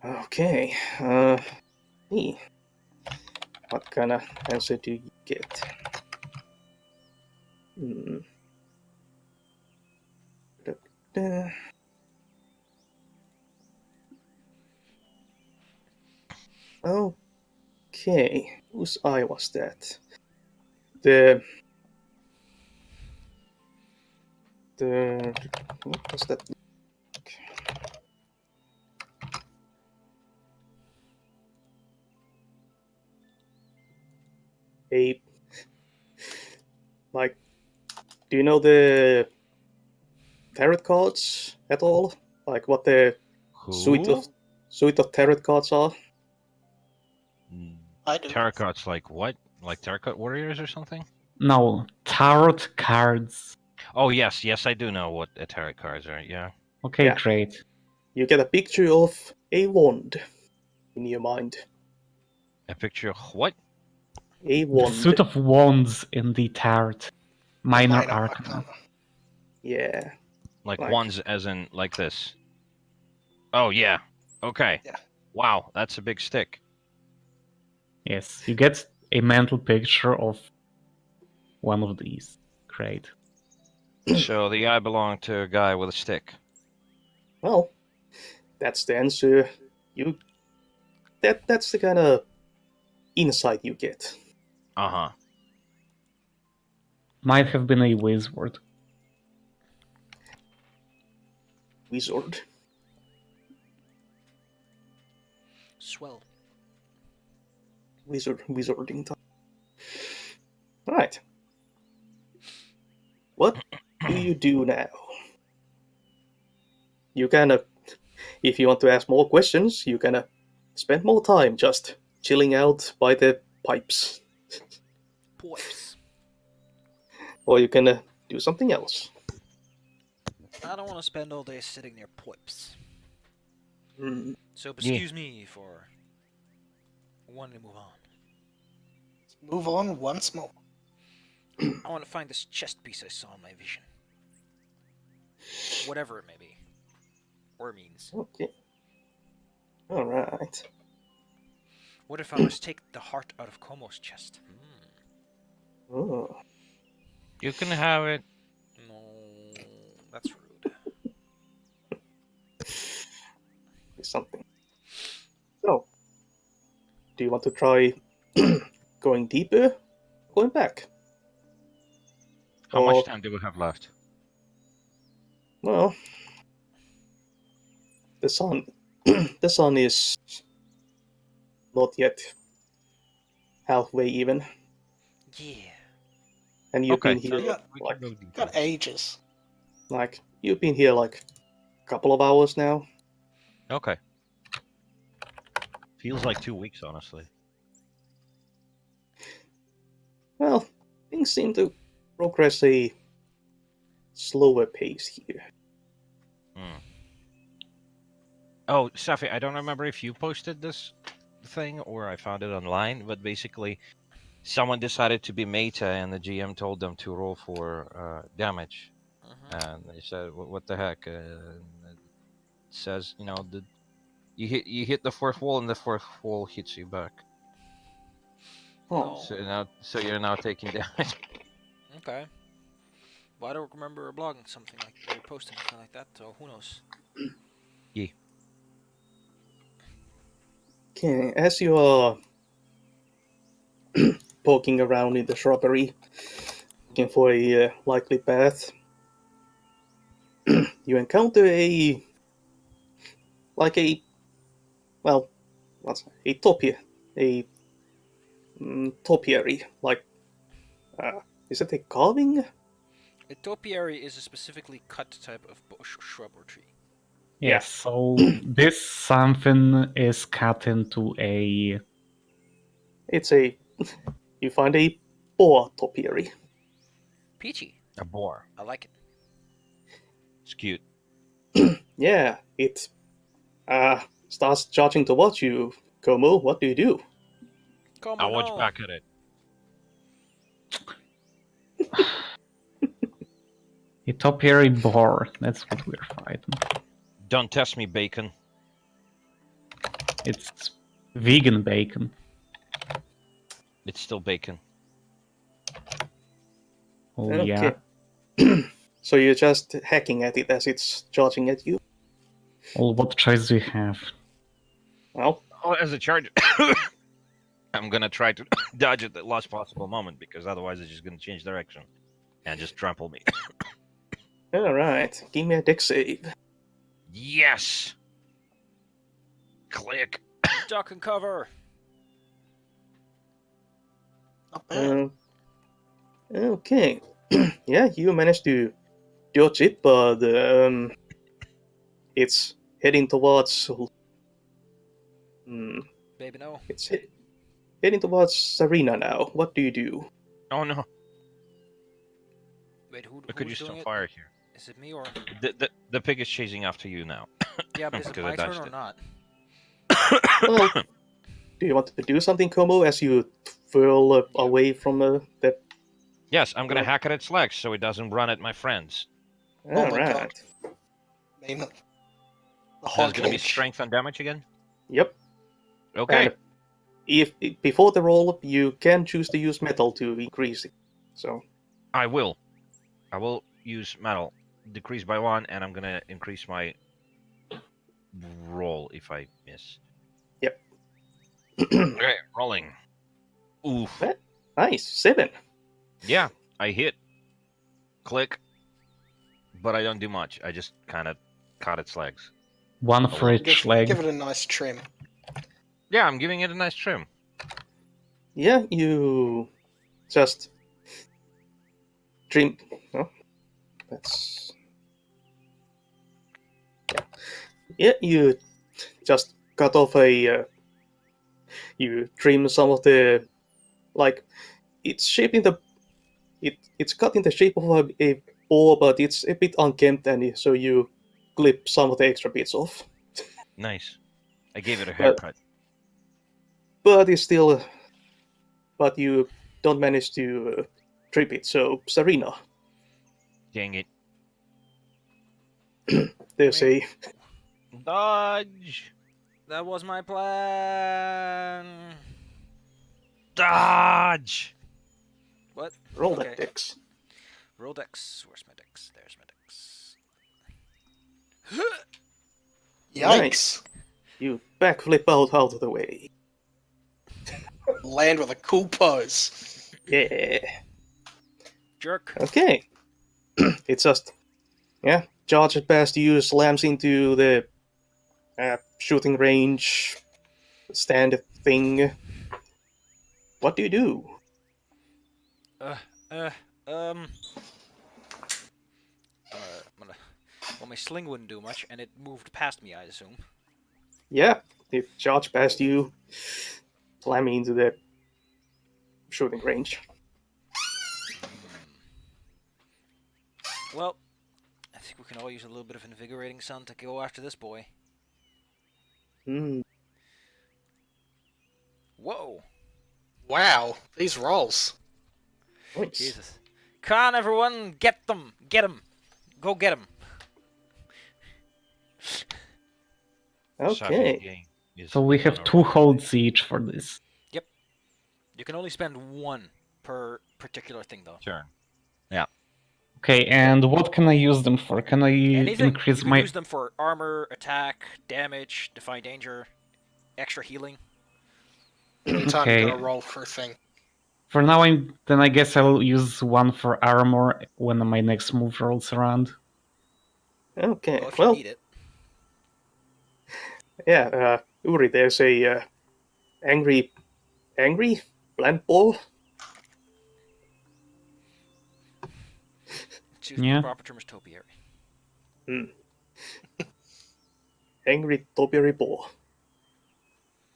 Okay. Me. What kind of answer do you get? Da-da. Okay. Whose eye was that? The what was that? A like, do you know the tarot cards at all? Like what the suite Who? of tarot cards are? I do. Tarot cards like what? Like tarot card warriors or something? No, tarot cards. Oh yes, yes I do know what a tarot cards are. Yeah. Okay, Yeah. great. You get a picture of a wand in your mind. A picture of what? A The wand. suit of wands in the tarot. Minor Minor Arcana. Arcana. Yeah. Like Like- ones as in like this. Oh yeah. Okay. Yeah. Wow, that's a big stick. Yes, you get a mental picture of one of these. Great. So the eye belonged to a guy with a stick. Well, that's the answer. That's the kind of insight you get. Uh-huh. Might have been a wizard. Wizard. Swell. Wizarding time. Right. What do you do now? You kind of, if you want to ask more questions, you kind of spend more time just chilling out by the pipes, Pipes. or you can do something else. I don't want to spend all day sitting near pipes. So Yeah. excuse me for wanting to move on. Move on once more. I want to find this chest piece I saw in my vision. Whatever it may be. Or means. Okay. All right. What if I was to take the heart out of Komo's chest? Oh. You can have it. No, that's rude. Something. Do you want to try going deeper, going back? How Or, much time do we have left? well, the sun, the sun is not yet halfway even, Yeah. and you've Okay, been then here we like can go deeper. Got ages. you've been here like a couple of hours now. Okay. Feels like 2 weeks, honestly. Well, things seem to progress a slower pace here. Hmm. Oh, Safi, I don't remember if you posted this thing or I found it online, but basically, someone decided to be meta, and the GM told them to roll for damage, and they said, "What the heck?" It says, you hit the fourth wall, and the fourth wall hits you back. Oh, So you're now taking damage. Okay. Well, I don't remember blogging something like or posting something like that, so who knows? okay. As you are poking around in the shrubbery, looking for a likely path, you encounter a well, what's a topiary, a topiary. Is it a carving? A topiary is a specifically cut type of bush, shrub, or tree. Yeah. So this something is cut into a. It's a. You find a boar topiary. Peachy. A boar. I like it. It's cute. Yeah, it starts charging towards you. Como, what do you do? Come I'll on. watch back at it. A topiary boar. That's what we're fighting. Don't test me, bacon. It's vegan bacon. It's still bacon. Oh Okay. yeah. So you're just hacking at it as it's charging at you? Well, what choice do you have? Well, Oh, as a charger. I'm gonna try to dodge at the last possible moment, because otherwise it's just gonna change direction and just trample me. alright. Give me a dex save. Yes. Click. Duck and cover. Not bad. Okay. Yeah, you managed to dodge it, but it's heading towards. Baby, no. It's heading towards Serena now. What do you do? Oh no! Wait, who, Look at you who's still doing it? fire here. Is it me or? The pig is chasing after you now. Yeah, but is it Because I my turn dodged or it. not? Well, do you want to do something, Como, as you whirl away from that? Yes, I'm gonna hack at its legs so it doesn't run at my friends. Oh my Alright. god. I mean, the So hog it's gonna be cage. strength and damage again. Yep. Okay. And if before the roll, you can choose to use metal to increase it. So I will use metal. Decrease by 1, and I'm gonna increase my roll if I miss. Yep. Okay, rolling. Oof. Nice, 7. Yeah, I hit. Click. But I don't do much. I just kind of cut its legs. One for each leg. Give it a nice trim. Yeah, I'm giving it a nice trim. Yeah, you just trim. No, that's yeah. You just cut off you trim some of the it's shaped in the it's cut in the shape of a boar, but it's a bit unkempt, and so you clip some of the extra bits off. Nice. I gave it a haircut. But it's still but you don't manage to trip it. So Serena, Dang it. there's a Dodge! That was my plan. Dodge! What? roll Okay. that dex. Roll dex. Where's my dex? There's my dex. Yikes. You backflip out of the way. Land with a cool pose. Yeah. Jerk. Okay. It's just, charges past you, slams into the shooting range, stand thing. What do you do? Uh, um. Well, my sling wouldn't do much, and it moved past me, I assume. Yeah, it charged past you, slamming into the shooting range. Well, I think we can all use a little bit of invigorating sun to go after this boy. Hmm. Whoa! Wow, these rolls. Nice. Jesus. Come on, everyone! Get them! Get him! Go get him! Okay. So we have 2 holds each for this. You can only spend 1 per particular thing, though. Turn. Okay, and what can I use them for? Can I Anything. increase You can my... use them for armor, attack, damage, defy danger, extra healing. Anytime Okay. you gotta roll for a thing. For now, I guess I'll use 1 for armor when my next move rolls around. Okay. Well, if you need it. Yeah, Uri, there's a angry plant ball. Choose Yeah. the proper term is topiary. Angry topiary ball.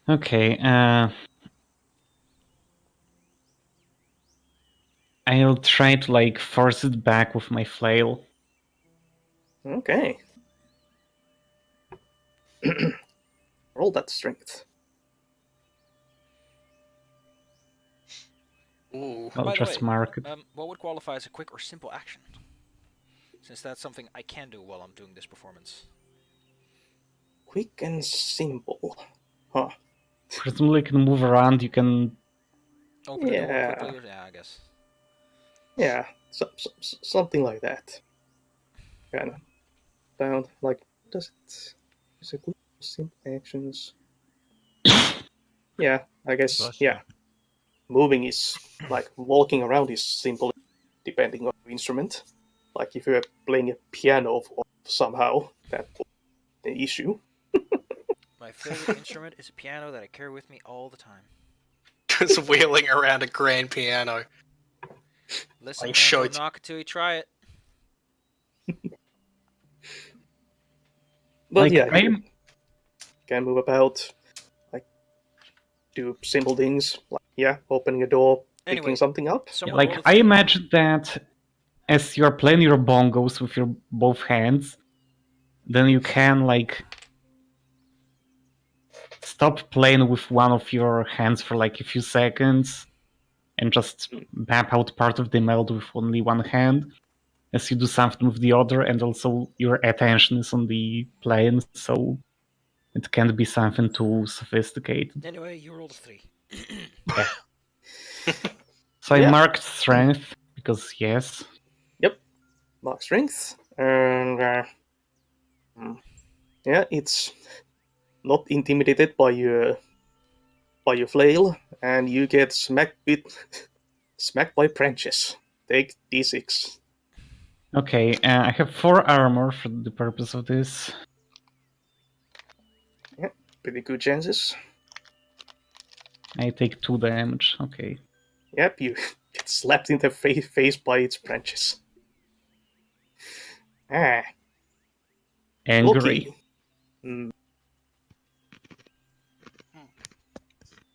Okay, I'll try to, like, force it back with my flail. Okay. Roll that strength. Ooh. I'll By the just way, mark it. What would qualify as a quick or simple action? Since that's something I can do while I'm doing this performance. Quick and simple. Huh. Presumably you can move around, you can... Open the door Yeah. quickly? Yeah, I guess. Yeah, something like that. Kind of. Down, like, does it... Is it quick or simple actions? Yeah, I guess, Bless yeah. Moving is, like, walking around is simple, depending on the instrument. Like, if you're playing a piano somehow, that would be the issue. My favorite instrument is a piano that I carry with me all the time. Just wheeling around a grand piano. Listen, Like man, show don't it. knock it till you try it. But Like, yeah, you I'm... can move about, like, do simple things, like, yeah, opening a door, Anyway, picking something up. someone Like, roll a I three. imagine that as you're playing your bongos with your both hands, then you can, like, stop playing with one of your hands for, like, a few seconds and just map out part of the melody with only one hand as you do something with the other, and also your attention is on the playing, so it can't be something too sophisticated. Anyway, you rolled a 3. So I Yeah. marked strength, because yes. Mark strength, and yeah, it's not intimidated by your flail, and you get smacked by branches. Take d6. Okay, I have 4 armor for the purpose of this. Pretty good chances. I take 2 damage, okay. Yep, you get slapped in the face by its branches. Ah, Angry. lucky. Hmm.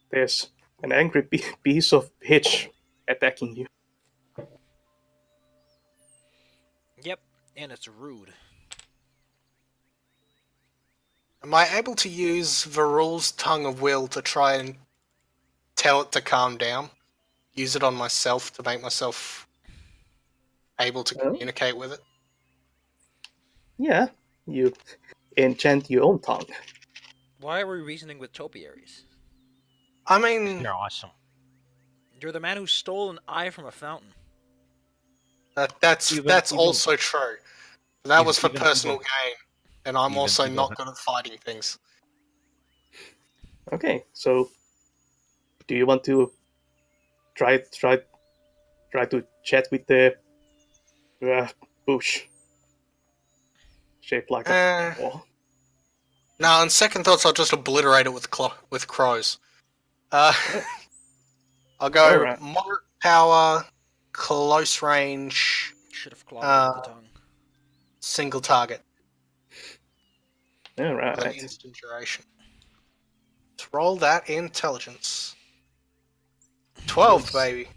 There's an angry piece of pitch attacking you. Yep, and it's rude. Am I able to use Varul's Tongue of Will to try and tell it to calm down? Use it on myself to make myself able to Oh. communicate with it? Yeah, you enchant your own tongue. Why are we reasoning with topiaries? I mean, You're awesome. You're the man who stole an eye from a fountain. that's Even- also true. That even- was for even personal evil. gain, and I'm Even also evil. not good at fighting things. Okay, so do you want to try to chat with the bush shaped like a wall? No, on second thoughts, I'll just obliterate it with crows. I'll go Alright. moderate power, close range, Should have clawed it with the tongue. single target All with an right. instant duration. Let's roll that intelligence. 12, Yes. baby.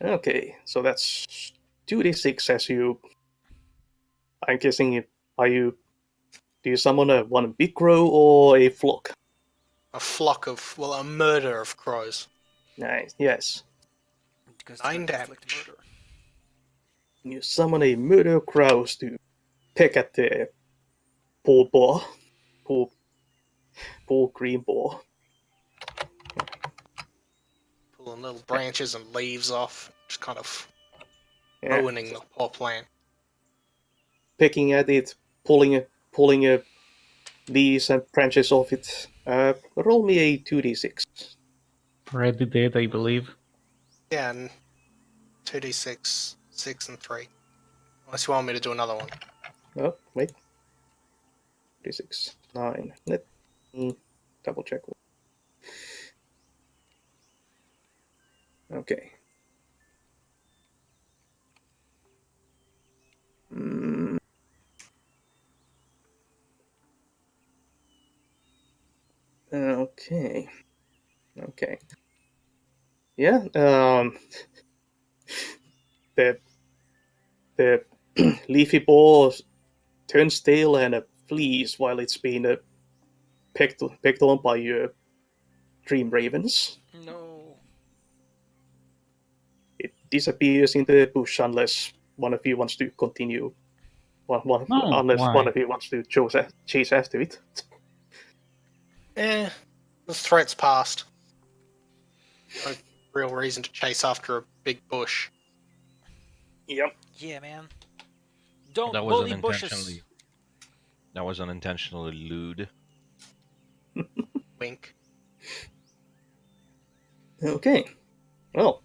Okay, so that's 2d6 as you. I'm guessing. Do you summon one big crow or a flock? A murder of crows. Nice. Yes. Because 9 it's gonna inflict damage. murder. You summon a murder of crows to peck at the poor boar. Poor green boar. Pulling little branches and leaves off, just kind of Yeah. ruining the poor plant. Pecking at it, pulling leaves and branches off it. Roll me a 2d6. Already did, I believe. Yeah, and 2d6, 6 and 3. Unless you want me to do another one. Oh, wait. 3, 6, 9. Let me double check. Okay. Okay. Okay. Yeah. The leafy ball turns tail and flees while it's being pecked on by your dream ravens. No. It disappears in the bush unless one of you wants to continue. Unless why? one of you wants to chase after it. The threat's passed. No real reason to chase after a big bush. Yep. Yeah, man. Don't That was bully bushes. unintentionally. That was unintentionally lewd. Wink. Okay. Well.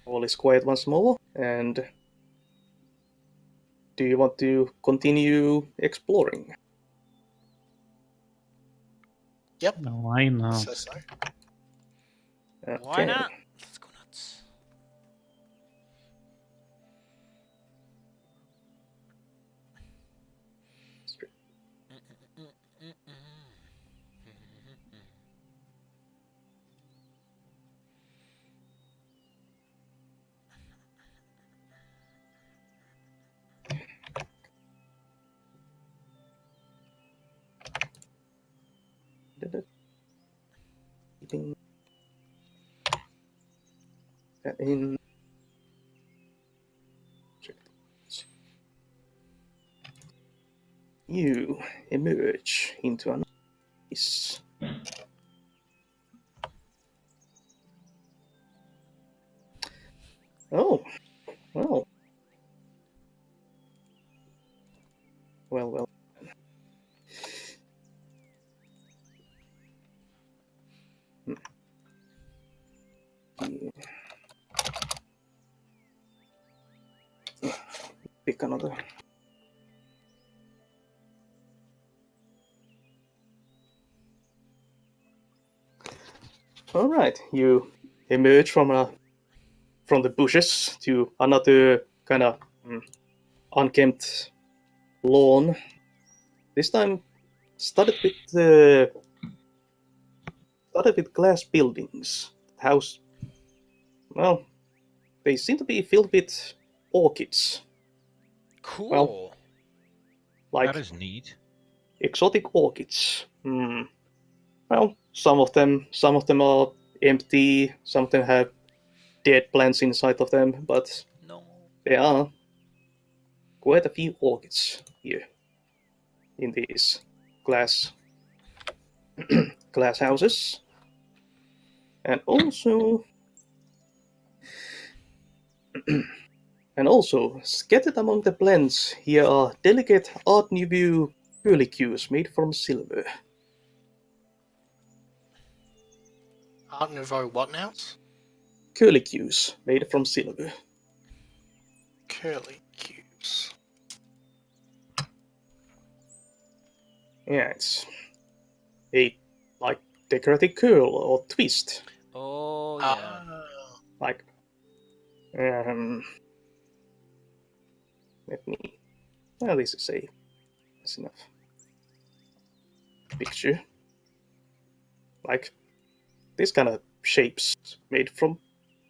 All is quiet once more, and do you want to continue exploring? Yep. No, why not? So. Okay. Why not? Let's go nuts. Keeping that in. You emerge into an ice. Oh, well. Well. Pick another. All right, you emerge from the bushes to another kind of unkempt lawn. This time, studded with glass buildings. House. Well, they seem to be filled with orchids, Cool. Well, like That is neat. exotic orchids. Well, some of them are empty. Some of them have dead plants inside of them, but No. there are quite a few orchids here in these glass houses, and also scattered among the plants here are delicate Art Nouveau curlicues made from silver. Art Nouveau what now? Curlicues made from silver. Curly cubes. Yeah, it's a like decorative curl or twist. Oh yeah. Like let me. Well, this is a. That's enough. Picture. Like this kind of shapes made from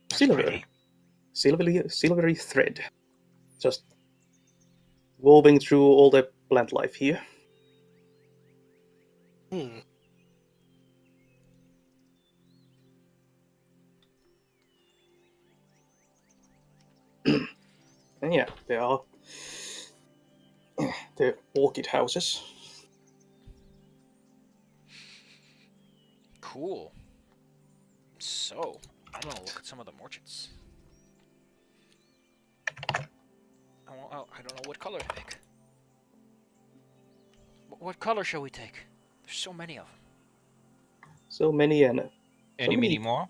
That's silver. pretty. Silvery thread. Just woven through all the plant life here. Hmm. And yeah, there are the orchid houses. Cool. So, I'm gonna look at some of the orchids. I don't know what color to pick. What color shall we take? There's so many of them. So many and Any many- mini more?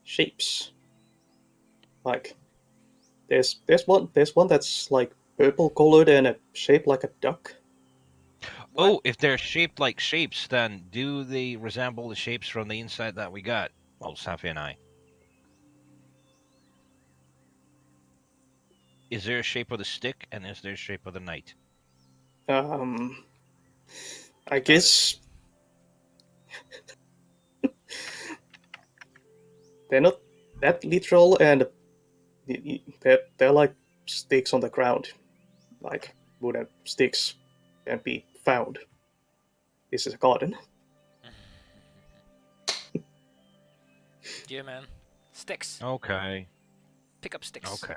shapes. Like there's one that's like purple colored and shaped like a duck. Oh, if they're shaped like shapes, then do they resemble the shapes from the inside that we got? Well, Safi and I. Is there a shape of the stick, and is there a shape of the knight? I guess they're not that literal, and they're like sticks on the ground, like wooden sticks can be found. This is a garden. Yeah, man. Sticks. Okay. Pick up sticks. Okay.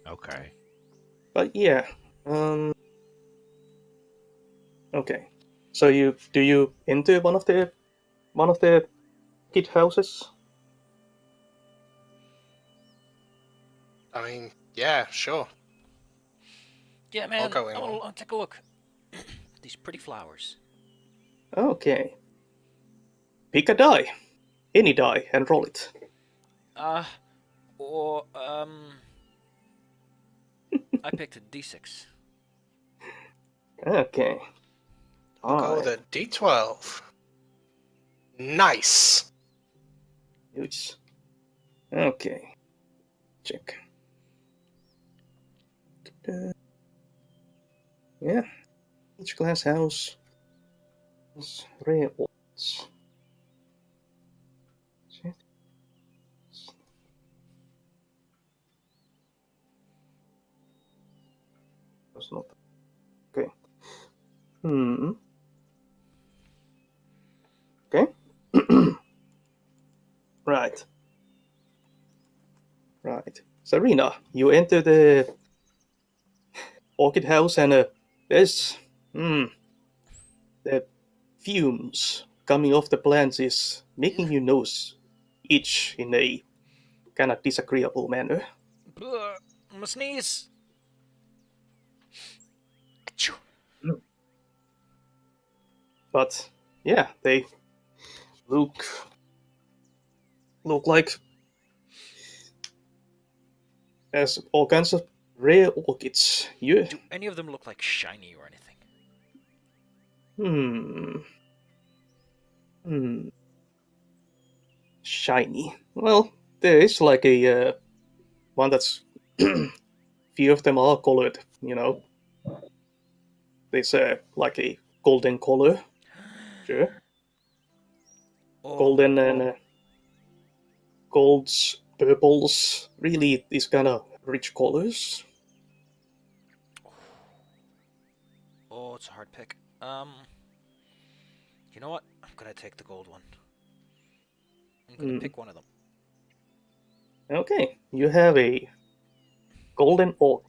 Okay. But yeah, okay. So do you enter one of the kid houses? I mean, yeah, sure. Yeah, man. go in I'll take a look. These pretty flowers. Okay. Pick a die, any die, and roll it. Or I picked a D6. Okay. I'll go with a D12. Nice. Oops. Okay. Check. Yeah. Each glass house is rare odds. Shit. That's not. Okay. Okay. Right. Right. Serena, you enter the orchid house and there's the fumes coming off the plants is making your nose itch in a kind of disagreeable manner. Blah, I'm gonna sneeze. Achoo. But yeah, they look like there's all kinds of rare orchids. You Do any of them look like shiny or anything? Shiny. Well, there is like a one that's few of them are colored. There's like a golden color. Sure. Oh, Golden and golds, purples. Really, these kind of rich colors. oh, it's a hard pick. You know what? I'm gonna take the gold one. I'm gonna pick one of them. Okay, you have a golden orchid.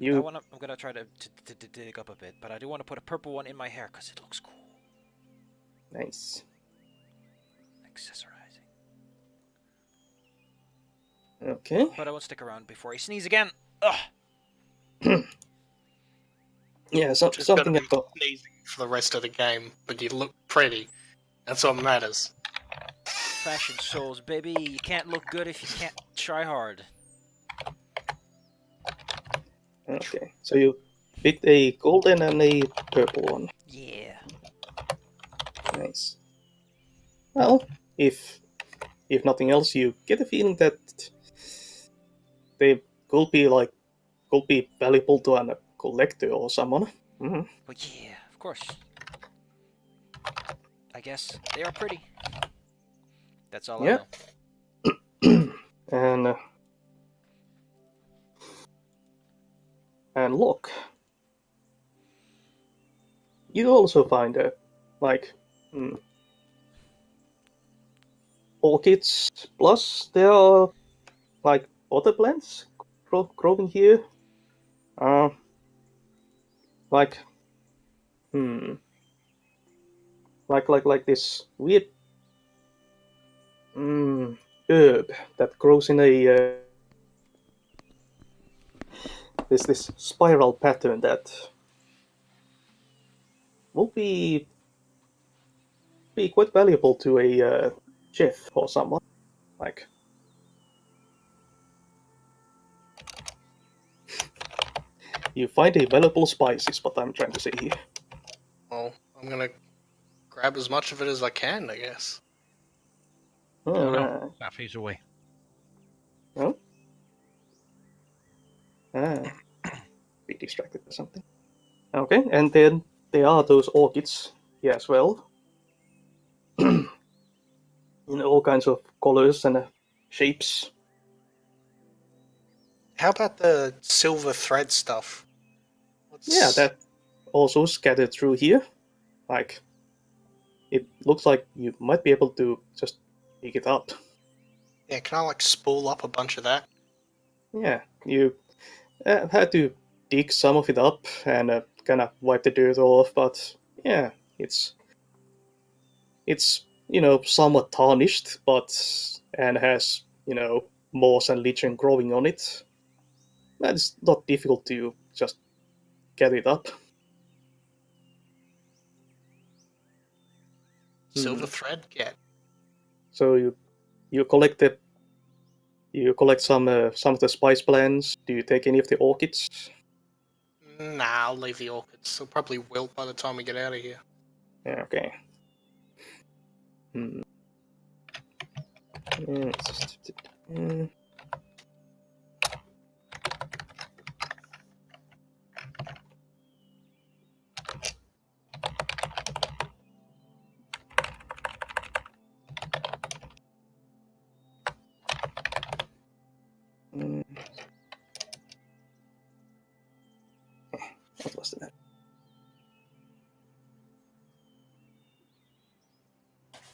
I'm gonna try to dig up a bit, but I do want to put a purple one in my hair because it looks cool. Nice. Accessorizing. Okay. But I won't stick around before I sneeze again. Ugh. Yeah, Just something gonna be about sneezing for the rest of the game, but you look pretty, That's what matters. Fashion souls, baby. You can't look good if you can't try hard. Okay, so you picked a golden and a purple one. Yeah. Nice. Well, if nothing else, you get the feeling that they could be valuable to a collector or someone. Mhm. Well, yeah, of course. I guess they are pretty. That's all I Yeah. know. and look, you also find like hmm, orchids. Plus, there are like other plants growing here. Uh, like hmm, like this weird herb that grows in a this spiral pattern that will be quite valuable to a chef or someone. Like you find a valuable spices, what I'm trying to say here. Well, I'm gonna grab as much of it as I can, I guess. All No, right. Safi's away. No. Ah, be distracted by something. Okay, and then there are those orchids here as well, in all kinds of colors and shapes. How about the silver thread stuff? Yeah, that also scattered through here. Like, it looks like you might be able to just pick it up. Yeah, can I like spool up a bunch of that? Yeah, you had to dig some of it up and kind of wipe the dirt off, but yeah, it's somewhat tarnished, but and has moss and lichen growing on it. But it's not difficult to just get it up. Silver thread? Yeah. So you collect some of the spice plants. Do you take any of the orchids? Nah, I'll leave the orchids. They'll probably wilt by the time we get out of here. Yeah, okay. Hmm. Hmm. Hmm. What was that?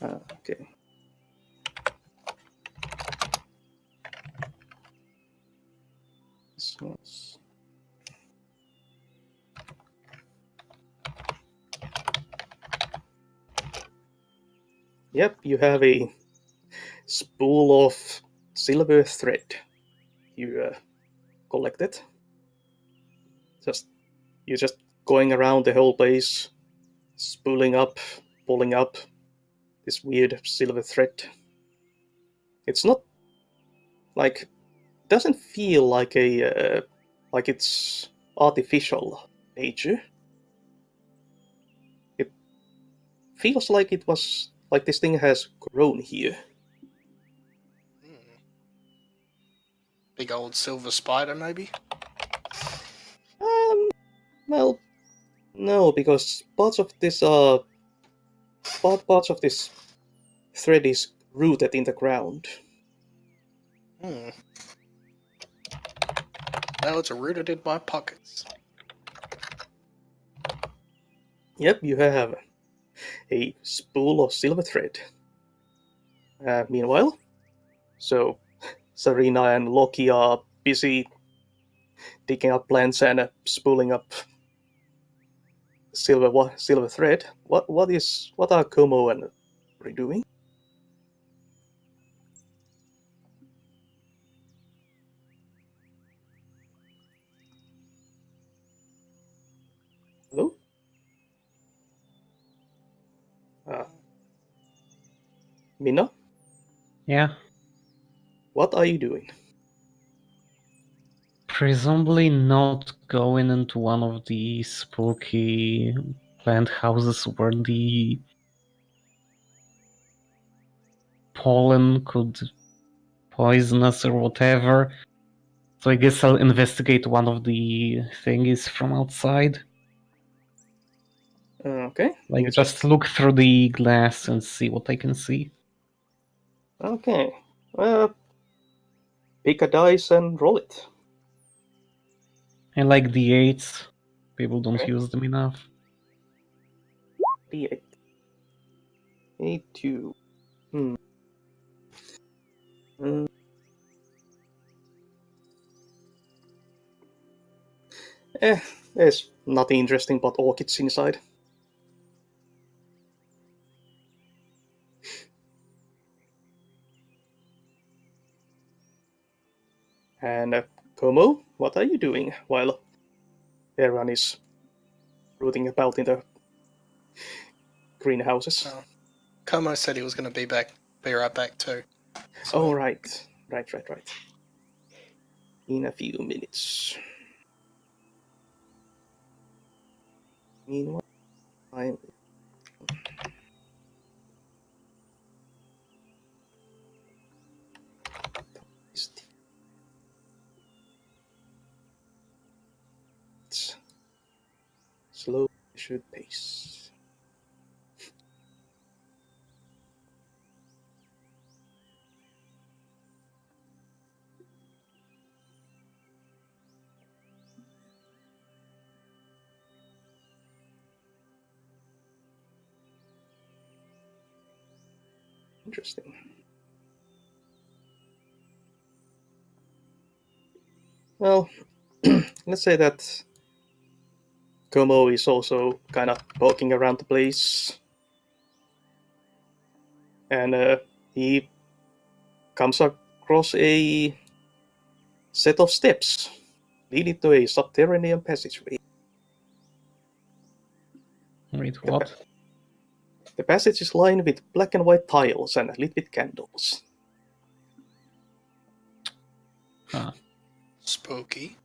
Okay. This was... Yep, you have a spool of silver thread. You collected. You're just going around the whole place, spooling up, pulling up this weird silver thread. It's not like doesn't feel like like it's artificial nature. It feels like it was like this thing has grown here. Big old silver spider, maybe? Well, no, because parts of this thread is rooted in the ground. Hmm. Now it's rooted in my pockets. Yep, you have a spool of silver thread. Meanwhile, so Serena and Loki are busy digging up plants and spooling up silver thread. What are Como and Ori doing? Hello? Minna, Yeah. what are you doing? Presumably not going into one of the spooky plant houses where the pollen could poison us or whatever. So I guess I'll investigate one of the thingies from outside. Okay. Like, you just look through the glass and see what I can see. Okay. Pick a dice and roll it. I like D8s. People don't Okay. use them enough. D8. 8, 2. Mm. There's nothing interesting but orchids inside. And Como, what are you doing while everyone is rooting about in the greenhouses? Oh. Como said he was going to be right back too. So, Oh, right. Right. In a few minutes. Meanwhile, I'm... Slow measured pace. Interesting. Well, let's say that Como is also kind of poking around the place. And he comes across a set of steps leading to a subterranean passageway. Wait, what? The passage is lined with black and white tiles and lit with candles. Huh. spooky.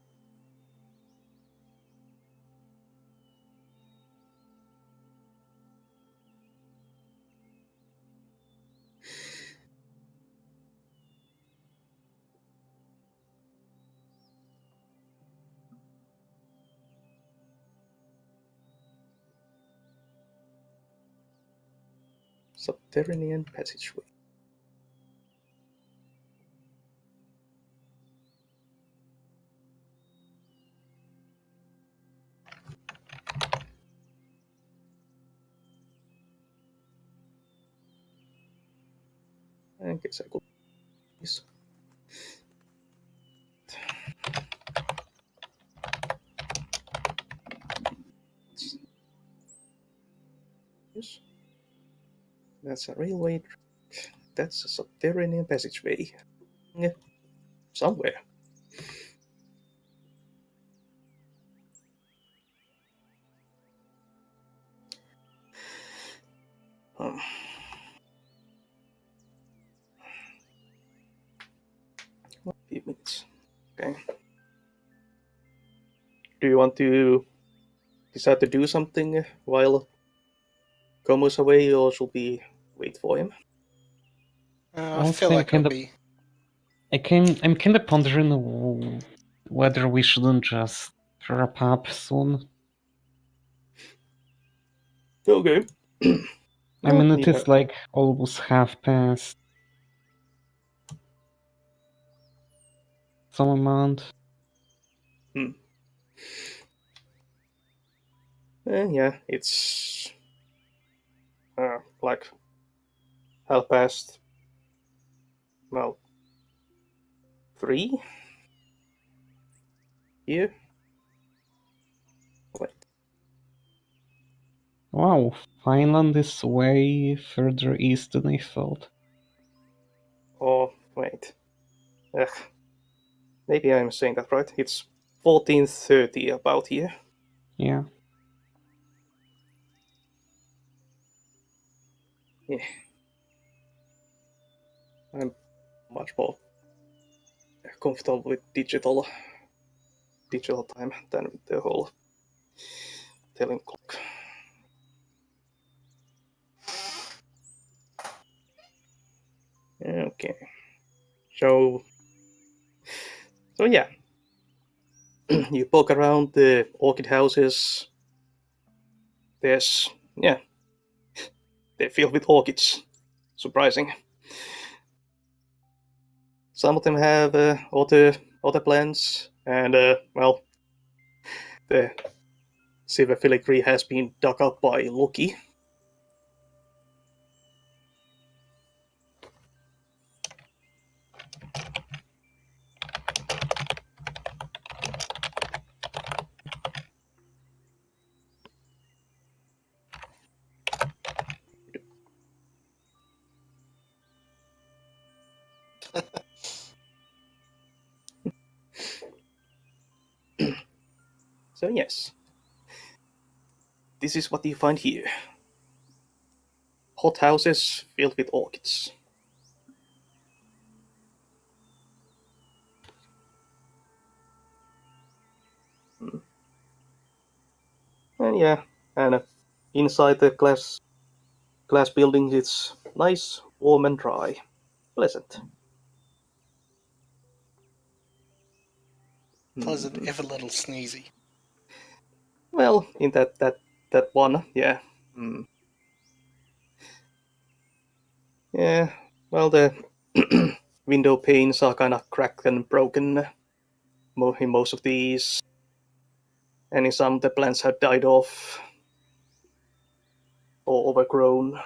Subterranean passageway. I guess I could. Yes. Yes. That's a railway track. That's a subterranean passageway. Somewhere. Um, a few minutes. Okay. Do you want to decide to do something while Como's away, or should we wait for him? I feel Also, like it'll be. I'm kind of pondering whether we shouldn't just wrap up soon. Okay. I mean, it Yeah. is like almost half past some amount. Yeah, it's like half past, well, 3 here. Wait. Wow, Finland is way further east than I thought. Oh, wait. Ugh. Maybe I'm saying that right. It's 14:30 about here. Yeah. Yeah. I'm much more comfortable with digital time than with the whole telling clock. Okay. So yeah. You poke around the orchid houses. There's they're filled with orchids. Surprising. Some of them have other plants, and well, the silver filigree has been dug up by Loki. So yes, this is what you find here. Hot houses filled with orchids. And yeah, and inside the glass building, it's nice, warm and dry, pleasant. Pleasant, if a little sneezy. Well, in that one, yeah. Yeah, well, the window panes are kind of cracked and broken in most of these, and in some the plants have died off or overgrown.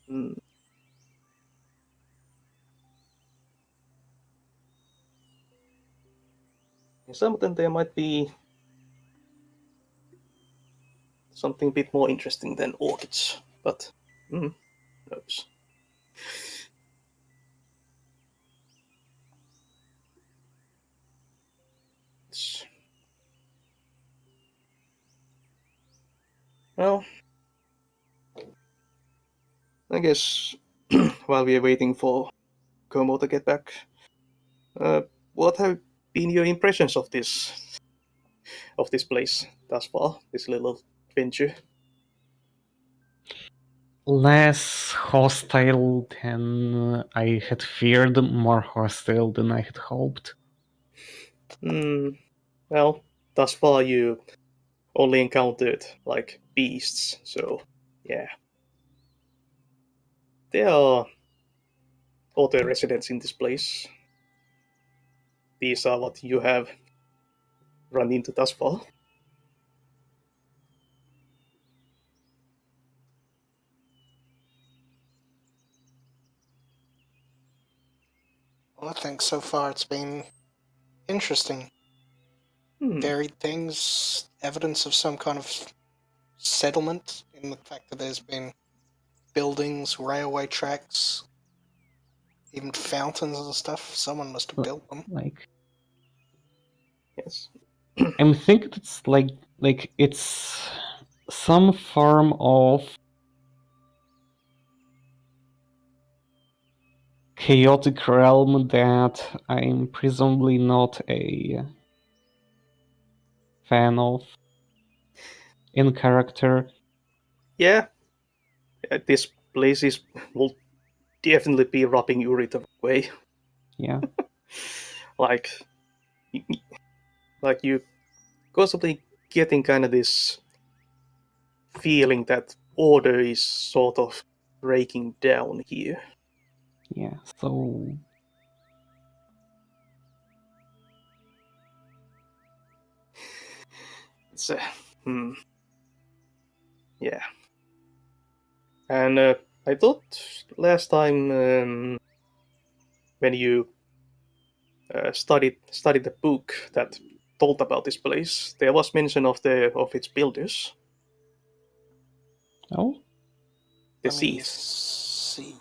Mm. In some of them there might be something a bit more interesting than orchids, but who knows. It's, well, I guess while we are waiting for Como to get back, what have been your impressions of this place thus far? This little adventure. Less hostile than I had feared, more hostile than I had hoped. Well, thus far you only encountered like beasts, so yeah. There are other residents in this place. These are what you have run into thus far. Well, I think so far it's been interesting. Varied things, evidence of some kind of settlement, in the fact that there's been buildings, railway tracks, even fountains and stuff. Someone must have built them. Like, Yes. I'm thinking it's like it's some form of chaotic realm that I'm presumably not a fan of in character. Yeah. This place will definitely be rubbing Yuri the way. Yeah. like you constantly getting kind of this feeling that order is sort of breaking down here. Yeah. So It's yeah. And I thought last time when you studied the book that told about this place, there was mention of its builders, oh, the Let me Seath. see.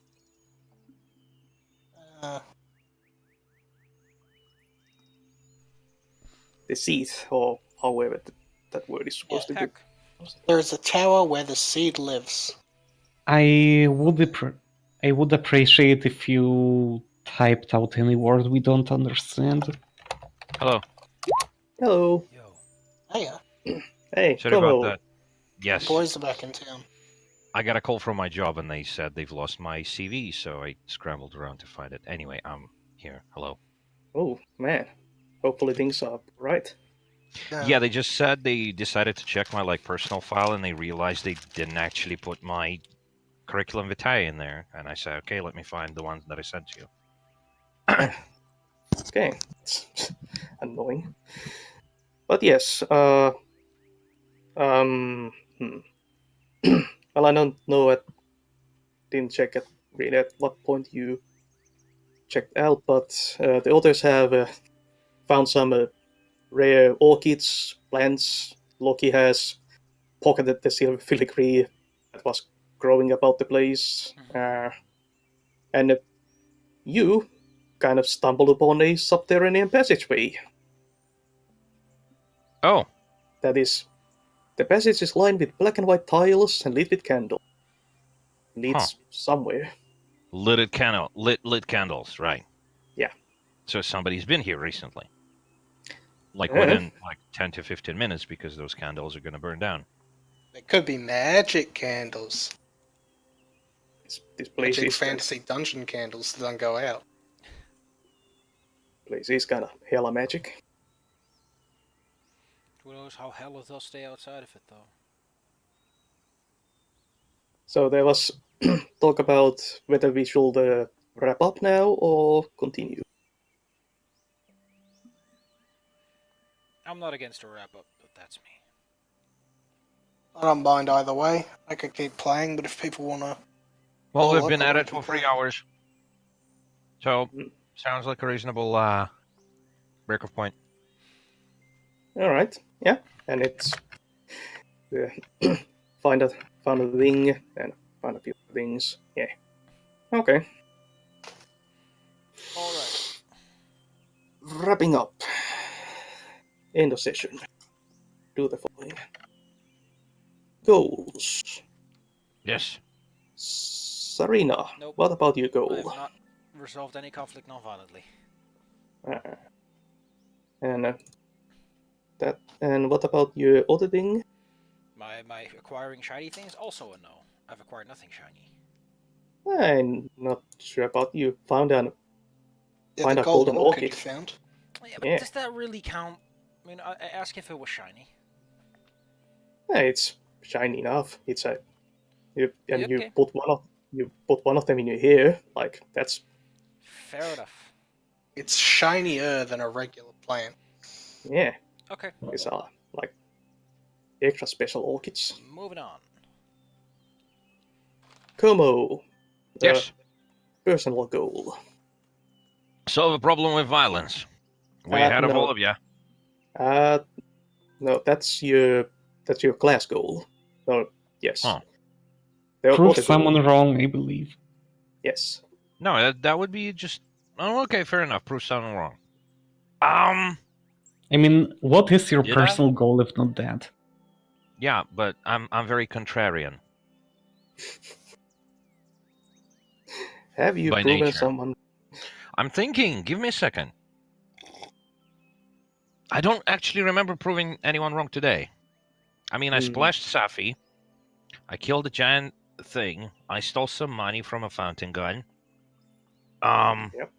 The Seath, or however that word is supposed to be. Heck. There is a tower where the seed lives. I would appreciate if you typed out any word we don't understand. Hello. Hello. Yo. Hiya. Hey, Sorry about Como. that. Yes. Boys are back in town. I got a call from my job and they said they've lost my CV, so I scrambled around to find it. Anyway, I'm here. Hello. Oh, man. Hopefully things are right. Yeah, they just said they decided to check my personal file and they realized they didn't actually put my curriculum vitae in there. And I said, okay, let me find the ones that I sent you. Okay. It's annoying. But yes, hmm. Well, I don't know. I didn't check really at what point you checked out, but the others have found some rare orchids, plants. Loki has pocketed the silver filigree that was growing about the place, and you kind of stumbled upon a subterranean passageway. Oh, That is, the passage is lined with black and white tiles and lit with candles. Leads somewhere. lit candles, right? Yeah. So somebody's been here recently, within 10 to 15 minutes, because those candles are going to burn down. They could be magic candles. This place Magic is fantasy dungeon candles that don't go out. Place is kind of hella magic. Who knows how hell they'll stay outside of it, though. So there was talk about whether we should wrap up now or continue. I'm not against a wrap-up, but that's me. I don't mind either way. I could keep playing, but if people want to... Well, Oh, we've look, been I at want it to for 3 play. hours. So, Mm. sounds like a reasonable break of point. All right, yeah, and it's find a thing and find a few things. Yeah, okay. All right. Wrapping up. End of session. Do the following. Goals. Yes. Sarina, Nope. what about your I goal? have not resolved any conflict non-violently. And what about your other thing? My acquiring shiny things, also a no. I've acquired nothing shiny. I'm not sure about you. Find a the golden orchid you orchid. found. Yeah, but does that really count? I mean, I asked if it was shiny. Yeah, it's shiny enough. It's a you Okay. put one of them in your hair. That's Fair enough. It's shinier than a regular plant. yeah. Okay. These are extra special orchids. Moving on. Como. Yes. Personal goal. Solve a problem with violence. Way ahead of no. all of you. No, that's your class goal. No, yes. Huh. Prove someone wrong, I believe. Yes. No, that would be just... Oh, okay, fair enough. Prove someone wrong. I mean, what is your personal goal if not that? Yeah, but I'm very contrarian. Have you By proven nature. someone? I'm thinking. Give me a second. I don't actually remember proving anyone wrong today. I mean, I splashed Safi. I killed a giant thing. I stole some money from a fountain gun. Yep.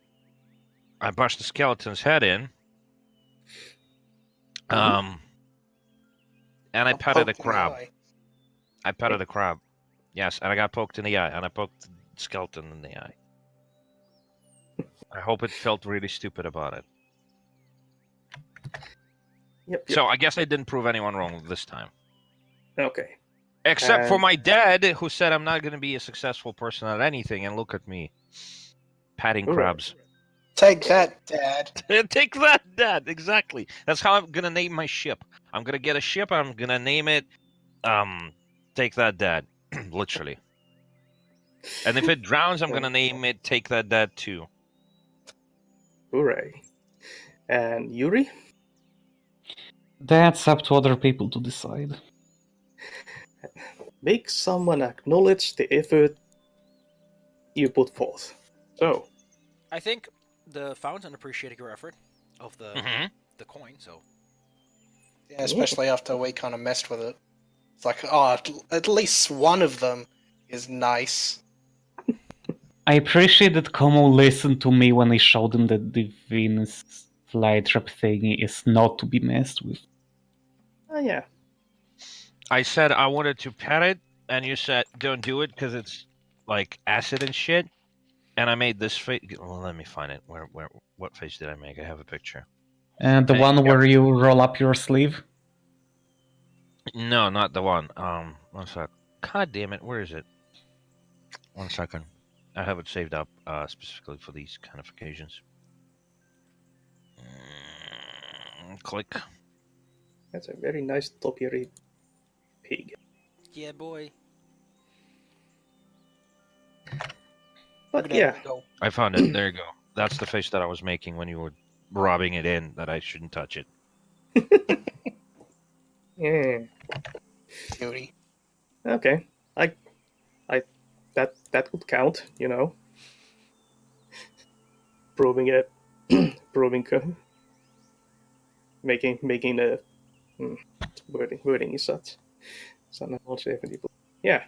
I bashed the skeleton's head in. And I petted a crab. I petted a crab. Yes, and I got poked in the eye, and I poked the skeleton in the eye. I hope it felt really stupid about it. Yep. So I guess I didn't prove anyone wrong this time. Okay. Except for my dad, who said I'm not going to be a successful person at anything, and look at me. Patting crabs. Take that, Dad. Take that, Dad. Exactly. That's how I'm going to name my ship. I'm going to get a ship, and I'm going to name it, Take That, Dad. Literally. And if it drowns, I'm going to name it Take That, Dad, too. Hooray. And Yuri? That's up to other people to decide. make someone acknowledge the effort you put forth. So, I think the fountain appreciated your effort of the coin, so Yeah, especially after we kind of messed with it. It's like, oh, at least one of them is nice. I appreciate that Como listened to me when I showed him that the Venus flytrap thingy is not to be messed with. yeah. I said I wanted to pet it, and you said don't do it because it's like acid and shit. And I made this face. Well, let me find it. What face did I make? I have a picture. And the Hey, one yep. where you roll up your sleeve? No, not the one. One sec. God damn it, where is it? 1 second. I have it saved up specifically for these kind of occasions. Click. That's a very nice topiary pig. yeah, boy. But There yeah, we go. I found it. There you go. That's the face that I was making when you were rubbing it in. That I shouldn't touch it. yeah. Beauty. Okay, I that would count, you know. Proving it, making a wording is such. Yeah,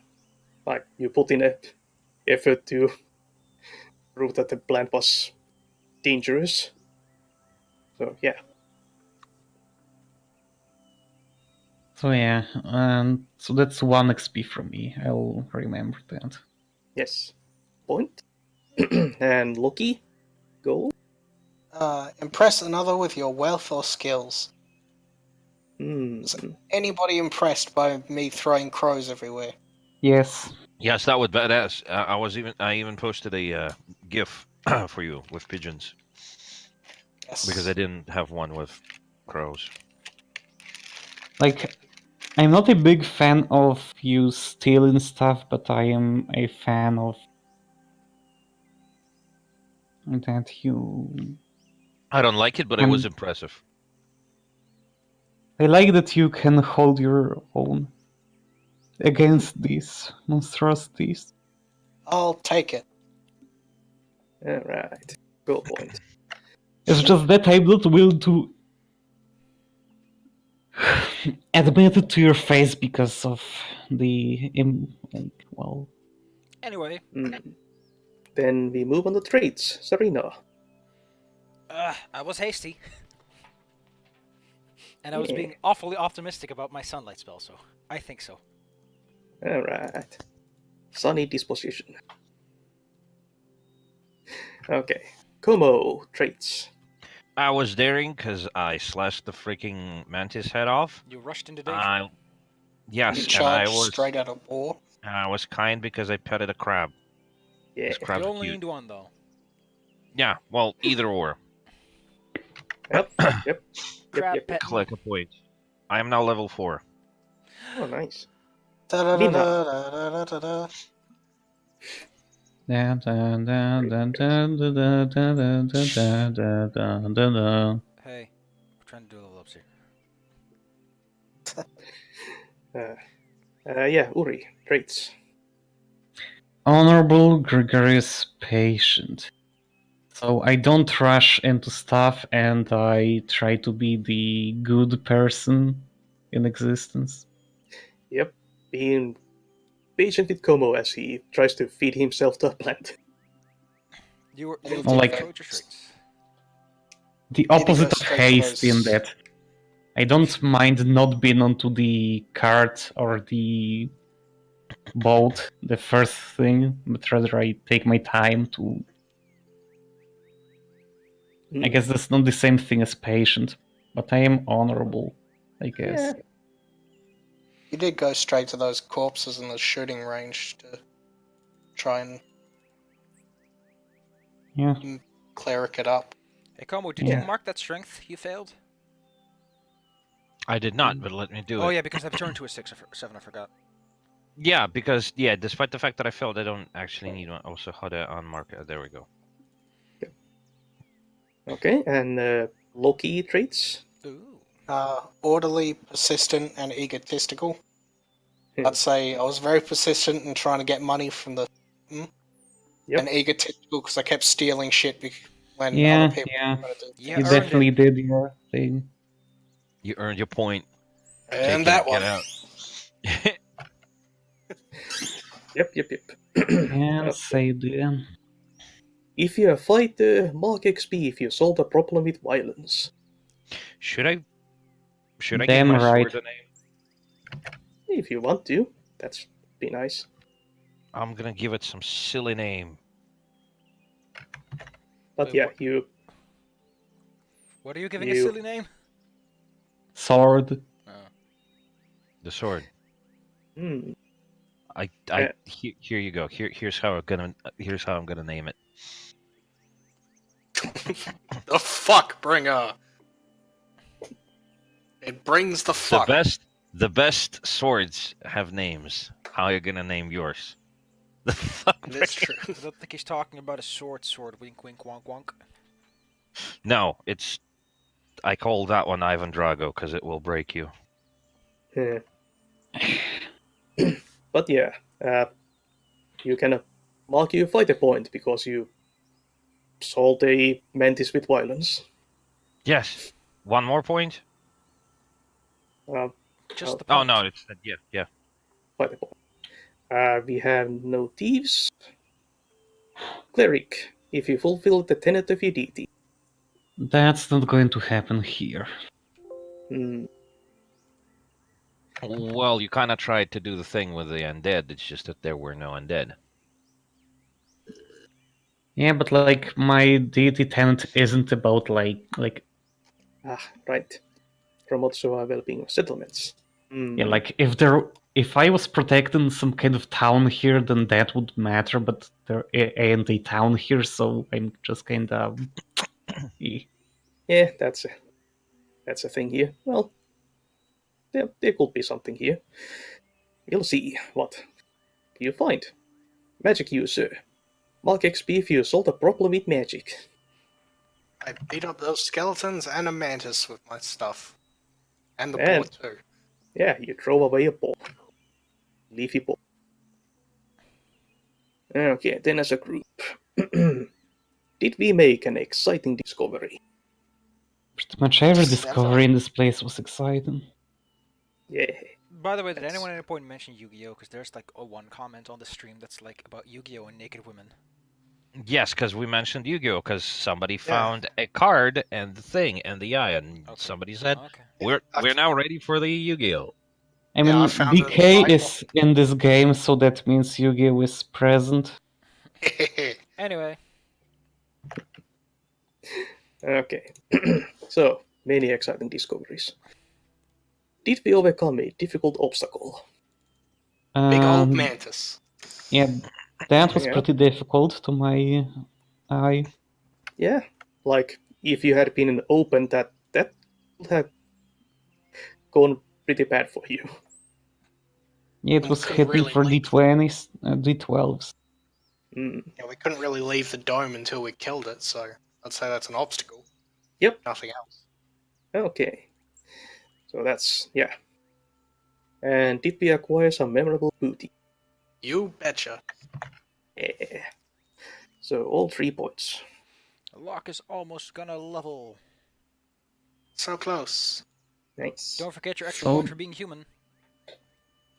like you put in a effort to prove that the plant was dangerous. So yeah, So yeah, so that's 1 XP from me. I'll remember that. yes, point. And Loki, go. Impress another with your wealth or skills. Is anybody impressed by me throwing crows everywhere? Yes. Yes, that would badass. I even posted a GIF for you with pigeons. Yes. Because I didn't have one with crows. Like, I'm not a big fan of you stealing stuff, but I am a fan of that you... I don't like it, but it was impressive. I like that you can hold your own against these monstrosities. I'll take it. Alright, go point. It's just that I'm not willing to admit it to your face because of the... well... Anyway. Then we move on to traits. Serena. I was hasty. And I was being awfully optimistic about my sunlight spell, so I think so. Alright. Sunny disposition. Okay. Como traits. I was daring because I slashed the freaking mantis head off. You rushed into danger. Yes, You and I charged was straight out of war. I was kind because I petted a crab. Yeah. This crab's You only cute. need one, though. Yeah, well, either or. Yep. Crab pet. Click a point. I am now level 4. Oh, nice. Da-da-da-da-da-da-da-da. Hey, we're trying to do level ups here. Yeah, Uri, traits. Honorable, gregarious, patient. So I don't rush into stuff and I try to be the good person in existence. Yep, being patient with Como as he tries to feed himself to a plant. You like- your traits. The opposite of straight to haste in those- that I don't mind not being onto the cart or the boat the first thing, but rather I take my time to... I guess that's not the same thing as patient, but I am honorable, I guess. Yeah. You did go straight to those corpses in the shooting range to try and cleric it up. Hey, Como, did you mark that strength you failed? I did not, but let me do it. Oh, yeah, because I've turned to a 7, I forgot. Yeah, because, despite the fact that I failed, I don't actually need one. Also, how to unmark it. There we go. Okay, and Loki traits. Ooh. Orderly, persistent, and egotistical. I'd say I was very persistent in trying to get money from the Yep. and egotistical because I kept stealing shit when Yeah, other people yeah. were trying to do Yeah, You things. earned definitely did your thing. You earned your point. And Take that it, one. get out. Yep. Yes, I did. If you fight mark XP if you solve the problem with violence. Should I give Damn my right. sword a name? If you want to, that's be nice. I'm gonna give it some silly name. But Wait, yeah, what? What are you giving a You- silly name? Sword. Oh. The sword. Hmm. Here you go. Here's how I'm gonna name it. The fuck bringer. It brings the fuck. The best swords have names. How are you gonna name yours? The fuck. That's true. I don't think he's talking about a sword. Wink, wink, wonk, wonk. No, it's. I call that one Ivan Drago because it will break you. Yeah. But yeah, you can mark your fighter point because you solved a mantis with violence. Yes. One more point. Just the Oh point. no, it's yeah. Fighter point. We have no thieves. Cleric. If you fulfill the tenet of your deity. That's not going to happen here. Hmm. Well, you kind of tried to do the thing with the undead. It's just that there were no undead. Yeah, but like my deity tenant isn't about like Right. Promote well-being of settlements. yeah, like if I was protecting some kind of town here, then that would matter. But there ain't a town here, so I'm just kind of. Yeah, that's a thing here. Well, there could be something here. You'll see what you find. Magic user. Mark XP if you solve a problem with magic. I beat up those skeletons and a mantis with my stuff. And the And- board too. Yeah, you throw away a ball. Leafy ball. Okay, then as a group. Did we make an exciting discovery? Pretty much every Seven. discovery in this place was exciting. Yeah. By the way, did anyone at any point mention Yu-Gi-Oh? Because there's like one comment on the stream that's like about Yu-Gi-Oh and naked women. Yes, because we mentioned Yu-Gi-Oh! Because somebody found a card and the thing and the eye, and somebody said, Okay. "We're now ready for the Yu-Gi-Oh!" I mean, I found it in DK the is in this game, so that means Yu-Gi-Oh is present. Anyway, Okay. So, many exciting discoveries. Did we overcome a difficult obstacle? Big old mantis. Yeah, that was Yeah. pretty difficult to my eye. Yeah. Like, if you had been in open, that would have gone pretty bad for you. Yeah, it was Couldn't hitting really for leave. D20s, D12s. Mm. Yeah, we couldn't really leave the dome until we killed it, so I'd say that's an obstacle. Yep. Nothing else. Okay. So that's, yeah. And did we acquire some memorable booty? You betcha. Yeah. So all 3 points. Locke is almost gonna level. So close. Nice. Don't forget your extra So- point for being human.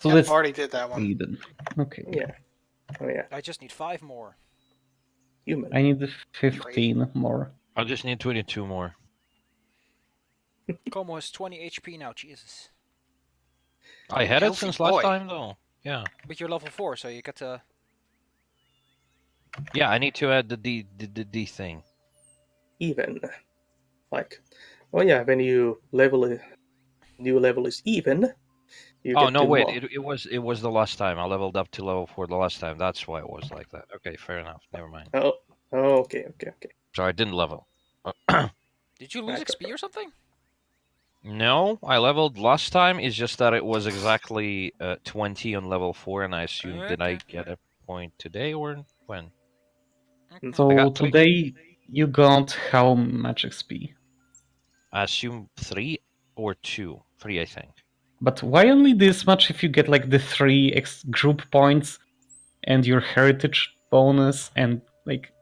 So Yeah, that's already did that one. Sweden. Okay. Yeah. Oh yeah. I just need 5 more. Human. I need 15 more. I just need 22 more. Como has 20 HP now, Jesus. I had it Healthy since boy. last time, though. Yeah. But you're level 4, so you get to... Yeah, I need to add the D thing. Even. Like, oh yeah, when you level it, new level is even. You Oh get no, to wait! mark. It was the last time. I leveled up to level 4 the last time. That's why it was like that. Okay, fair enough. Never mind. Oh, okay. So I didn't level. Did you lose XP or something? No, I leveled last time. It's just that it was exactly 20 on level 4, and I assumed did I Okay. get a point today or when? Okay. I So got 3. today you got how much XP? I assume 3 or 2. 3, I think. But why only this much if you get like the 3 group points and your heritage bonus and like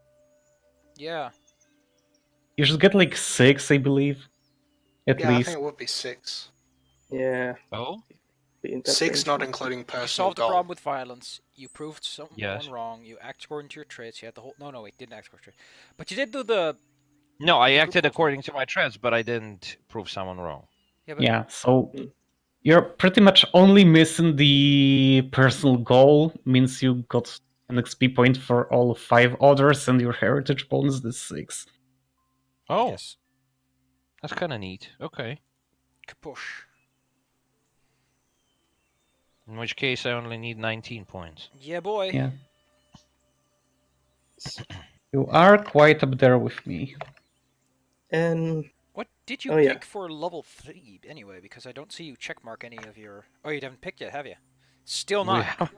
Yeah. you should get like 6, I believe, at Yeah, I least. think it would be 6. Yeah. Oh? Be in that 6, range. not including You personal solved the goal. problem with violence. You proved someone Yes. wrong. You act according to your traits. You had the whole. No, wait, didn't act according to your traits. But you did do the. No, I the group acted goals, according to my traits, but I didn't prove someone wrong. Yeah, but Yeah, so Mm. you're pretty much only missing the personal goal, means you got an XP point for all 5 others, and your heritage bonus is 6. Oh, yes. that's kind of neat. Okay. Kapush. In which case, I only need 19 points. Yeah, boy. Yeah. You are quite up there with me. And What did you Oh, yeah. pick for level 3 anyway? Because I don't see you checkmark any of your. Oh, you haven't picked yet, have you? Still not.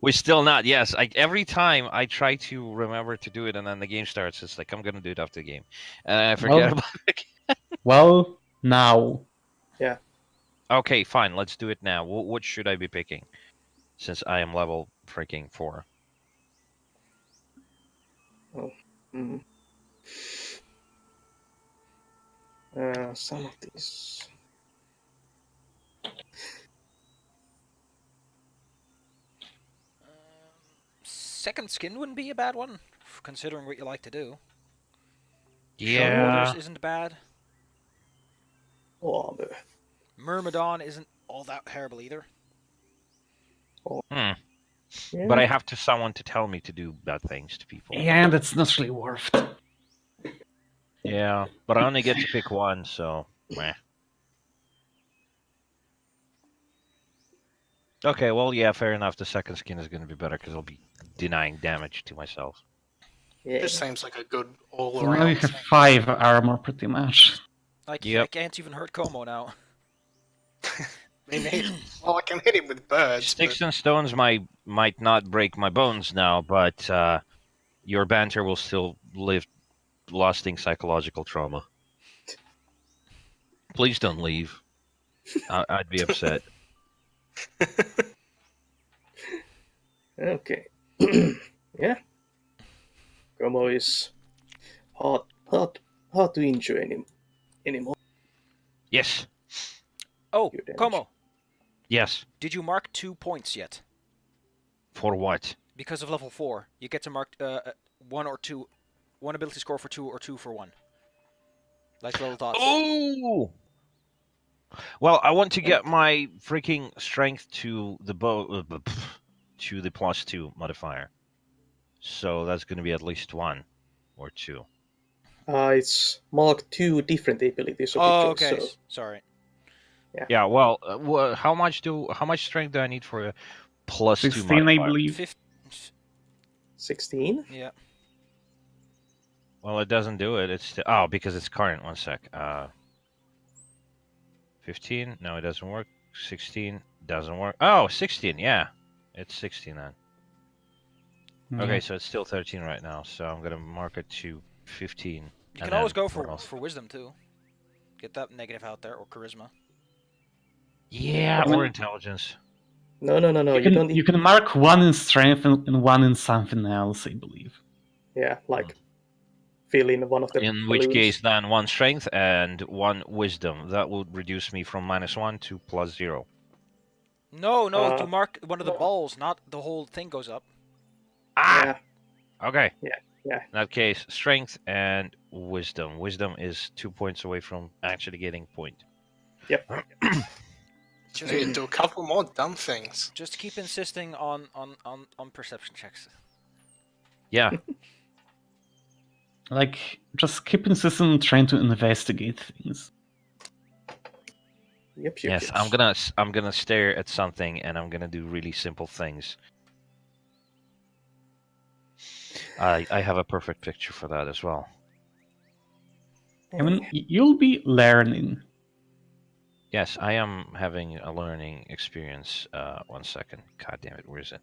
We're still not. Yes, every time I try to remember to do it, and then the game starts. It's like I'm gonna do it after the game, and I forget Well- about it. Well, now. Okay, fine. Let's do it now. What should I be picking? Since I am level freaking 4. mm, some of these. Second skin wouldn't be a bad one, considering what you like to do. Short Yeah. orders isn't bad. Oh, Myrmidon isn't all that terrible either. Hmm. yeah. But I have to someone to tell me to do bad things to people. Yeah, that's not really worth it. Yeah, but I only get to pick one, so meh. Okay, well, yeah, fair enough. The second skin is going to be better because I'll be denying damage to myself. Yeah. Just seems like a good all So now you around. have 5 armor pretty much. I Yep. can't even hurt Como now. Well, I can hit him with birds. Sticks and stones might not break my bones now, but your banter will still leave lasting psychological trauma. Please don't leave. I'd be upset. Okay. Yeah. Como is hard to injure anymore. Yes, Oh, Your damage. Como, yes. did you mark 2 points yet? For what? Because of level 4, you get to mark 1 or 2, 1 ability score for 2 or 2 for 1. Like little dots. Oh! Well, I want to get my freaking strength to the to the +2 modifier. So that's going to be at least 1 or 2. It's marked 2 different abilities. So Oh, because, okay. So, Sorry. Yeah. Well, how much strength do I need for a +2 16, modifier? I believe. 16? Yeah. Well, it doesn't do it. It's because it's current. 1 sec. 15. No, it doesn't work. 16 doesn't work. Oh, 16. Yeah, it's 16 then. Okay, so it's still 13 right now. So I'm gonna mark it to 15. You can always go for wisdom too. Get that negative out there, or charisma. Yeah, I mean- or intelligence. No. You can mark 1 in strength and 1 in something else, I believe. Yeah, like fill in one of the In which balloons. case, then 1 strength and 1 wisdom. That would reduce me from -1 to +0. No, you mark one of the balls, not the whole thing goes up. Yeah. Okay. Yeah. In that case, strength and wisdom. Wisdom is 2 points away from actually getting point. Yep. Just need to do a couple more dumb things. Just keep insisting on perception checks. Yeah. Like, just keep insisting on trying to investigate things. Yep. Yes, I'm gonna stare at something and I'm gonna do really simple things. I have a perfect picture for that as well. I mean, you'll be learning. Yes, I am having a learning experience. 1 second. God damn it, where is it?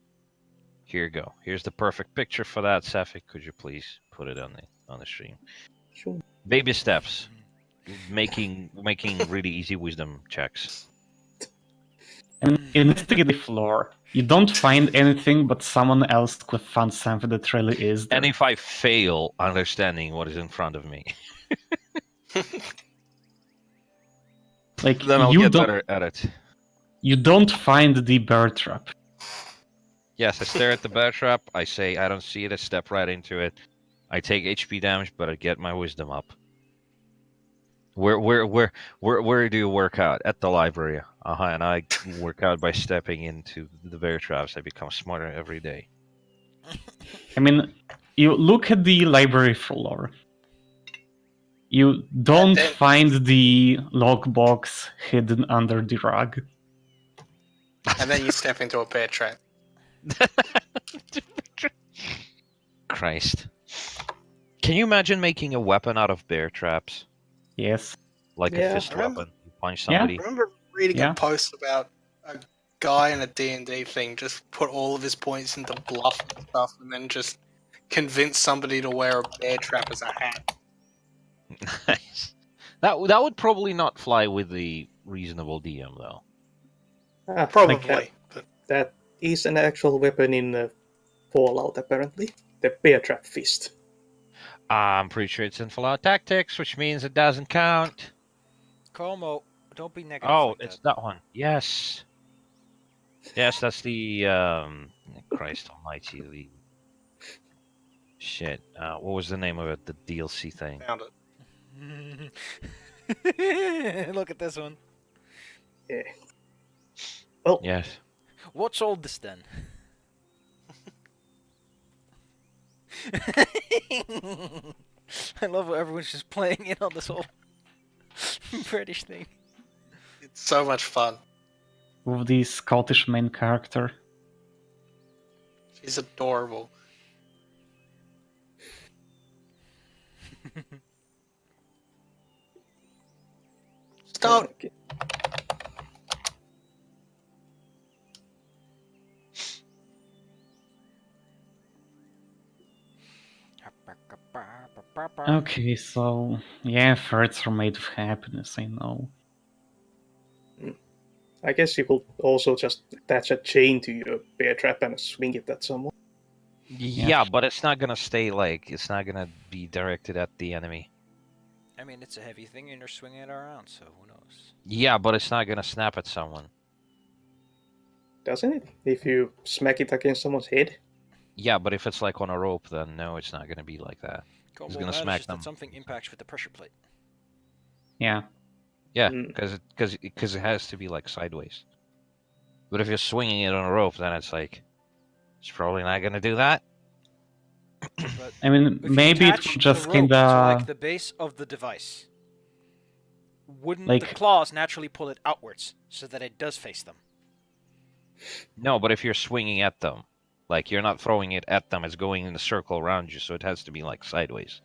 Here you go. Here's the perfect picture for that. Safik, could you please put it on the stream? Sure. Baby steps. Making really easy wisdom checks. investigate the floor. You don't find anything, but someone else could have found something that really is there. And if I fail understanding what is in front of me, Like then I'll you get don't, better at it. you don't find the bear trap. Yes, I stare at the bear trap. I say I don't see it. I step right into it. I take HP damage, but I get my wisdom up. Where do you work out? At the library. And I work out by stepping into the bear traps. I become smarter every day. I mean, you look at the library floor. You don't find the logbox hidden under the rug. And then you step into a bear trap. Christ. Can you imagine making a weapon out of bear traps? Yes. Like Yeah. a fist Remember- weapon? You punch somebody? I remember reading Yeah. a post about a guy in a D&D thing just put all of his points into bluff and stuff and then just convince somebody to wear a bear trap as a hat. Nice. That would probably not fly with the reasonable DM, though. Probably. But That is an actual weapon in Fallout, apparently. The bear trap fist. I'm pretty sure it's in Fallout Tactics, which means it doesn't count. Como, don't be negative. Oh, like it's that. that one. Yes. Yes, that's the Christ Almighty. The shit. What was the name of it? The DLC thing. found it. Look at this one. Yeah. Well, Yes. What's all this then? I love how everyone's just playing in on this whole British thing. It's so much fun. With the Scottish main character. She's adorable. Start. okay. Okay, so yeah, threats are made of happiness, I know. I guess you could also just attach a chain to your bear trap and swing it at someone. Yeah, but it's not gonna stay like it's not gonna be directed at the enemy. I mean, it's a heavy thing and you're swinging it around, so who knows? Yeah, but it's not gonna snap at someone. Doesn't it? If you smack it against someone's head? Yeah, but if it's like on a rope, then no, it's not gonna be like that. Como He's gonna manages smack that them. something impacts with the pressure plate. Yeah. Yeah, Mm. because it has to be like sideways. But if you're swinging it on a rope, then it's like it's probably not gonna do that. But I mean, if you maybe it attach would just the rope to, kinda like the base of the device, wouldn't Like- the claws naturally pull it outwards so that it does face them? No, but if you're swinging at them, like you're not throwing it at them, it's going in a circle around you, so it has to be like sideways,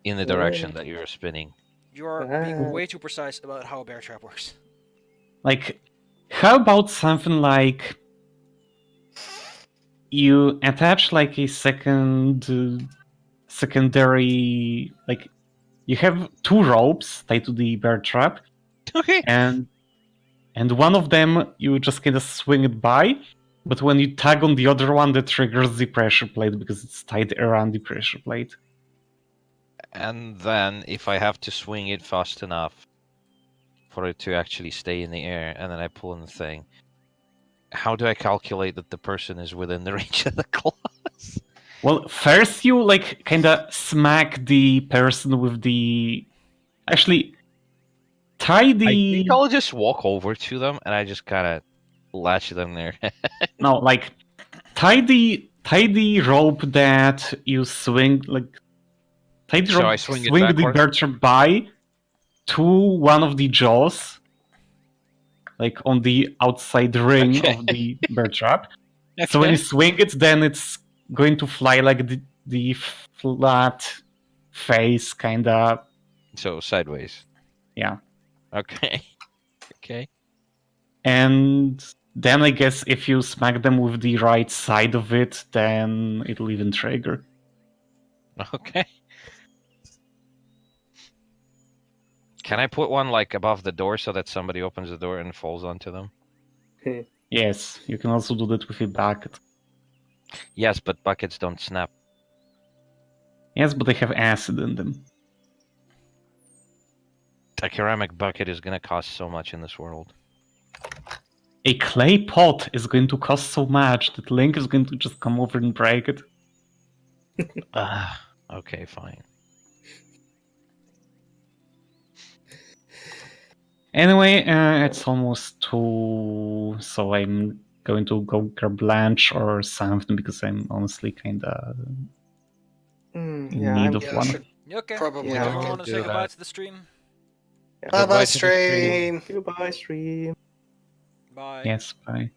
in the direction that you're spinning. You're being way too precise about how a bear trap works. like, how about something like you attach like a secondary, like you have two ropes tied to the bear trap, Okay. and one of them you just kind of swing it by, but when you tug on the other one, that triggers the pressure plate because it's tied around the pressure plate. And then if I have to swing it fast enough for it to actually stay in the air, and then I pull in the thing, how do I calculate that the person is within the range of the claws? Well, first you like kind of smack the person with the. Actually, tie I the. think I'll just walk over to them and I just kind of latch them there. No, like tie the rope that you swing, like tie the So rope, I swing it the backwards? bear trap by to one of the jaws, like on the outside ring Okay. of the bear trap. So when you swing it, then it's going to fly like the flat face, kind of. So sideways. Yeah. Okay. Okay. And then I guess if you smack them with the right side of it, then it'll even trigger. Okay. Can I put one like above the door so that somebody opens the door and falls onto them? Yes, you can also do that with a bucket. Yes, but buckets don't snap. Yes, but they have acid in them. A ceramic bucket is gonna cost so much in this world. A clay pot is going to cost so much that Link is going to just come over and break it. Okay, fine. Anyway, it's almost 2, so I'm going to go grab lunch or something because I'm honestly kinda in need of Yeah, I one. should Okay. probably Yeah, Everyone check want in. to say do goodbye that. to the stream? Bye bye, Goodbye to the stream. stream. Goodbye, stream. Bye. Yes, bye.